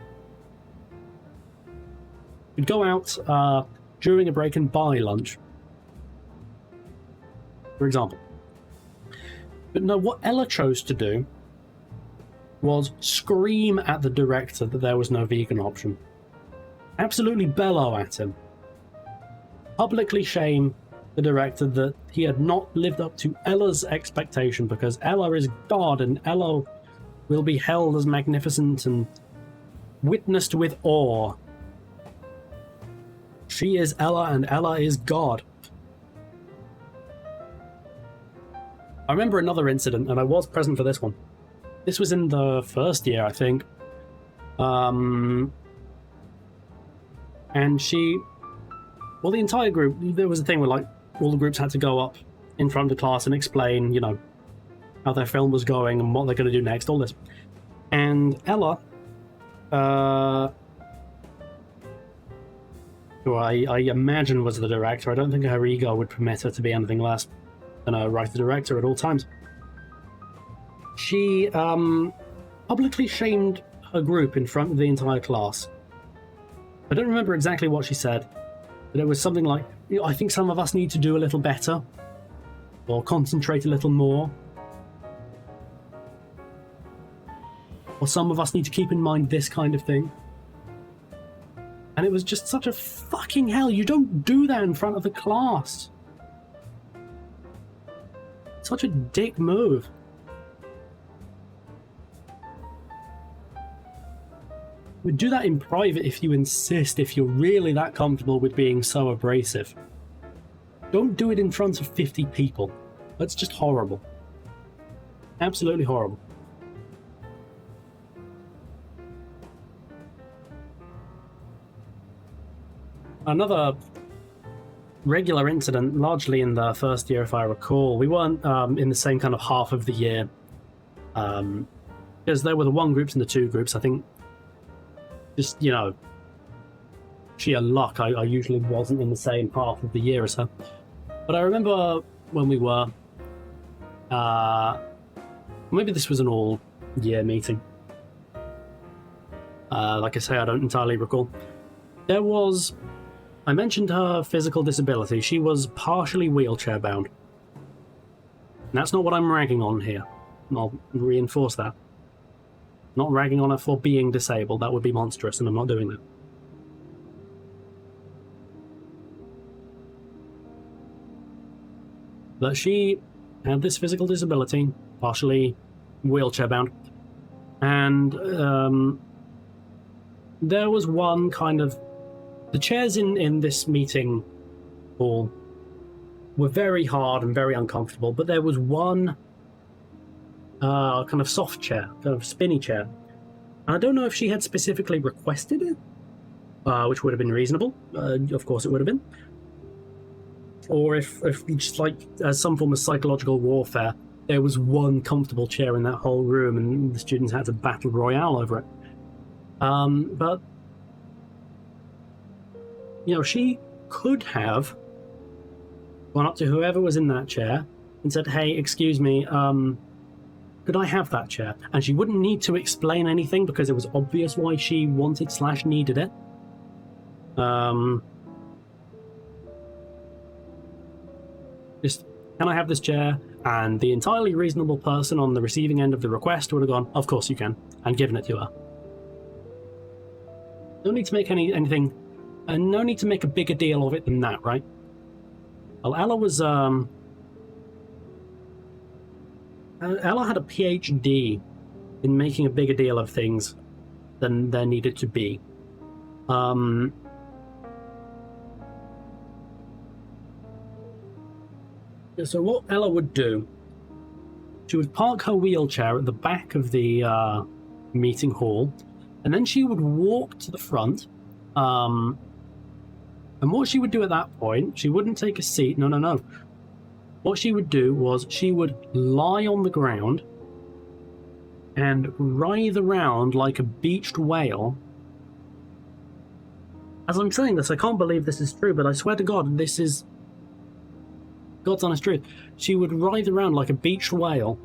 You'd go out during a break and buy lunch, for example. But no, what Ella chose to do was scream at the director that there was no vegan option. Absolutely bellow at him. Publicly shame the director that he had not lived up to Ella's expectation, because Ella is God and Ella will be held as magnificent and witnessed with awe. She is Ella and Ella is God. I remember another incident, and I was present for this one. This was in the first year, I think. And the entire group, there was a thing where like all the groups had to go up in front of the class and explain, how their film was going and what they're going to do next, all this. And Ella, who I imagine was the director, I don't think her ego would permit her to be anything less than a writer director at all times. She publicly shamed her group in front of the entire class. I don't remember exactly what she said, but it was something like, I think some of us need to do a little better, or concentrate a little more, or some of us need to keep in mind this kind of thing. And it was just such a fucking hell. You don't do that in front of the class. Such a dick move. You would do that in private if you insist, if you're really that comfortable with being so abrasive. Don't do it in front of 50 people. That's just horrible. Absolutely horrible. Another regular incident, largely in the first year, if I recall. We weren't in the same kind of half of the year, because there were the one groups and the two groups. I think just, sheer luck, I usually wasn't in the same half of the year as her. But I remember when we were, maybe this was an all-year meeting. Like I say, I don't entirely recall. There was... I mentioned her physical disability. She was partially wheelchair-bound. That's not what I'm ragging on here. I'll reinforce that. Not ragging on her for being disabled. That would be monstrous, and I'm not doing that. that she had this physical disability, partially wheelchair bound, and there was one kind of... The chairs in this meeting hall were very hard and very uncomfortable, but there was one kind of soft chair, kind of spinny chair. And I don't know if she had specifically requested it, which would have been reasonable. Of course it would have been. Or if just like as some form of psychological warfare, there was one comfortable chair in that whole room and the students had to battle royale over it. But, you know, she could have gone up to whoever was in that chair and said, hey, excuse me, could I have that chair? And she wouldn't need to explain anything because it was obvious why she wanted / needed it. Just, can I have this chair? And the entirely reasonable person on the receiving end of the request would have gone, of course you can, and given it to her. No need to make anything, and no need to make a bigger deal of it than that, right? Well, Ella was, Ella had a PhD in making a bigger deal of things than there needed to be. So what Ella would do, she would park her wheelchair at the back of the meeting hall, and then she would walk to the front. And what she would do at that point, she wouldn't take a seat. No. What she would do was she would lie on the ground and writhe around like a beached whale. As I'm saying this, I can't believe this is true, but I swear to God, this is God's honest truth. She would writhe around like a beached whale.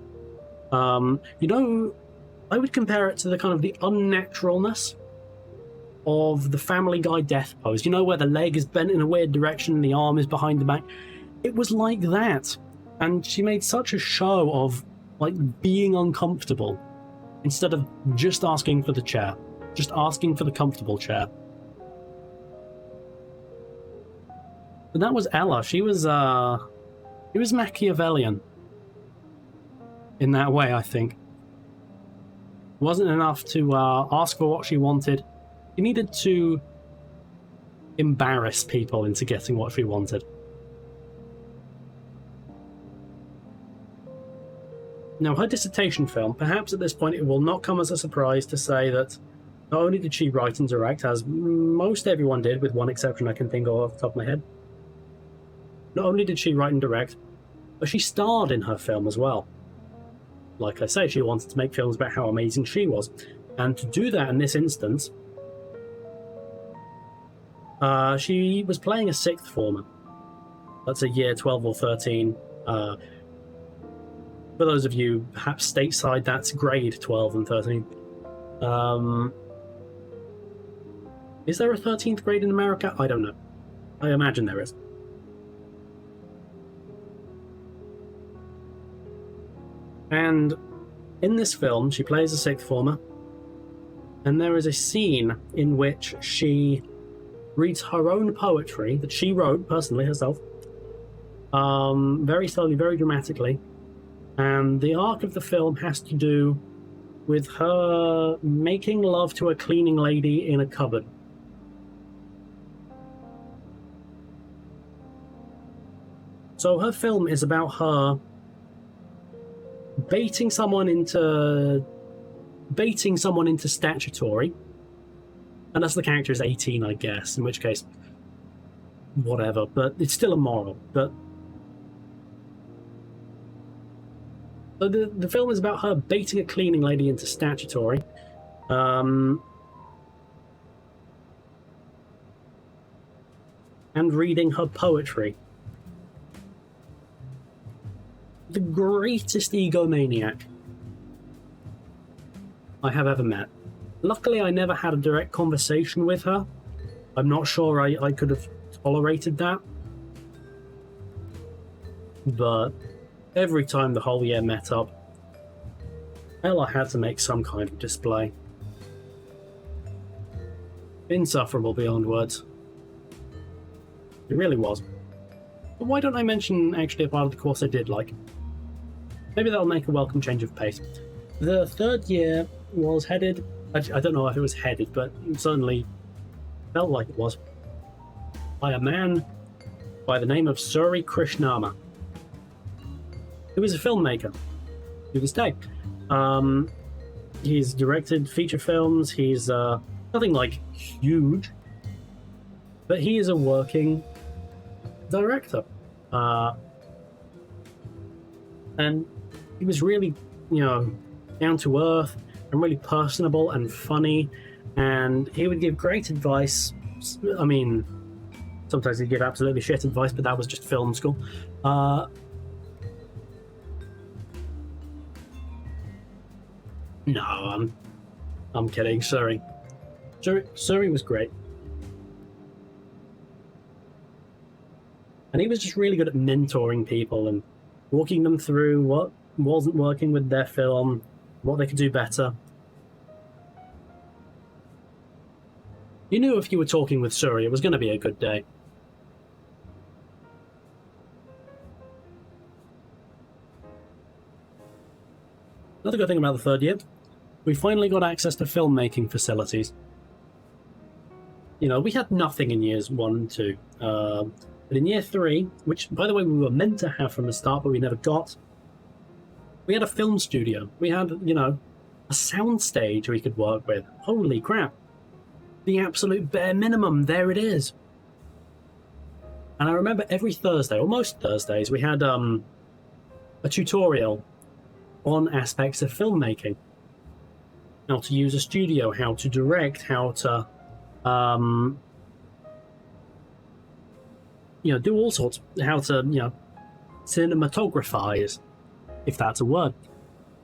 You know, I would compare it to the kind of the unnaturalness of the Family Guy death pose. You know, where the leg is bent in a weird direction and the arm is behind the back? It was like that. And she made such a show of, like, being uncomfortable instead of just asking for the chair. Just asking for the comfortable chair. But that was Ella. She was Machiavellian. In that way, I think. It wasn't enough to ask for what she wanted. She needed to embarrass people into getting what she wanted. Now, her dissertation film, perhaps at this point it will not come as a surprise to say that not only did she write and direct, as most everyone did, with one exception I can think of off the top of my head, not only did she write and direct, but she starred in her film as well. Like I say, she wanted to make films about how amazing she was. And to do that in this instance, she was playing a sixth former. That's a year 12 or 13. For those of you perhaps stateside, that's grade 12 and 13. Is there a 13th grade in America? I don't know. I imagine there is. And in this film, she plays a sixth former, and there is a scene in which she reads her own poetry that she wrote personally herself, very slowly, very dramatically. And the arc of the film has to do with her making love to a cleaning lady in a cupboard. So her film is about her baiting someone into statutory, and as the character is 18, I guess, in which case, whatever, but it's still immoral. But so the film is about her baiting a cleaning lady into statutory, and reading her poetry. The greatest egomaniac I have ever met. Luckily, I never had a direct conversation with her. I'm not sure I could have tolerated that. But every time the whole year met up, Ella had to make some kind of display. Insufferable beyond words. It really was. But why don't I mention actually a part of the course I did like? Maybe that'll make a welcome change of pace. The third year was headed, I don't know if it was headed, but it certainly felt like it was, by a man by the name of Suri Krishnama, who is a filmmaker to this day. He's directed feature films, he's nothing like huge, but he is a working director. And he was really, down to earth and really personable and funny, and he would give great advice. I mean, sometimes he'd give absolutely shit advice, but that was just film school. No, I'm kidding. Suri was great. And he was just really good at mentoring people and walking them through what wasn't working with their film, what they could do better. You knew if you were talking with Suri, it was going to be a good day. Another good thing about the third year, we finally got access to filmmaking facilities. We had nothing in years 1 and 2. But in year 3, which, by the way, we were meant to have from the start, but we never got, we had a film studio. We had, a sound stage we could work with. Holy crap. The absolute bare minimum. There it is. And I remember every Thursday, or most Thursdays, we had a tutorial on aspects of filmmaking. How to use a studio, how to direct, how to do all sorts, how to cinematographize, if that's a word.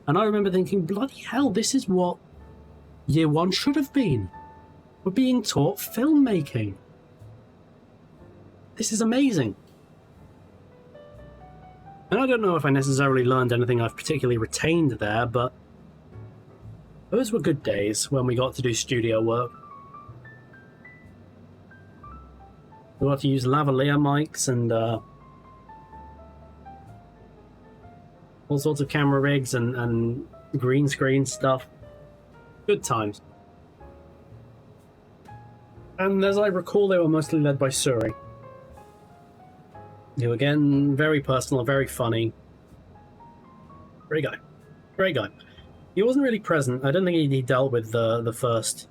And I remember thinking, bloody hell, this is what year 1 should have been. We're being taught filmmaking. This is amazing. And I don't know if I necessarily learned anything I've particularly retained there, but those were good days when we got to do studio work. We got to use lavalier mics and all sorts of camera rigs and green screen stuff. Good times. And as I recall, they were mostly led by Suri. Who, again, very personal, very funny. Great guy. Great guy. He wasn't really present. I don't think he dealt with the first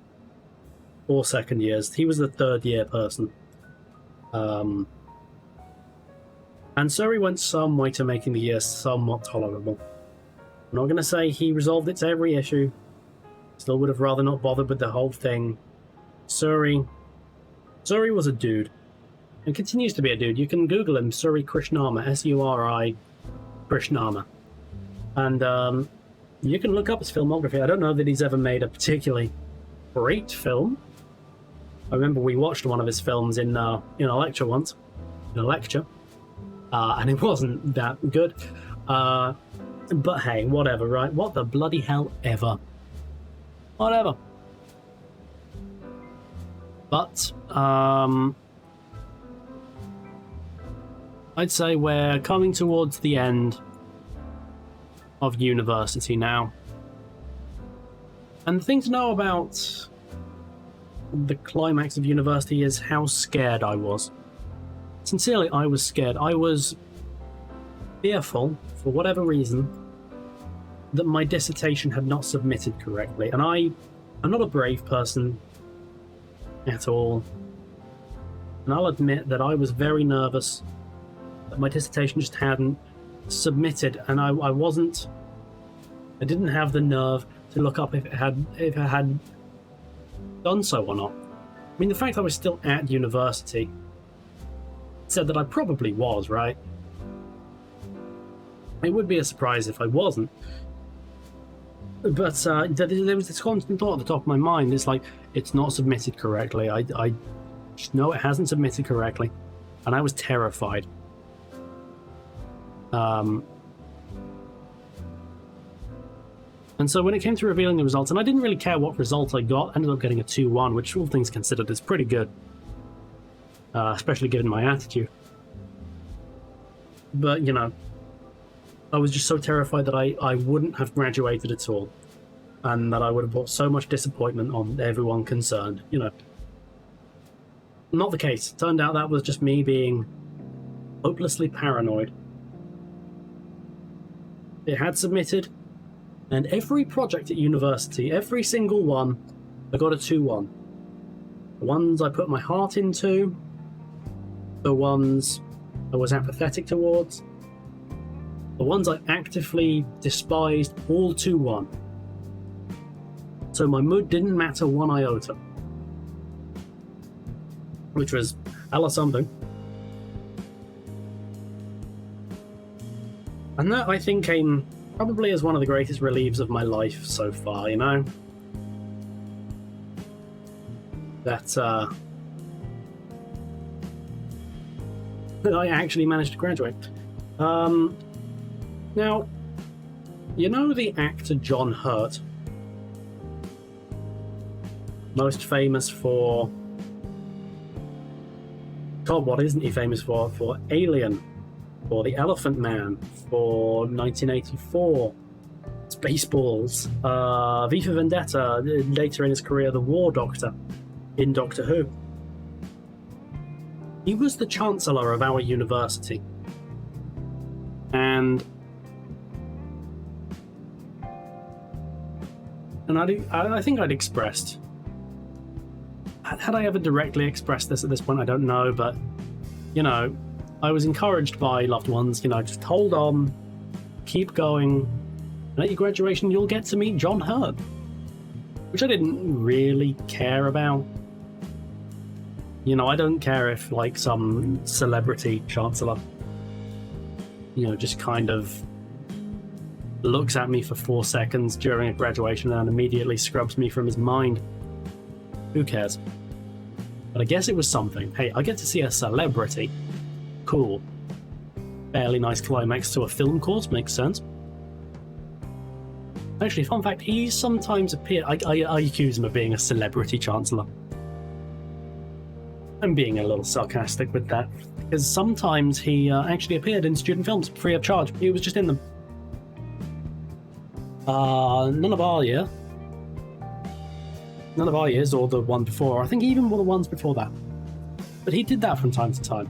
or second years. He was the third year person. And Suri went some way to making the year somewhat tolerable. I'm not going to say he resolved its every issue. Still would have rather not bothered with the whole thing. Suri was a dude. And continues to be a dude. You can Google him, Suri Krishnama, S-U-R-I Krishnama. And you can look up his filmography. I don't know that he's ever made a particularly great film. I remember we watched one of his films in a lecture once. And it wasn't that good. But hey, whatever, right? What the bloody hell ever. Whatever. But, I'd say we're coming towards the end of university now. And the thing to know about the climax of university is how scared I was. Sincerely, I was scared. I was fearful, for whatever reason, that my dissertation had not submitted correctly. And I'm not a brave person at all. And I'll admit that I was very nervous that my dissertation just hadn't submitted, and I didn't have the nerve to look up if it had done so or not. I mean, the fact that I was still at university said that I probably was, right? It would be a surprise if I wasn't. But there was this constant thought at the top of my mind. It's like, it's not submitted correctly. I just know it hasn't submitted correctly. And I was terrified. And so when it came to revealing the results, and I didn't really care what result I got, I ended up getting a 2-1, which all things considered is pretty good. Especially given my attitude. But, you know, I was just so terrified that I wouldn't have graduated at all, and that I would have brought so much disappointment on everyone concerned, you know. Not the case. Turned out that was just me being hopelessly paranoid. It had submitted, and every project at university, every single one, I got a 2-1. The ones I put my heart into, the ones I was apathetic towards, the ones I actively despised, all 2-1. So my mood didn't matter one iota. Which was hella something. And that, I think, came probably as one of the greatest relieves of my life so far, you know? That I actually managed to graduate. Now, you know the actor John Hurt? Most famous for... God, what isn't he famous for? For Alien, for The Elephant Man, for 1984, Spaceballs, V for Vendetta, later in his career, The War Doctor in Doctor Who. He was the Chancellor of our university. And I think I'd expressed... Had I ever directly expressed this at this point, I don't know, but, you know, I was encouraged by loved ones, you know, just hold on, keep going, and at your graduation you'll get to meet John Hurt, which I didn't really care about. You know, I don't care if, like, some celebrity chancellor, you know, just kind of looks at me for 4 seconds during a graduation and immediately scrubs me from his mind. Who cares? But I guess it was something. Hey, I get to see a celebrity. Cool. Fairly nice climax to a film course, makes sense. Actually, fun fact, he sometimes appears... I accuse him of being a celebrity chancellor. I'm being a little sarcastic with that, because sometimes he actually appeared in student films free of charge. He was just in them. None of our year. None of our years, or the one before. I think even one of the ones before that. But he did that from time to time.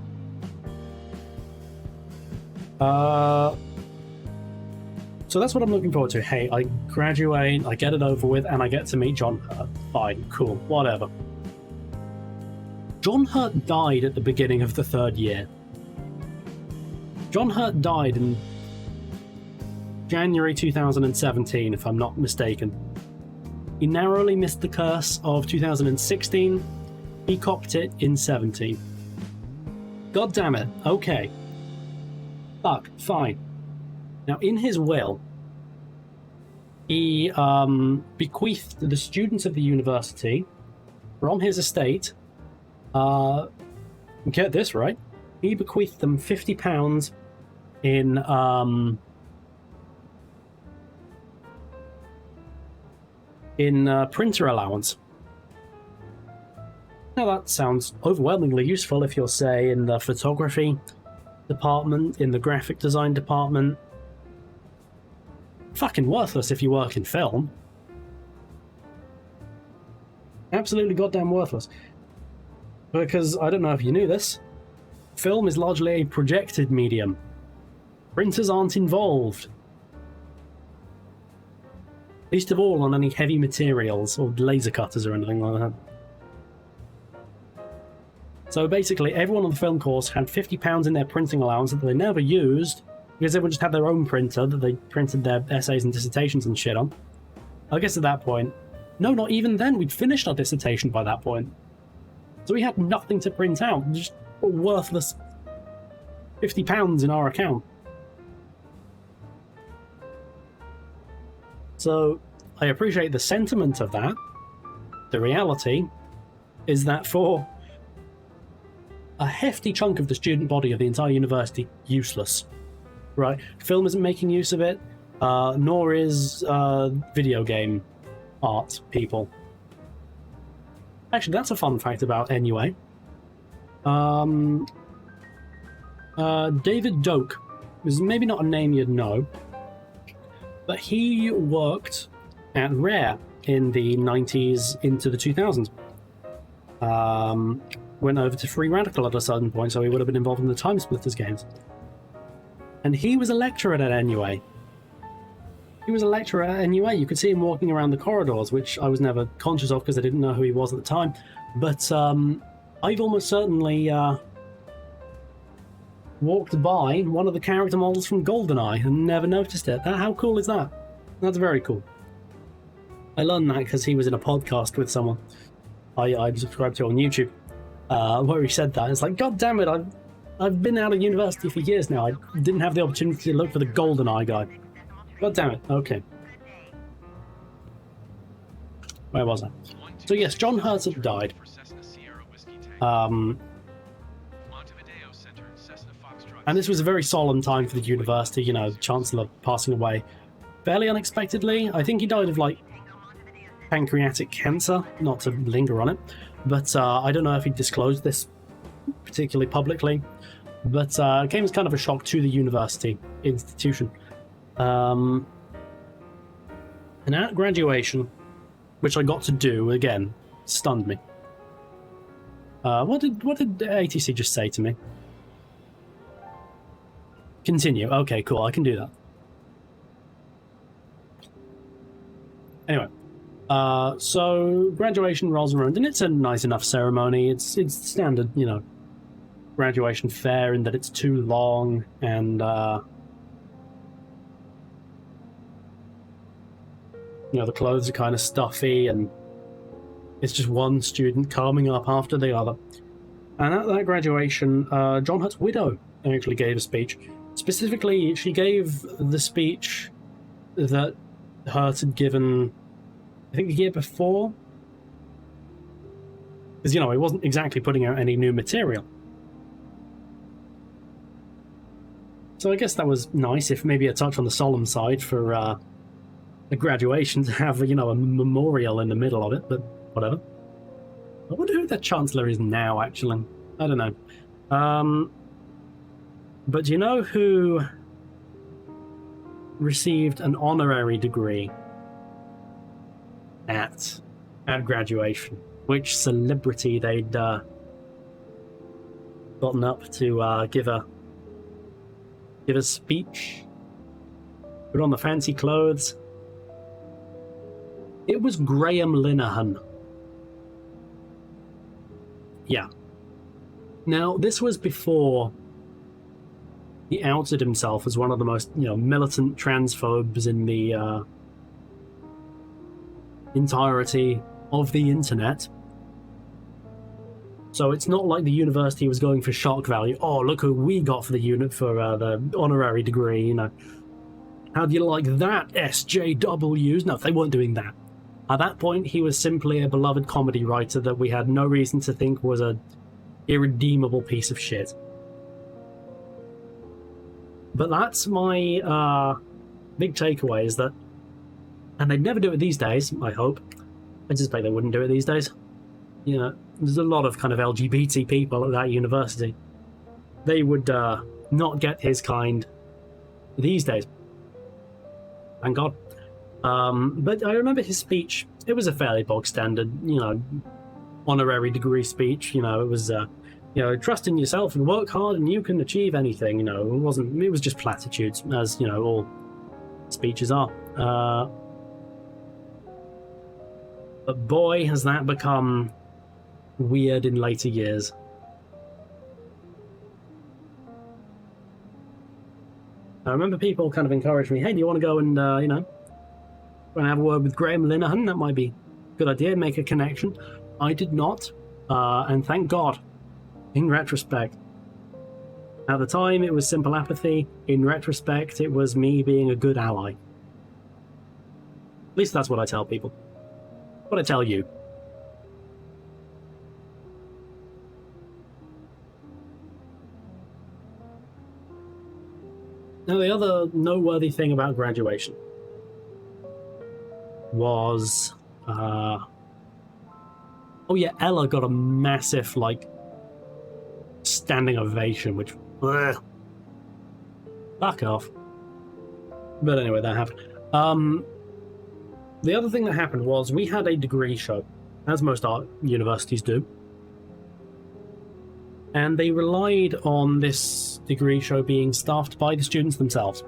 So that's what I'm looking forward to. Hey, I graduate, I get it over with, and I get to meet John Hurt. Fine, cool, whatever. John Hurt died at the beginning of the 3rd year. John Hurt died in January 2017, if I'm not mistaken. He narrowly missed the curse of 2016. He copped it in 17. God damn it. Okay. Fuck. Fine. Now, in his will, he bequeathed to the students of the university, from his estate, get this right, he bequeathed them £50 in printer allowance. Now that sounds overwhelmingly useful if you're, say, in the photography department, in the graphic design department. Fucking worthless if you work in film. Absolutely goddamn worthless. Because, I don't know if you knew this, film is largely a projected medium. Printers aren't involved. Least of all on any heavy materials or laser cutters or anything like that. So basically, everyone on the film course had £50 in their printing allowance that they never used, because everyone just had their own printer that they printed their essays and dissertations and shit on. I guess at that point... No, not even then. We'd finished our dissertation by that point. So we had nothing to print out. Just a worthless £50 in our account. So, I appreciate the sentiment of that. The reality is that for a hefty chunk of the student body of the entire university, useless. Right? Film isn't making use of it, nor is video game art people. Actually, that's a fun fact about NUA. David Doak, is maybe not a name you'd know, but he worked at Rare in the 90s into the 2000s. Went over to Free Radical at a certain point, so he would have been involved in the Time Splitters games. And he was a lecturer at NUA. He was a lecturer at NUA. You could see him walking around the corridors, which I was never conscious of because I didn't know who he was at the time. But I've almost certainly walked by one of the character models from GoldenEye and never noticed it. How cool is that? That's very cool. I learned that because he was in a podcast with someone I subscribed to on YouTube, where he said that. It's like, God damn it, I've been out of university for years now. I didn't have the opportunity to look for the GoldenEye guy. God damn it. Okay. Where was I? So yes, John Hertzog died. And this was a very solemn time for the university, you know, the Chancellor passing away fairly unexpectedly. I think he died of, like, pancreatic cancer, not to linger on it. But I don't know if he disclosed this particularly publicly. But it came as kind of a shock to the university institution. And at graduation, which I got to do, again, stunned me. What did ATC just say to me? Continue. Okay, cool. I can do that. Anyway, so graduation rolls around, and it's a nice enough ceremony. It's standard, you know, graduation fare in that it's too long, and you know, the clothes are kind of stuffy, and it's just one student coming up after the other. And at that graduation, John Hutt's widow actually gave a speech. Specifically, she gave the speech that Hurt had given, I think, the year before. Because, you know, he wasn't exactly putting out any new material. So I guess that was nice, if maybe a touch on the solemn side for a graduation to have, you know, a memorial in the middle of it, but whatever. I wonder who the Chancellor is now, actually. I don't know. But do you know who received an honorary degree at graduation? Which celebrity they'd gotten up to give a speech, put on the fancy clothes? It was Graham Linehan. Yeah. Now, this was before he outed himself as one of the most, you know, militant transphobes in the entirety of the internet. So it's not like the university was going for shock value. Oh, look who we got for the the honorary degree, you know. How do you like that, SJWs? No, they weren't doing that. At that point, he was simply a beloved comedy writer that we had no reason to think was a irredeemable piece of shit. But that's my big takeaway, is that, and they'd never do it these days, I hope. I suspect they wouldn't do it these days. You know, there's a lot of kind of LGBT people at that university. They would not get his kind these days. Thank God. But I remember his speech. It was a fairly bog standard, you know, honorary degree speech. You know, it was, you know, trust in yourself and work hard and you can achieve anything. You know, it was just platitudes, as, you know, all speeches are. But boy, has that become weird in later years. I remember people kind of encouraged me, hey, do you want to go and, you know, go and have a word with Graham Linehan? That might be a good idea, make a connection. I did not, and thank God, in retrospect. At the time, it was simple apathy. In retrospect, it was me being a good ally. At least that's what I tell people. What I tell you. Now, the other noteworthy thing about graduation was, oh yeah, Ella got a massive, like, standing ovation, which, ugh. Fuck off. But anyway, that happened. The other thing that happened was we had a degree show, as most art universities do. And they relied on this degree show being staffed by the students themselves.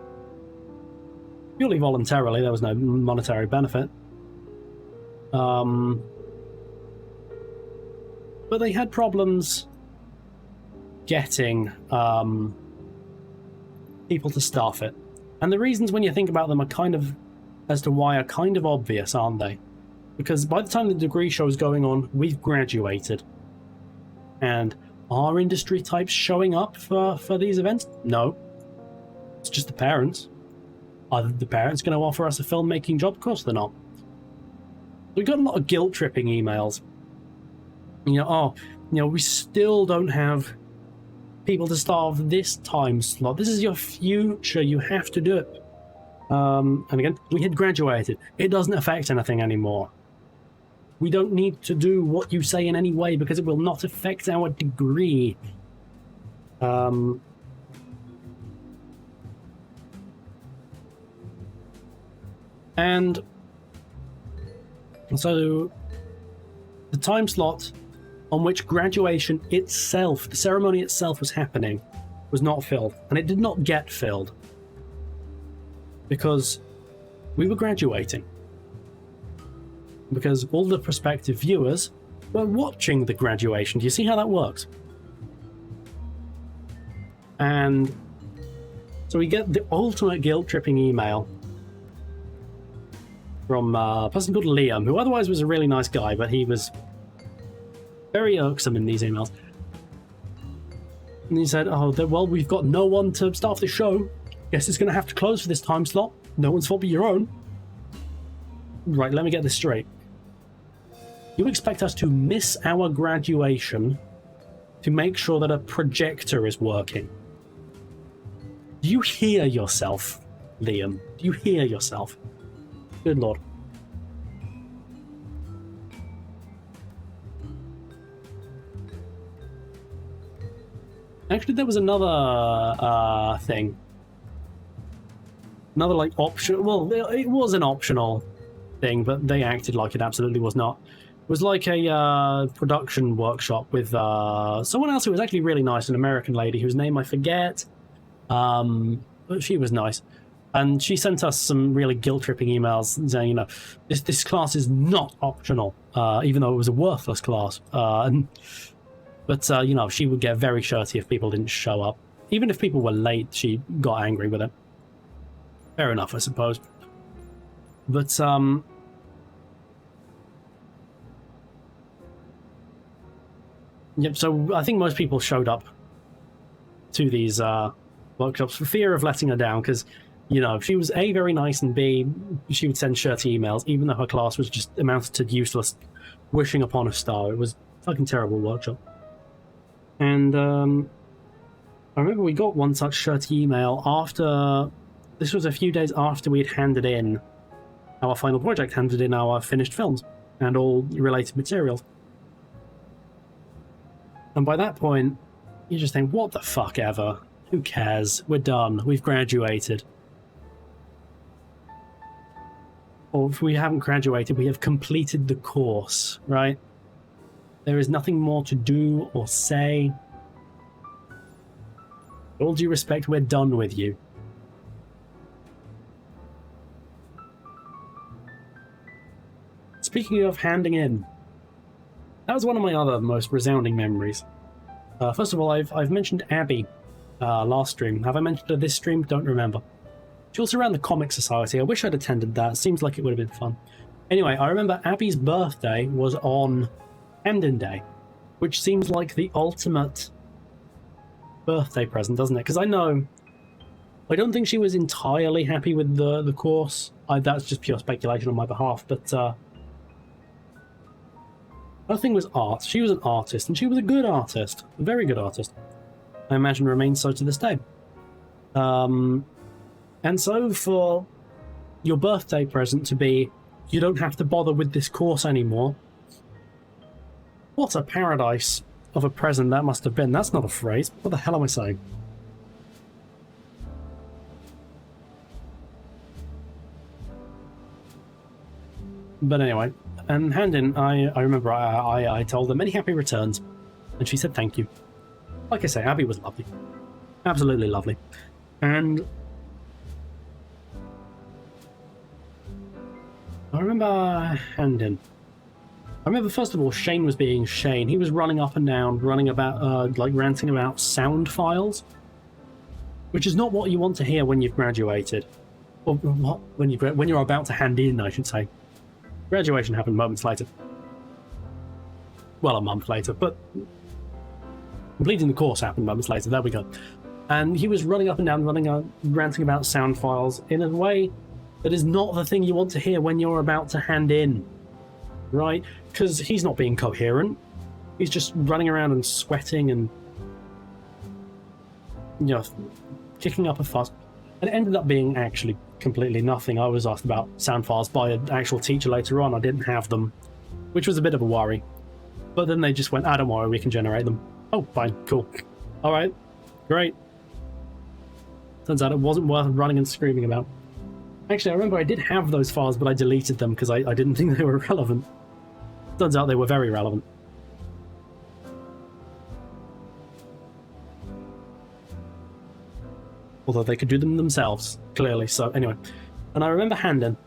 Purely voluntarily, there was no monetary benefit. But they had problems getting people to staff it. And the reasons, when you think about them, are kind of, as to why, are kind of obvious, aren't they? Because by the time the degree show is going on, we've graduated. And are industry types showing up for these events? No. It's just the parents. Are the parents going to offer us a filmmaking job? Of course they're not. We got a lot of guilt-tripping emails. We still don't have people to staff this time slot. This is your future. You have to do it. And again, we had graduated. It doesn't affect anything anymore. We don't need to do what you say in any way because it will not affect our degree. And so the time slot on which graduation itself, the ceremony itself, was happening, was not filled. And it did not get filled because we were graduating. Because all the prospective viewers were watching the graduation. Do you see how that works? And so we get the ultimate guilt-tripping email from a person called Liam, who otherwise was a really nice guy, but he was very irksome in these emails. And he said, well, we've got no one to staff the show. Guess it's going to have to close for this time slot. No one's fault but your own. Right, let me get this straight. You expect us to miss our graduation to make sure that a projector is working. Do you hear yourself, Liam? Do you hear yourself? Good lord. Actually, there was another thing. Another, option. Well, it was an optional thing, but they acted like it absolutely was not. It was like a production workshop with someone else who was actually really nice, an American lady whose name I forget. But she was nice. And she sent us some really guilt-tripping emails saying, this class is not optional, even though it was a worthless class. But she would get very shirty if people didn't show up. Even if people were late, she got angry with it. Fair enough, I suppose. But, yep, so I think most people showed up to these workshops for fear of letting her down, because, she was A, very nice, and B, she would send shirty emails, even though her class was just amounted to useless wishing upon a star. It was a fucking terrible workshop. And I remember we got one such shirty email after... This was a few days after we'd handed in our final project, handed in our finished films and all related materials. And by that point, you just think, what the fuck ever? Who cares? We're done. We've graduated. Or if we haven't graduated, we have completed the course, right? There is nothing more to do or say. With all due respect, we're done with you. Speaking of handing in, that was one of my other most resounding memories. First of all, I've mentioned Abby last stream. Have I mentioned her this stream? Don't remember. She also ran the Comic Society. I wish I'd attended that. Seems like it would have been fun. Anyway, I remember Abby's birthday was on Hamden Day, which seems like the ultimate birthday present, doesn't it? Because I don't think she was entirely happy with the course. That's just pure speculation on my behalf, but her thing was art. She was an artist, and she was a good artist. A very good artist. I imagine remains so to this day. And so for your birthday present to be, you don't have to bother with this course anymore. What a paradise of a present that must have been. That's not a phrase. What the hell am I saying? But anyway, and Handin, I remember I told her many happy returns, and she said thank you. Like I say, Abby was lovely. Absolutely lovely. And I remember Handin. I remember, first of all, Shane was being Shane. He was running up and down, running about, like, ranting about sound files, which is not what you want to hear when you've graduated. Or what? When you're about to hand in, I should say. Graduation happened moments later. Well, a month later, but completing the course happened moments later. There we go. And he was running up and down, ranting about sound files in a way that is not the thing you want to hear when you're about to hand in. Right? Because he's not being coherent. He's just running around and sweating and, you know, kicking up a fuss. And it ended up being actually completely nothing. I was asked about sound files by an actual teacher later on. I didn't have them, which was a bit of a worry. But then they just went, don't worry, we can generate them. Oh, fine, cool. All right, great. Turns out it wasn't worth running and screaming about. Actually, I remember I did have those files, but I deleted them because I didn't think they were relevant. Turns out they were very relevant. Although they could do them themselves, clearly. So anyway, and I remember Handin.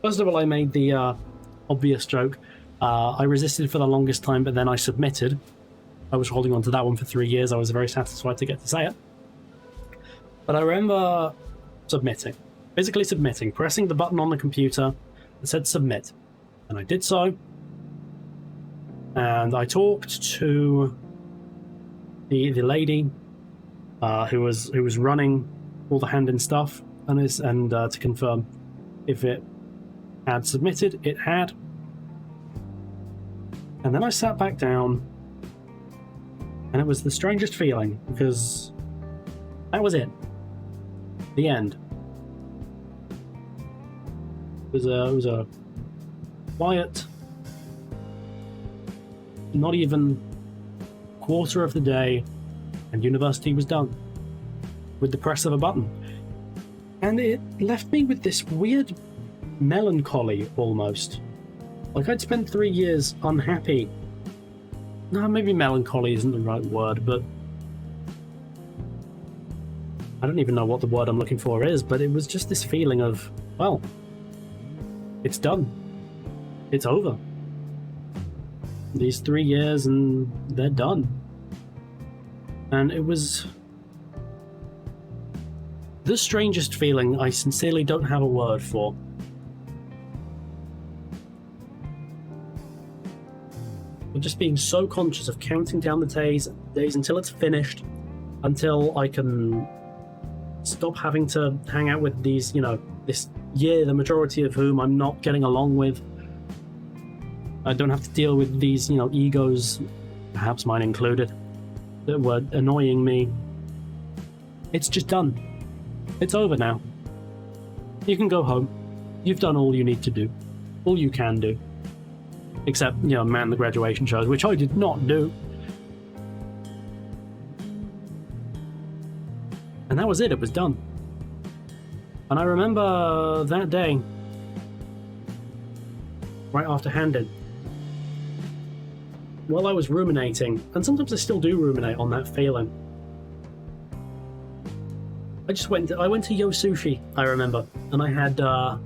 First of all, I made the obvious joke. I resisted for the longest time, but then I submitted. I was holding on to that one for 3 years. I was very satisfied to get to say it. But I remember submitting. Physically submitting, pressing the button on the computer that said submit. And I did so. And I talked to the lady who was running all the Handin stuff and to confirm if it had submitted. It had. And then I sat back down, and it was the strangest feeling because that was it. The end. It was a quiet, not even quarter of the day, and university was done with the press of a button. And it left me with this weird melancholy almost. Like I'd spent 3 years unhappy. No, maybe melancholy isn't the right word, but I don't even know what the word I'm looking for is, but it was just this feeling of, well, it's done. It's over. These 3 years and they're done. And it was the strangest feeling I sincerely don't have a word for. Of just being so conscious of counting down the days until it's finished, until I can stop having to hang out with these, this year, the majority of whom I'm not getting along with. I don't have to deal with these, egos, perhaps mine included, that were annoying me. It's just done. It's over now. You can go home. You've done all you need to do. All you can do. Except, man the graduation shows, which I did not do. And that was it. It was done. And I remember that day, right after Handin, while I was ruminating, and sometimes I still do ruminate on that feeling, I went to Yo Sushi, I remember, and I had, not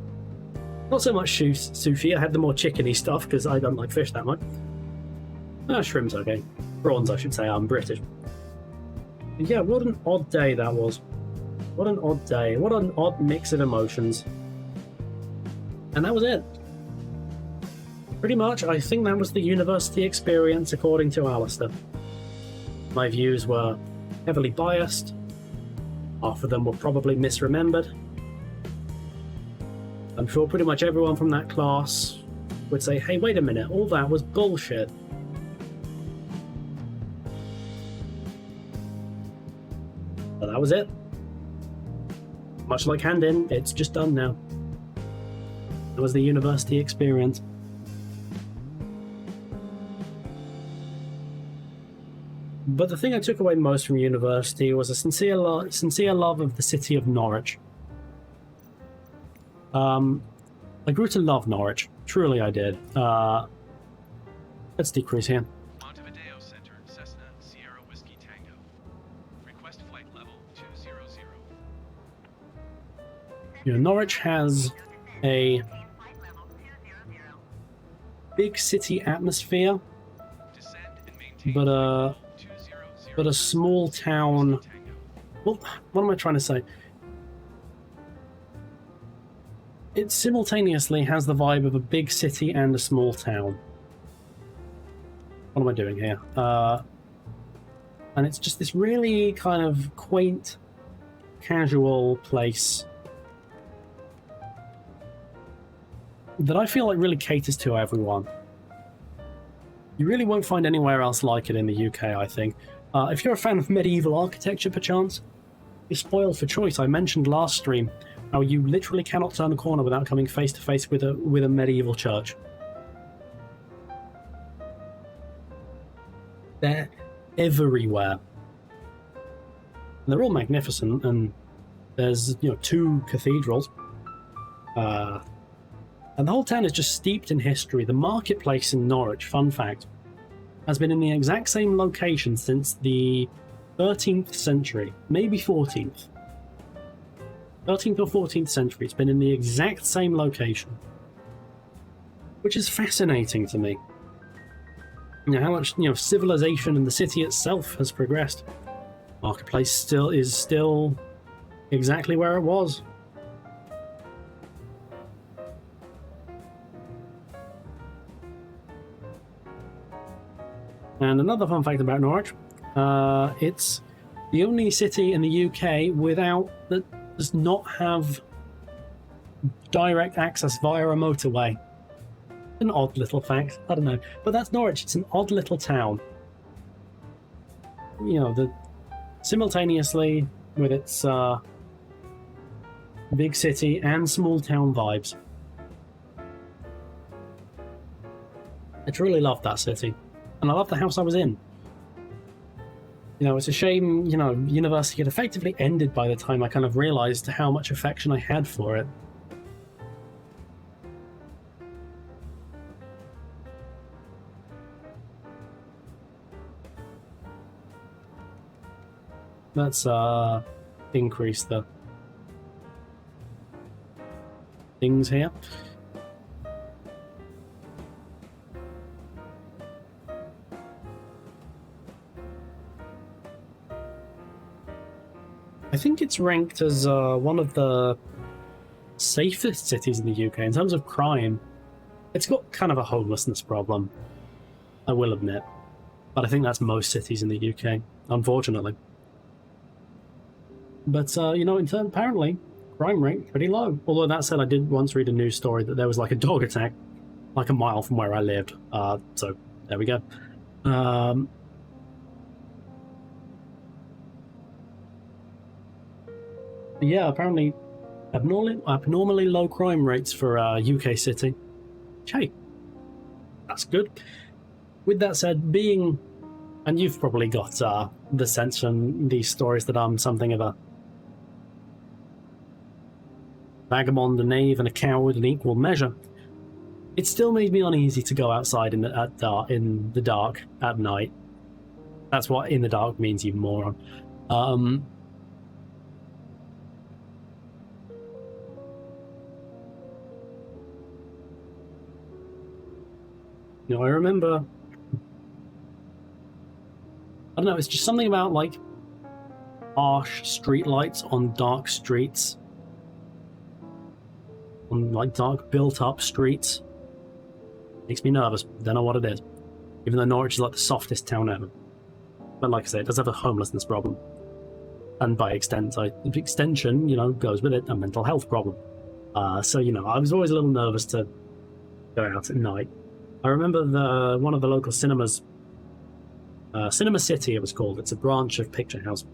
so much sushi, I had the more chickeny stuff, because I don't like fish that much. Shrimp's okay. Prawns, I should say, I'm British. And yeah, what an odd day that was. What an odd day. What an odd mix of emotions. And that was it. Pretty much, I think that was the university experience according to Alistair. My views were heavily biased. Half of them were probably misremembered. I'm sure pretty much everyone from that class would say, hey, wait a minute, all that was bullshit. But that was it. Much like Handin, it's just done now. That was the university experience. But the thing I took away most from university was a sincere love of the city of Norwich. A I grew to love Norwich. Truly I did. Let's decrease here. Montevideo Center, Cessna, Sierra Whiskey Tango. Request flight level 200. You know, Norwich has a big city atmosphere, Descend and maintain but flight level 200. a small town. Whiskey Tango. Well, what am I trying to say? It simultaneously has the vibe of a big city and a small town. What am I doing here? And it's just this really kind of quaint, casual place that I feel like really caters to everyone. You really won't find anywhere else like it in the UK, I think. If you're a fan of medieval architecture, perchance, you're spoiled for choice. I mentioned last stream how you literally cannot turn a corner without coming face to face with a medieval church. They're everywhere. And they're all magnificent, and there's, you know, 2 cathedrals. And the whole town is just steeped in history. The marketplace in Norwich, fun fact, has been in the exact same location since the 13th century, maybe 14th. 13th or 14th century. It's been in the exact same location, which is fascinating to me. You know, how much, you know, civilization in the city itself has progressed. Marketplace is still exactly where it was. And another fun fact about Norwich, it's the only city in the UK that does not have direct access via a motorway. An odd little fact, I don't know. But that's Norwich, it's an odd little town. You know, simultaneously with its big city and small town vibes. I truly love that city. And I love the house I was in. You know, it's a shame, you know, university had effectively ended by the time I kind of realised how much affection I had for it. Let's increase the things here. I think it's ranked as one of the safest cities in the UK in terms of crime. It's got kind of a homelessness problem, I will admit, but I think that's most cities in the UK, unfortunately. But you know, apparently crime rate pretty low. Although that said, I did once read a news story that there was like a dog attack like a mile from where I lived. So there we go. Yeah, apparently abnormally low crime rates for a UK city. Hey, that's good. With that said, and you've probably got the sense from these stories that I'm something of a vagabond, a knave, and a coward in equal measure. It still made me uneasy to go outside in the dark at night. That's what in the dark means, you moron. You know, I remember, I don't know, it's just something about, like, harsh streetlights on dark streets. On, like, dark, built-up streets. Makes me nervous, don't know what it is. Even though Norwich is, like, the softest town ever. But like I say, it does have a homelessness problem. And by extension, you know, goes with it, a mental health problem. So, you know, I was always a little nervous to go out at night. I remember one of the local cinemas, Cinema City it was called, it's a branch of Picture House.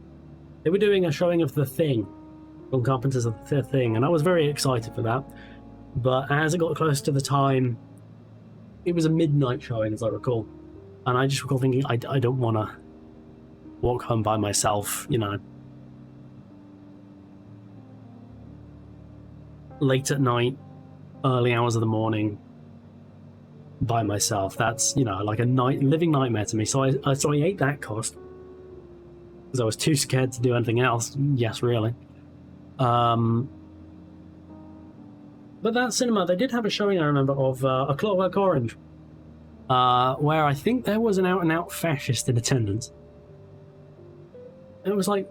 They were doing a showing of The Thing, John Carpenter's The Thing, and I was very excited for that. But as it got close to the time, it was a midnight showing, as I recall, and I just recall thinking, I don't want to walk home by myself, you know. Late at night, early hours of the morning by myself. That's, you know, like a living nightmare to me. So I ate that cost because I was too scared to do anything else. Yes, really. But that cinema, they did have a showing, I remember, of A Clockwork Orange, where I think there was an out-and-out fascist in attendance. It was like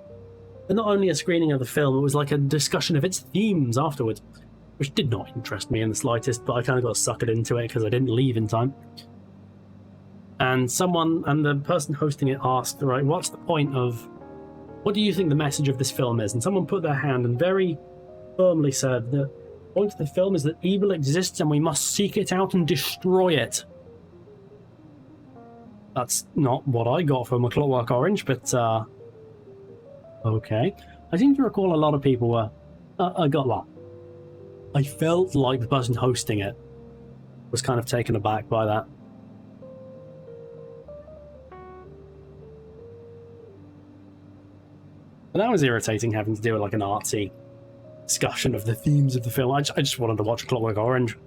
not only a screening of the film, it was like a discussion of its themes afterwards, which did not interest me in the slightest, but I kind of got suckered into it because I didn't leave in time. And the person hosting it asked, right, what's the point of, what do you think the message of this film is? And someone put their hand and very firmly said, the point of the film is that evil exists and we must seek it out and destroy it. That's not what I got from A Clockwork Orange, but okay. I seem to recall a lot of people were... I got that. I felt like the person hosting it was kind of taken aback by that. But that was irritating, having to do like an artsy discussion of the themes of the film. I just wanted to watch Clockwork Orange.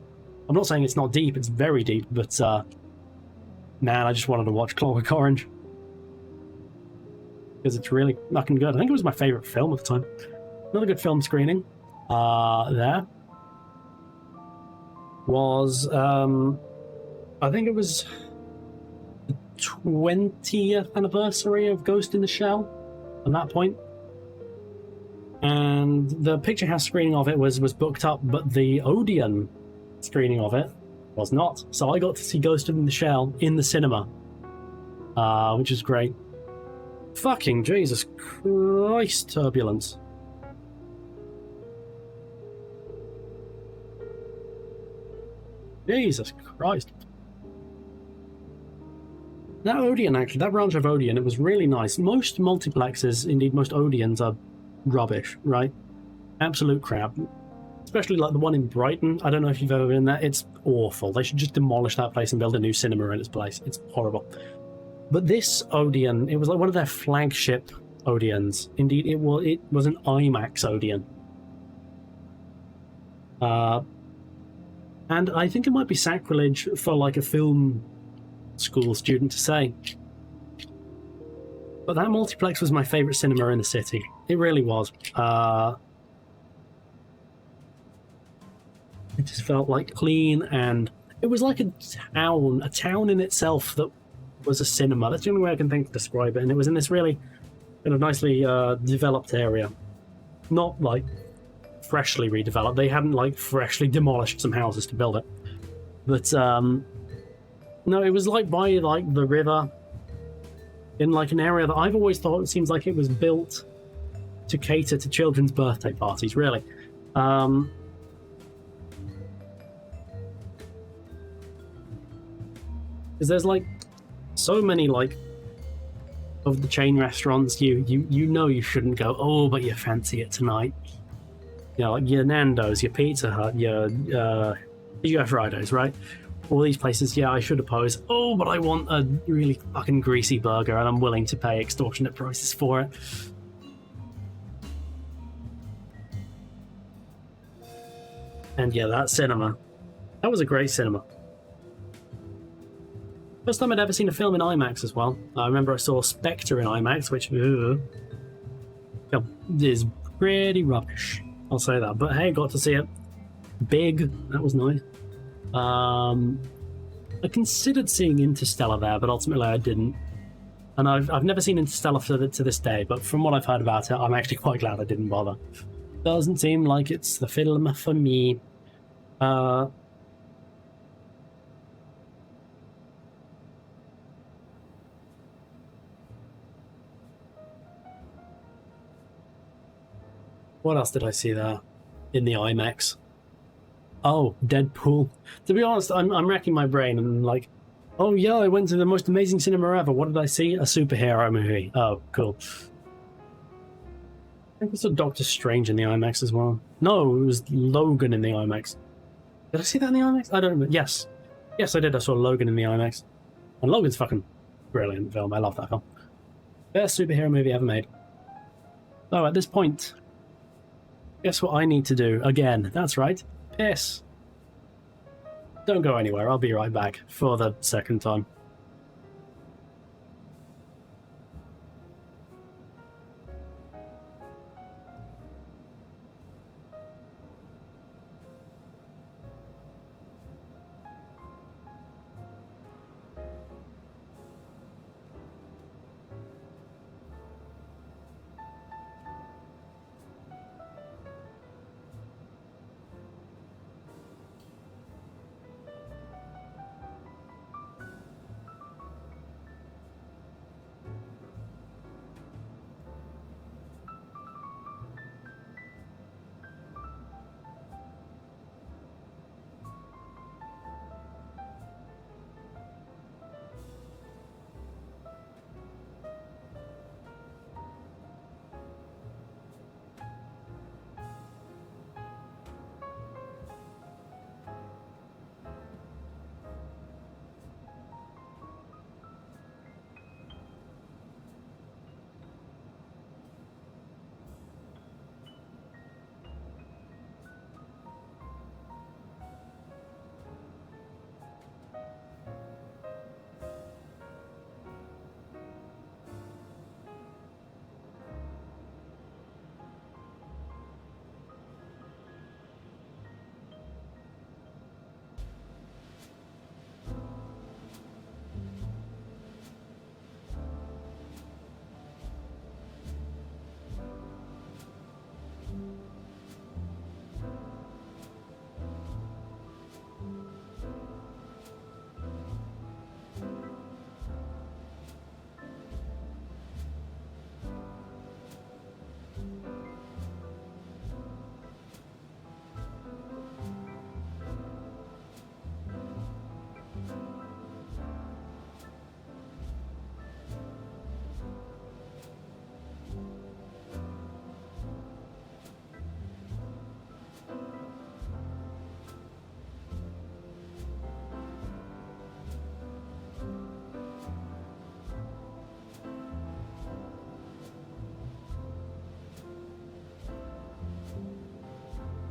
I'm not saying it's not deep, it's very deep, but man, I just wanted to watch Clockwork Orange. Because it's really fucking good. I think it was my favourite film at the time. Another good film screening there was, I think it was the 20th anniversary of Ghost in the Shell at that point. And the Picture House screening of it was booked up, but the Odeon screening of it was not. So I got to see Ghost in the Shell in the cinema, which is great. Fucking Jesus Christ, turbulence. Jesus Christ. That Odeon, actually, that branch of Odeon, it was really nice. Most multiplexes, indeed most Odeons, are rubbish, right? Absolute crap. Especially like the one in Brighton. I don't know if you've ever been there. It's awful. They should just demolish that place and build a new cinema in its place. It's horrible. But this Odeon, it was like one of their flagship Odeons. Indeed, it was an IMAX Odeon. And I think it might be sacrilege for like a film school student to say, but that multiplex was my favourite cinema in the city. It really was. It just felt like clean, and it was like a town in itself that was a cinema. That's the only way I can think to describe it. And it was in this really kind of nicely developed area, not like freshly redeveloped. They hadn't like freshly demolished some houses to build it, but no, it was like by like the river, in like an area that I've always thought it seems like it was built to cater to children's birthday parties, really. Because there's like so many like of the chain restaurants you know you shouldn't go, oh, but you fancy it tonight. You know, like your Nando's, your Pizza Hut, your Fridays, right? All these places, yeah, I should oppose. Oh, but I want a really fucking greasy burger and I'm willing to pay extortionate prices for it. And yeah, that cinema. That was a great cinema. First time I'd ever seen a film in IMAX as well. I remember I saw Spectre in IMAX, which is pretty rubbish. I'll say that. But hey, got to see it. Big. That was nice. I considered seeing Interstellar there, but ultimately I didn't. And I've never seen Interstellar to this day, but from what I've heard about it, I'm actually quite glad I didn't bother. Doesn't seem like it's the film for me. What else did I see there in the IMAX? Oh, Deadpool. To be honest, I'm racking my brain and like, oh yeah, I went to the most amazing cinema ever. What did I see? A superhero movie. Oh, cool. I think I saw Doctor Strange in the IMAX as well. No, it was Logan in the IMAX. Did I see that in the IMAX? I don't remember. Yes. Yes, I did. I saw Logan in the IMAX. And Logan's fucking brilliant film. I love that film. Best superhero movie ever made. Oh, at this point, guess what I need to do? Again, that's right. Piss. Don't go anywhere, I'll be right back for the second time.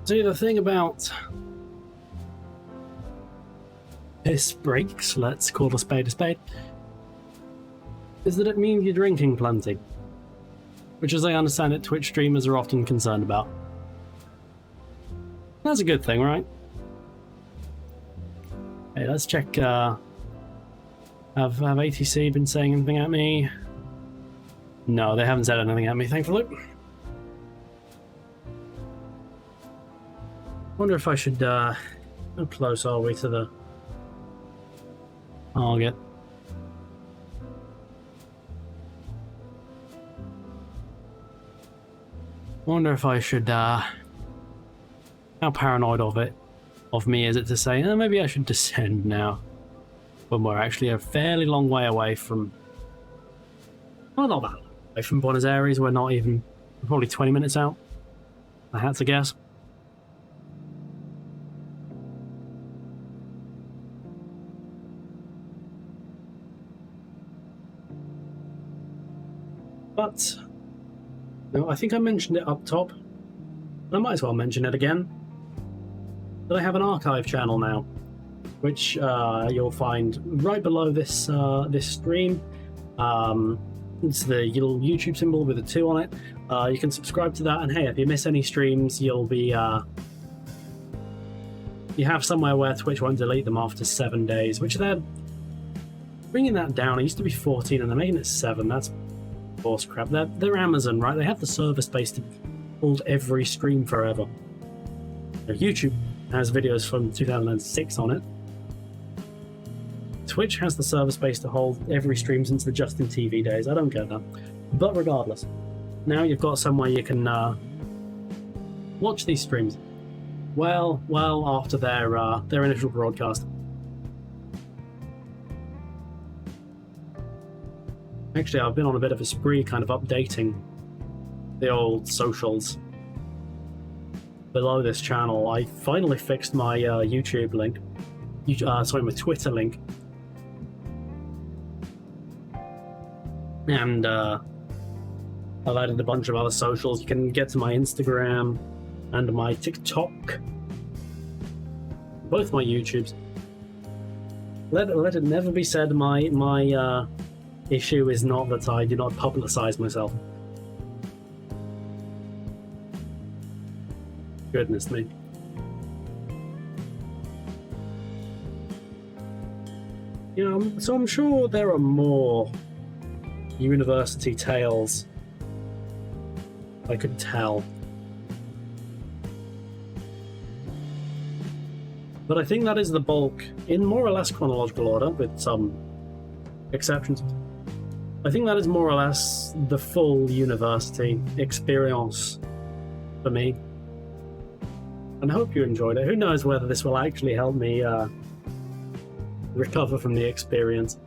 See, the thing about piss breaks, let's call a spade, is that it means you're drinking plenty. Which, as I understand it, Twitch streamers are often concerned about. That's a good thing, right? Hey, let's check, have ATC been saying anything at me? No, they haven't said anything at me, thankfully. Wonder if I should, how close are we to the target? Wonder if I should, how paranoid of me is it to say, maybe I should descend now, when we're actually a fairly long way away from, well, not that long away from Buenos Aires. We're not even, probably 20 minutes out, I had to guess. But no, I think I mentioned it up top. I might as well mention it again. That I have an archive channel now, which you'll find right below this this stream. It's the little YouTube symbol with a 2 on it. You can subscribe to that, and hey, if you miss any streams, you'll be you have somewhere where Twitch won't delete them after 7 days, which they're bringing that down. It used to be 14, and they're making it 7. That's horse crap. They're Amazon, right? They have the server space to hold every stream forever. YouTube has videos from 2006 on it. Twitch has the server space to hold every stream since the Justin TV days. I don't get that. But regardless, now you've got somewhere you can watch these streams well after their initial broadcast. Actually, I've been on a bit of a spree kind of updating the old socials below this channel. I finally fixed my YouTube link. Sorry, my Twitter link. And I've added a bunch of other socials. You can get to my Instagram and my TikTok. Both my YouTubes. let it never be said my issue is not that I do not publicize myself. Goodness me. You know, so I'm sure there are more university tales I could tell. But I think that is the bulk, in more or less chronological order, with some exceptions. I think that is more or less the full university experience for me. And I hope you enjoyed it. Who knows whether this will actually help me recover from the experience.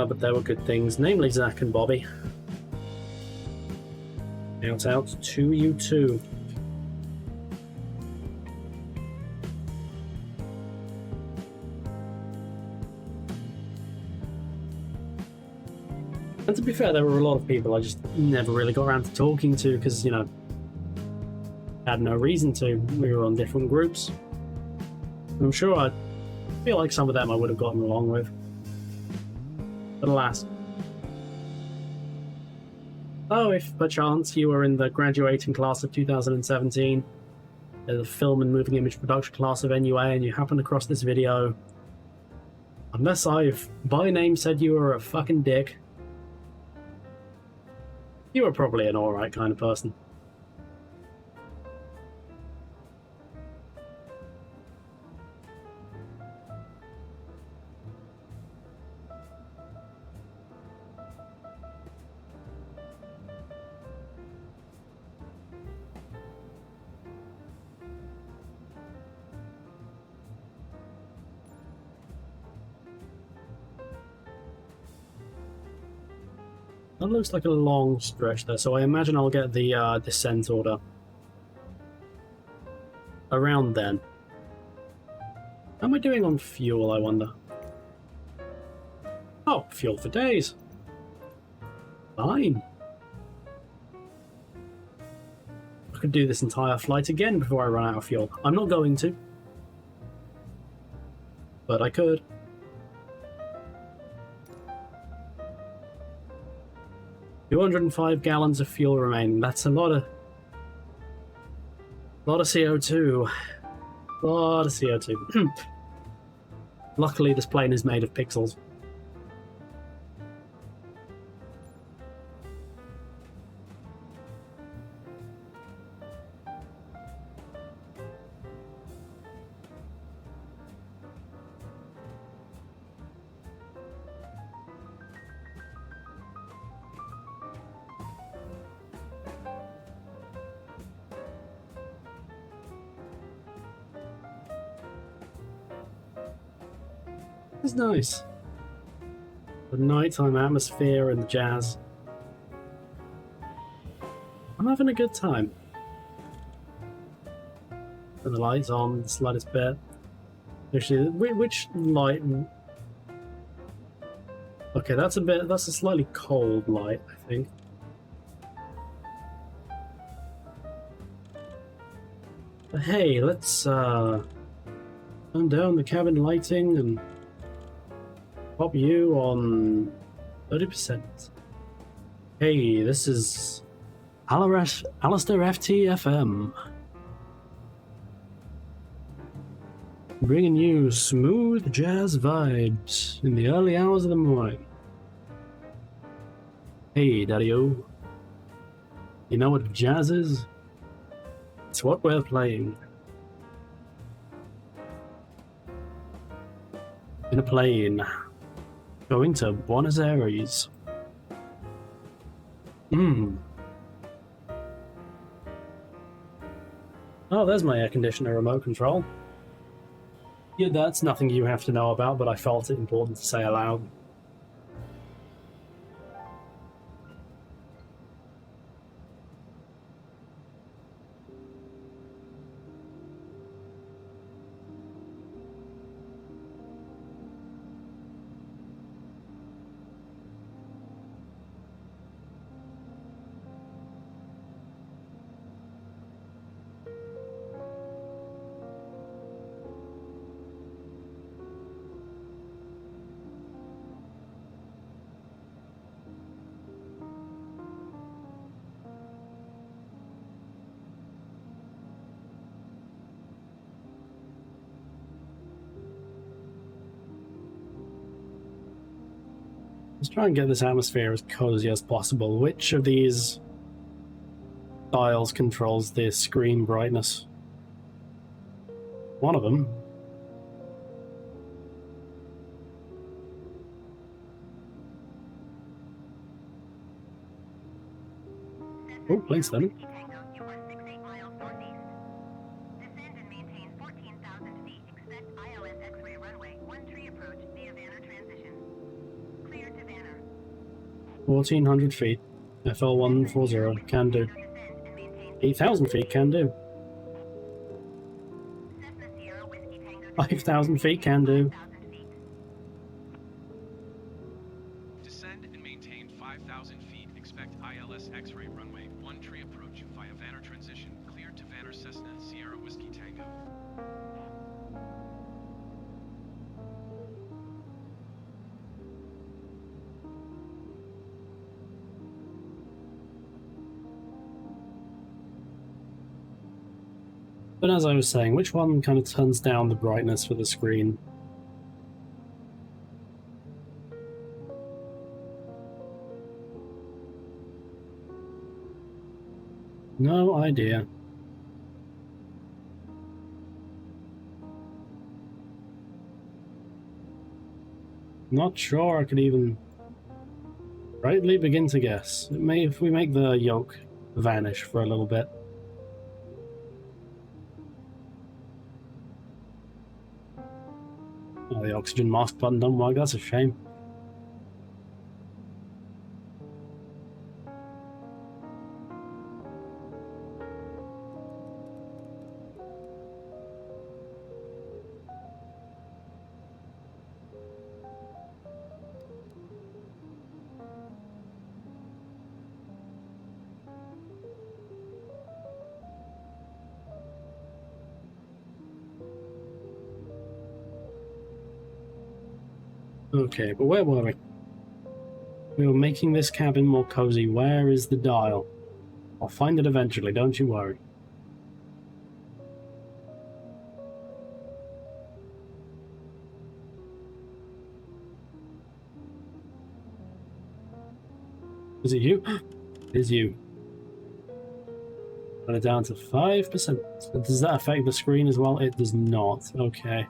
But there were good things, namely Zach and Bobby. Out to you too. And to be fair, there were a lot of people I just never really got around to talking to because, you know, had no reason to. We were on different groups. I'm sure I feel like some of them I would have gotten along with. But alas. Oh, if perchance you were in the graduating class of 2017, the film and moving image production class of NUA, and you happen across this video, unless I've by name said you were a fucking dick, you were probably an alright kind of person. That looks like a long stretch there, so I imagine I'll get the descent order around then. How am I doing on fuel, I wonder? Oh, fuel for days. Fine. I could do this entire flight again before I run out of fuel. I'm not going to. But I could. $205 gallons of fuel remaining. That's a lot of CO2. A lot of CO2. Luckily, this plane is made of pixels. It's nice. The nighttime atmosphere and the jazz. I'm having a good time. And the light's on the slightest bit. Actually, which light? Okay, that's a slightly cold light, I think. But hey, let's turn down the cabin lighting and pop you on 30%. Hey, this is Alistair FTFM. Bringing you smooth jazz vibes in the early hours of the morning. Hey, Daddy-O. You know what jazz is? It's what we're playing. In a plane. Going to Buenos Aires. Oh, there's my air conditioner remote control. Yeah, that's nothing you have to know about, but I felt it important to say aloud. Let's try and get this atmosphere as cozy as possible. Which of these dials controls the screen brightness? One of them. Oh, please then. Tango, you are 68 miles northeast. Descend and maintain 14,000 feet. Expect ILS X-ray runway, 1 tree approach via Vanner transition. Clear to Vanner. 1,400 feet. FL140, can do. Descend and maintain 8,000 feet, can do. Cessna Sierra Whiskey Tango. 5,000 feet, can do. 5,000 feet. Descend and maintain 5,000 feet. Expect ILS X-ray runway 1 tree approach via Vanner transition. Clear to Vanner Cessna Sierra Whiskey Tango. But as I was saying, which one kind of turns down the brightness for the screen? No idea. Not sure I could even rightly begin to guess. It may if we make the yoke vanish for a little bit. Oh, the oxygen mask button don't work, that's a shame. Okay, but where were we? We were making this cabin more cozy. Where is the dial? I'll find it eventually, don't you worry. Is it you? It is you. Got it down to 5%. Does that affect the screen as well? It does not. Okay.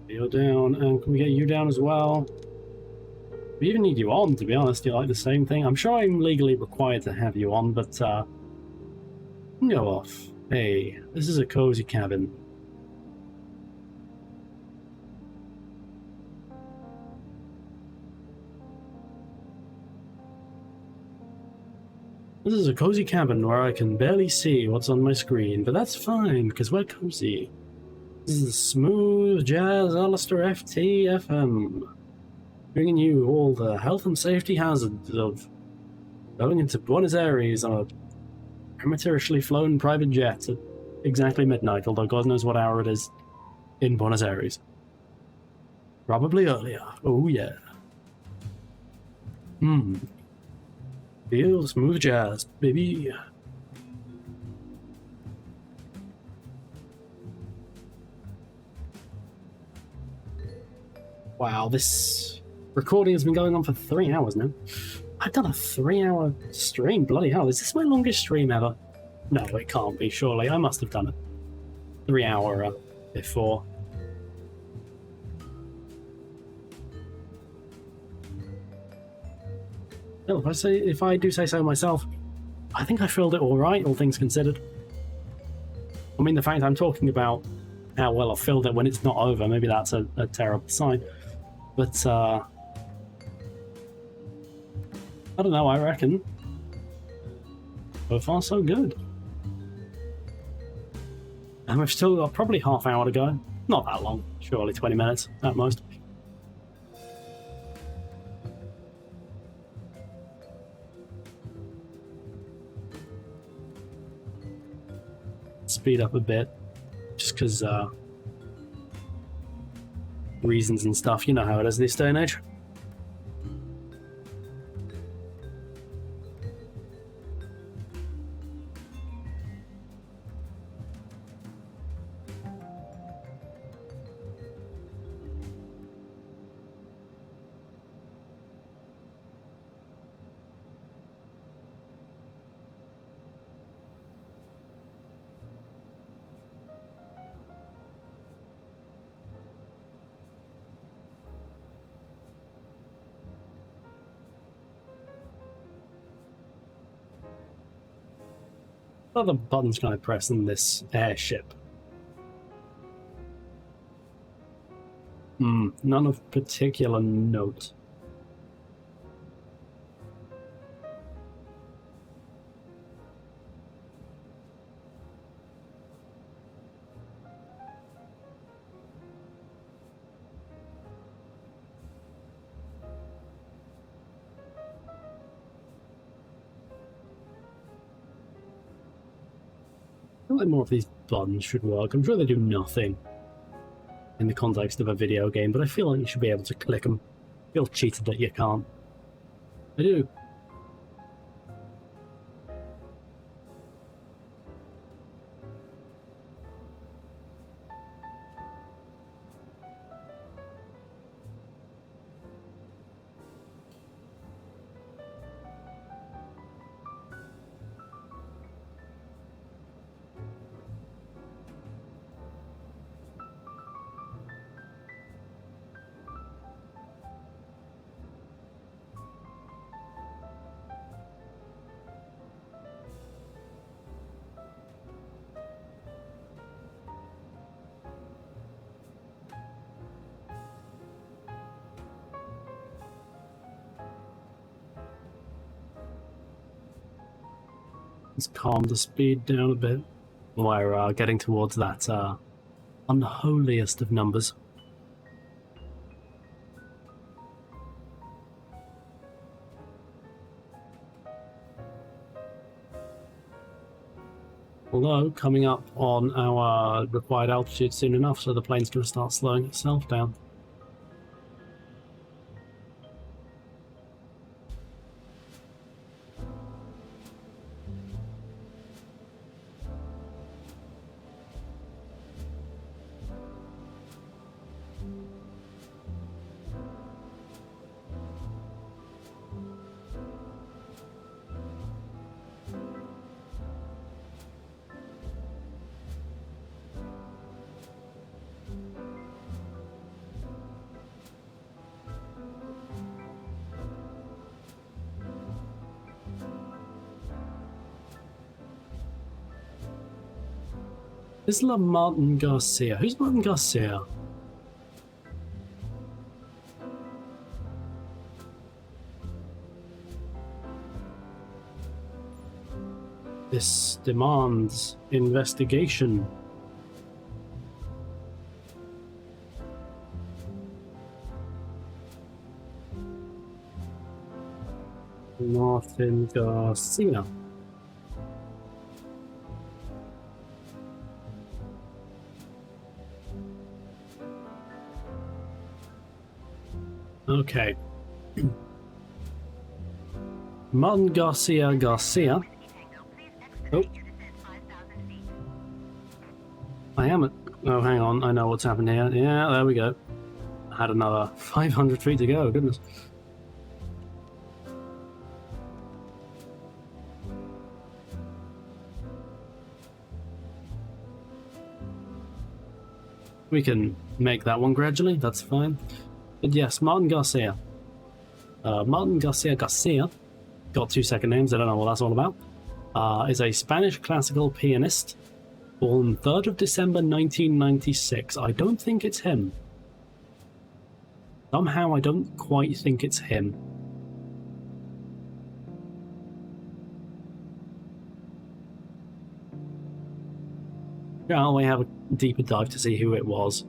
You're down, and can we get you down as well? We even need you on, to be honest. You like the same thing? I'm sure I'm legally required to have you on, but go off. Hey, this is a cozy cabin. This is a cozy cabin where I can barely see what's on my screen, but that's fine, because we're cozy. This is smooth jazz Alistair FT FM, bringing you all the health and safety hazards of going into Buenos Aires on a amateurishly flown private jet at exactly midnight, although God knows what hour it is in Buenos Aires. Probably earlier. Oh yeah. Feel smooth jazz, baby. Wow, this recording has been going on for 3 hours now. I've done a 3-hour stream, bloody hell. Is this my longest stream ever? No, it can't be, surely. I must have done it 3 hour before. Well, if I do say so myself, I think I filled it alright, all things considered. I mean, the fact I'm talking about how well I filled it when it's not over, maybe that's a terrible sign. But, I don't know, I reckon. So far, so good. And we've still got probably half hour to go. Not that long, surely 20 minutes at most. speed up a bit, just because reasons and stuff. You know how it is this day and age. What other buttons can I press in this airship? None of particular note. I feel like more of these buttons should work. I'm sure they do nothing in the context of a video game, but I feel like you should be able to click them. I feel cheated that you can't. I do. Let's calm the speed down a bit. We're getting towards that unholiest of numbers. Although, coming up on our required altitude soon enough, so the plane's going to start slowing itself down. This is Martin Garcia. Who's Martin Garcia? This demands investigation. Martin Garcia. Okay. Martin Garcia. Oh. I am at... Oh, hang on. I know what's happened here. Yeah, there we go. I had another 500 feet to go. Goodness. We can make that one gradually. That's fine. But yes, Martin Garcia. Martin Garcia, got two second names, I don't know what that's all about, is a Spanish classical pianist, born 3rd of December 1996. I don't think it's him. Somehow I don't quite think it's him. Yeah, we have a deeper dive to see who it was.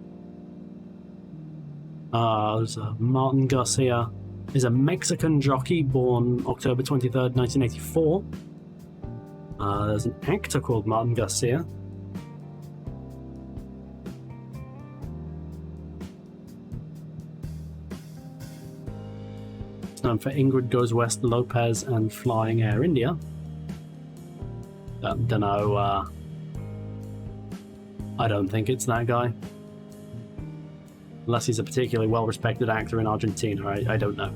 There's Martin Garcia is a Mexican jockey born October 23rd, 1984. There's an actor called Martin Garcia. For Ingrid Goes West, Lopez, and Flying Air India. Don't know. I don't think it's that guy. Unless he's a particularly well-respected actor in Argentina, I don't know.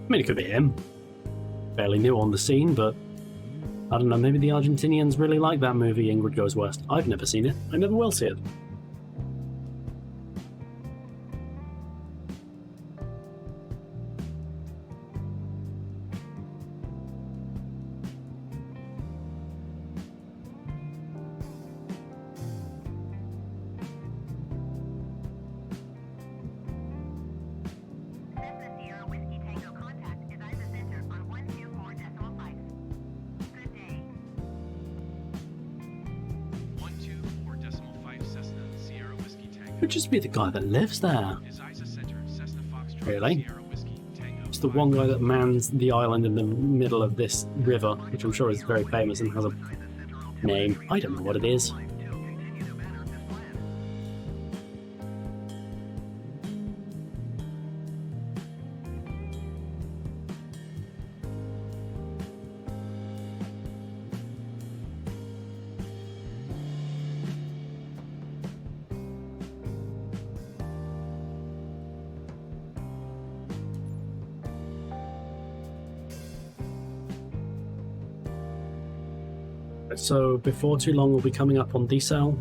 I mean, it could be him. Fairly new on the scene, but I don't know, maybe the Argentinians really like that movie, Ingrid Goes West. I've never seen it. I never will see it. Cessna Sierra Whiskey Tango contact is Isa Center on 124.5. Good day. 124.5 Cessna Sierra Whiskey Tango. Could just be the guy that lives there. Is Isa Center Cessna Foxtrot Really? Sierra Whiskey Tango. It's the one guy that mans the island in the middle of this river, which I'm sure is very famous and has a name. I don't know what it is. So before too long we'll be coming up on decel,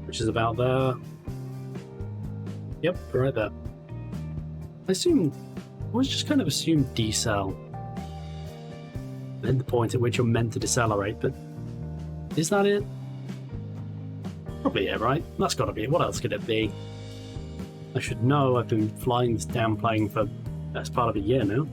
which is about there. Yep, right there. I always just kind of assumed decel meant the point at which you're meant to decelerate, but is that it? Probably it, right? That's gotta be it. What else could it be? I should know. I've been flying this damn plane for the best part of a year now.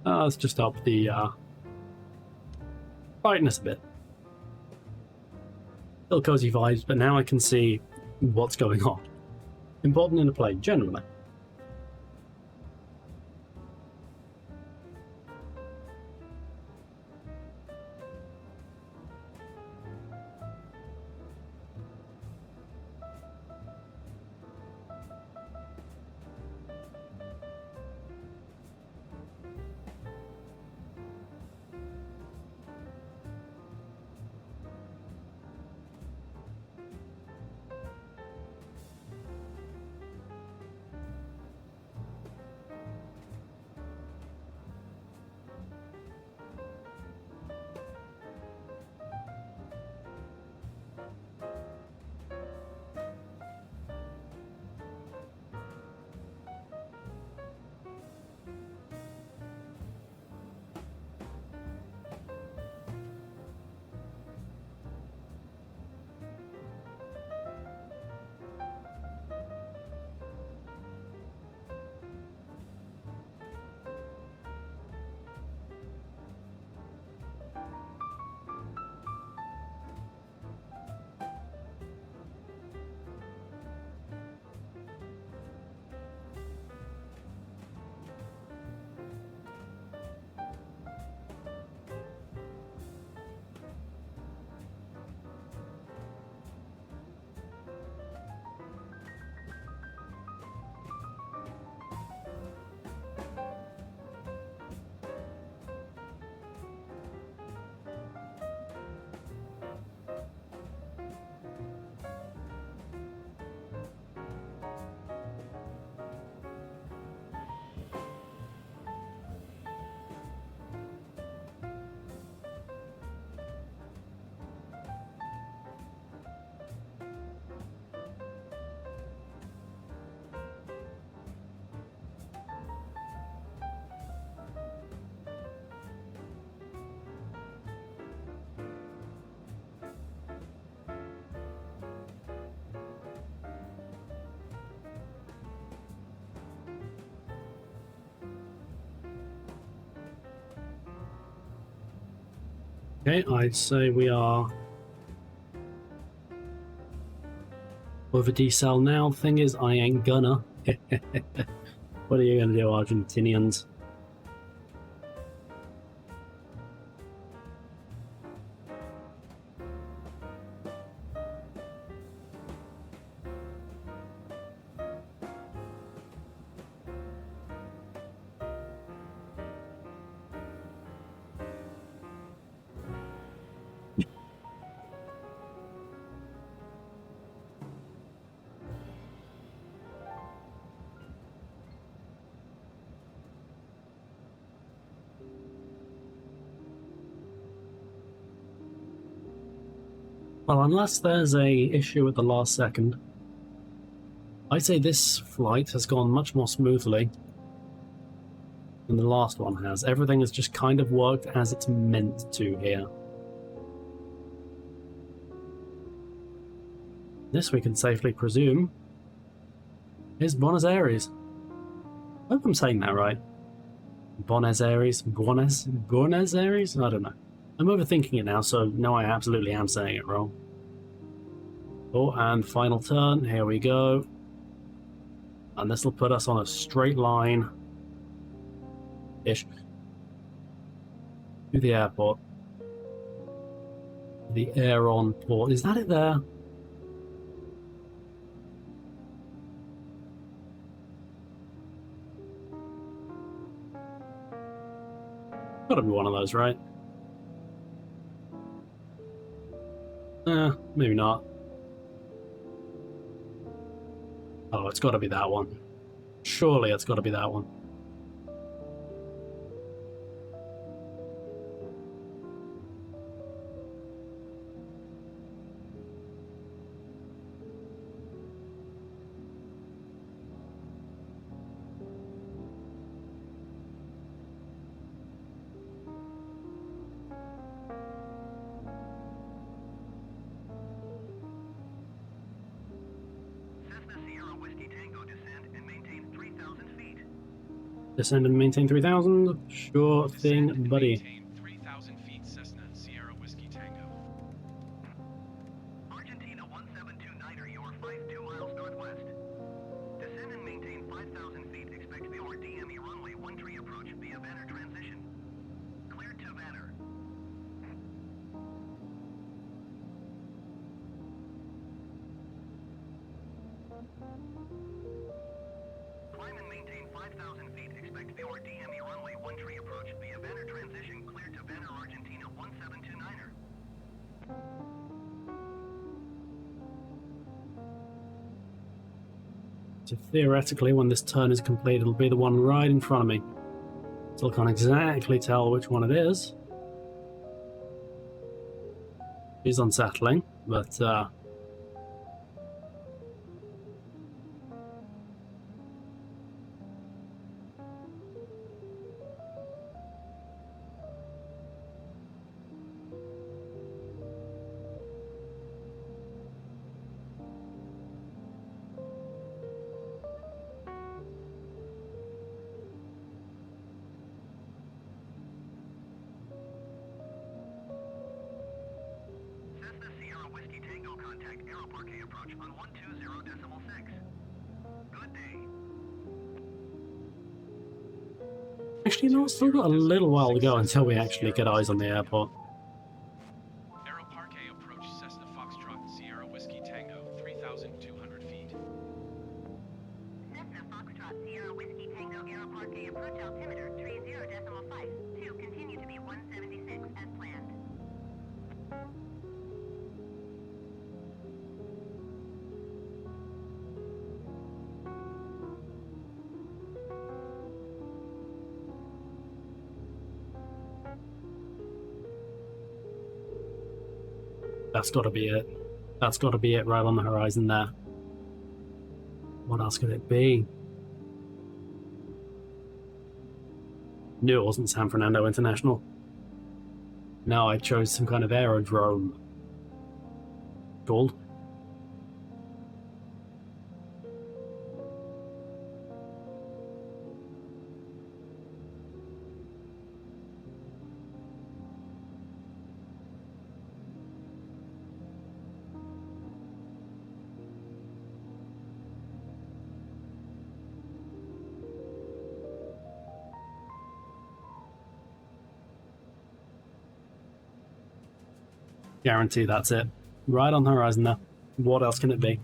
Let's just up the brightness a bit. Still cozy vibes, but now I can see what's going on. Important in a plane, generally. Okay, I'd say we are over decel now. Thing is, I ain't gonna. What are you gonna do, Argentinians? Well, unless there's a issue at the last second, I'd say this flight has gone much more smoothly than the last one has. Everything has just kind of worked as it's meant to here. This we can safely presume is Buenos Aires. I hope I'm saying that right. Buenos Aires? Buenos Aires? I don't know. I'm overthinking it now, so no, I absolutely am saying it wrong. Oh, and final turn. Here we go. And this will put us on a straight line-ish to the airport. The Aeron port. Is that it there? Gotta be one of those, right? Maybe not. Oh, it's gotta be that one. Surely it's gotta be that one. Descend and maintain 3,000. Sure thing, buddy. Maintain 3,000 feet Cessna Sierra Whiskey Tango. Argentina 1729er, you are 52 miles northwest. Descend and maintain 5,000 feet. Expect VOR DME runway 13 approach via Vanner transition. Cleared to Vanner. Climb and maintain 5,000 feet. Expect VOR DME runway 13 approach via Vanner transition. Cleared to Vanner Argentina 1729er. So theoretically, when this turn is complete, it'll be the one right in front of me. Still can't exactly tell which one it is. It's unsettling, but Cessna Sierra Whiskey Tango contact Aeroparque approach on 120.6. Good day. actually, no, it's still got a little while to go until we actually get eyes on the airport. Aeroparque approach Cessna Foxtrot Sierra Whiskey Tango 3,200 feet. Cessna Foxtrot Sierra Whiskey Tango Aeroparque approach altimeter 30.5. 2 continue to be 176 as planned. That's got to be it. That's got to be it right on the horizon there. What else could it be? Knew it wasn't San Fernando International. No, I chose some kind of aerodrome. Called. Guarantee that's it. Right on the horizon now. What else can it be?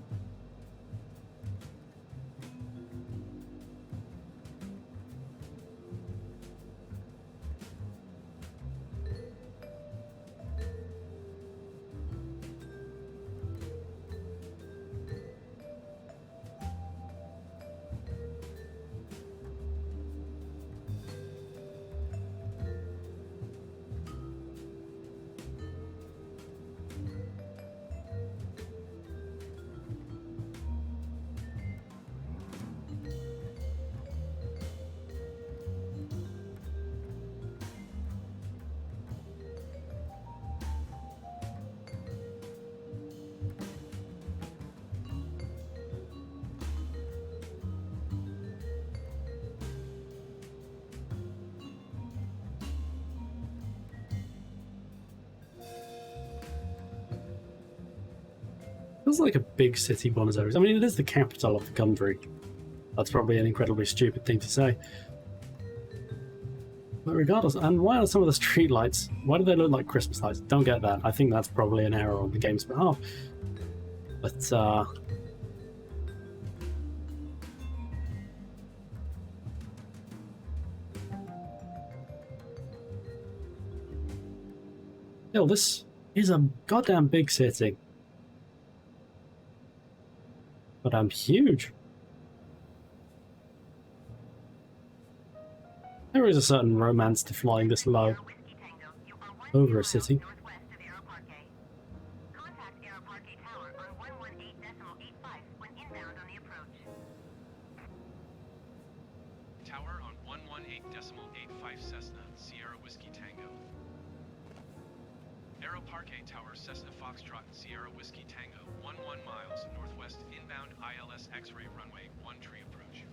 Feels like a big city, Buenos Aires. I mean, it is the capital of the country. That's probably an incredibly stupid thing to say. But regardless, and why are some of the street lights, why do they look like Christmas lights? Don't get that. I think that's probably an error on the game's behalf. But, Still, this is a goddamn big city. But I'm huge. There is a certain romance to flying this low Whiskey Tango, you are 1 over a miles city. northwest of Aeroparque. Contact Aeroparque Tower on 118.85 when inbound on the approach. Tower on 118.85 Cessna, Sierra Whiskey Tango. Aeroparque Tower, Cessna Foxtrot, Sierra Whiskey Tango, 11 miles northwest inbound ILS X-ray runway 13 approach.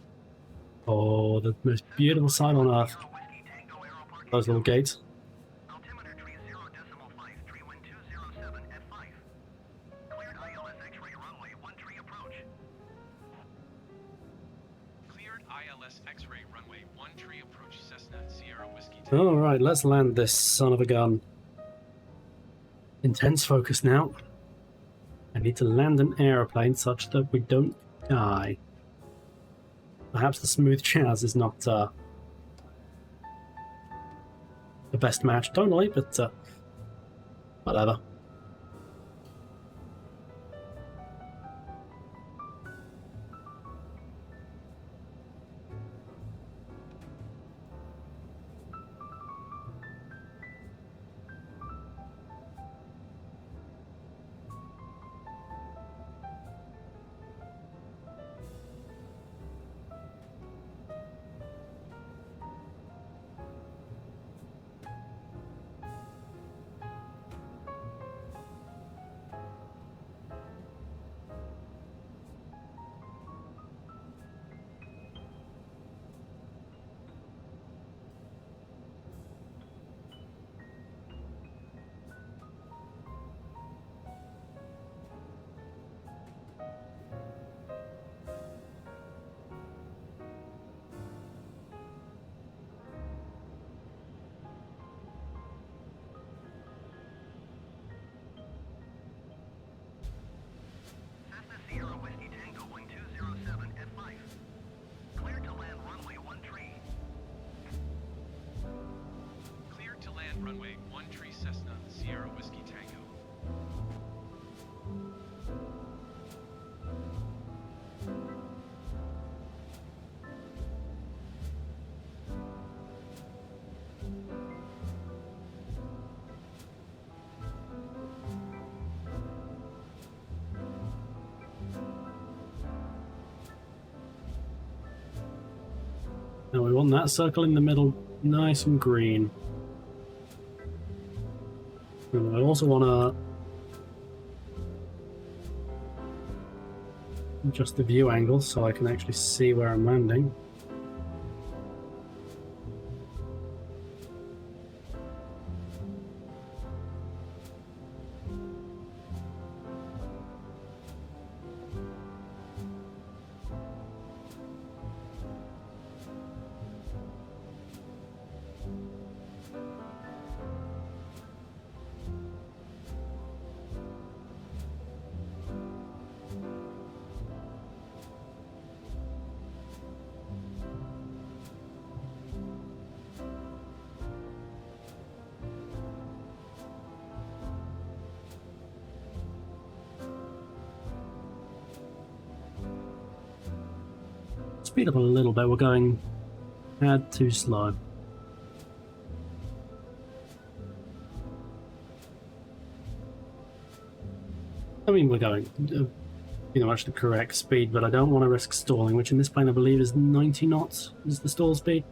Oh, the most beautiful sight on earth. Whiskey Tango Aeroparque. Those little gates. Altimeter 30.5 31207 F5. Cleared ILS X-ray runway 13 approach. Cleared ILS X-ray runway 13 approach Cessna, Sierra Whiskey Tango. Alright, let's land this son of a gun. Intense focus now. I need to land an aeroplane such that we don't die. Perhaps the smooth chaz is not the best match tonally, but whatever. Cessna Sierra Whiskey Tango 1207 F5. Cleared to land runway 13. Cleared to land runway 13 Cessna, Sierra Whiskey Tango. Now we want that circle in the middle nice and green. And I also want to adjust the view angle so I can actually see where I'm landing. speed up a little bit. We're going too slow. I mean, we're going pretty much the correct speed, but I don't want to risk stalling, which in this plane I believe is 90 knots is the stall speed.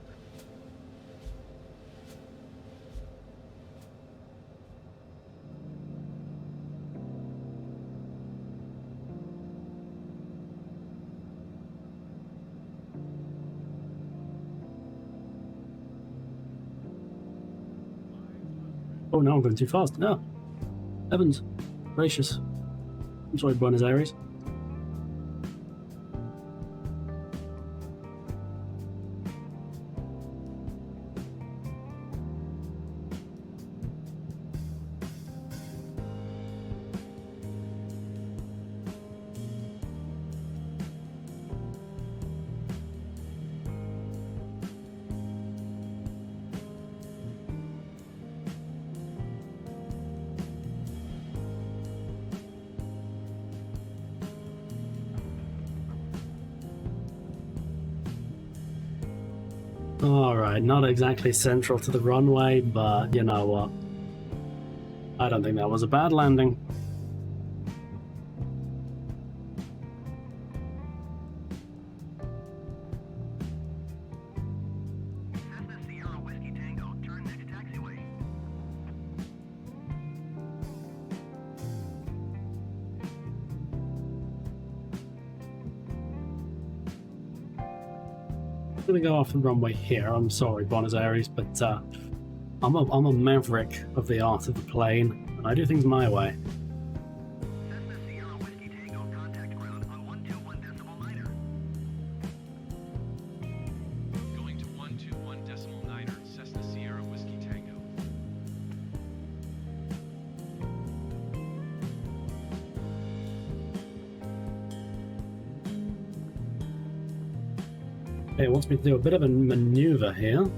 Oh, no, I'm going too fast. No. Heavens. Gracious. I'm sorry, Buenos Aires. Alright, not exactly central to the runway, but you know what? I don't think that was a bad landing. Cessna Sierra Whiskey Tango, turn next taxiway. I'm gonna go off the runway here. I'm sorry, Buenos Aires, but I'm a maverick of the art of the plane, and I do things my way. Cessna Sierra Whiskey Tango, contact ground on 121.9er. Going to 121.9er, Cessna Sierra Whiskey Tango. Okay, it wants me to do a bit of a maneuver here.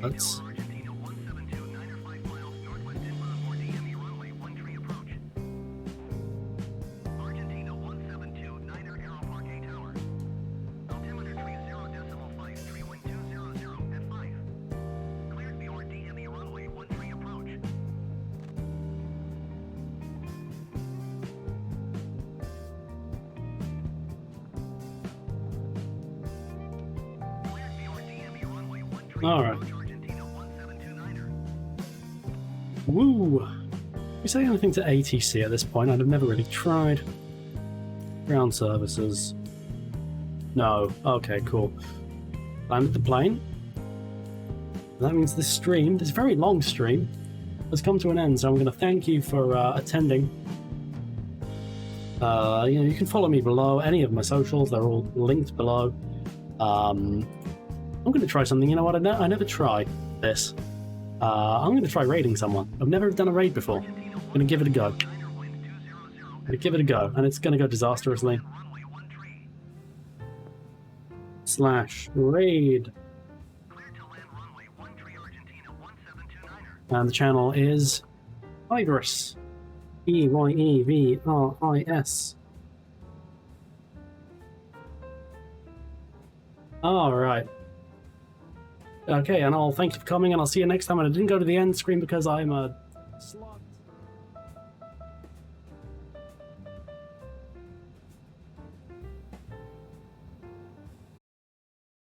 Let's... Argentina 172, 9er 5 miles northwest inbound for DME runway 13 approach. Argentina 172, 9er Aero Park A Tower. Altimeter 30.5, 31200 at 5. Cleared beyond DME runway 13 approach. Cleared beyond DME runway 13 Alright. approach. Argentina 172, 9er. Woo! We say anything to ATC at this point? I've never really tried. Ground services. No. Okay, cool. Landed the plane. That means this stream, this very long stream, has come to an end, so I'm going to thank you for attending. You can follow me below, any of my socials, they're all linked below. I'm going to try something, you know what, I never tried this. I'm going to try raiding someone. I've never done a raid before. I'm going to give it a go. I'm going to give it a go, and it's going to go disastrously. / raid. And the channel is Eyeveris. Eyeveris. Alright. Okay, and I'll thank you for coming, and I'll see you next time. And I didn't go to the end screen because I'm a slug.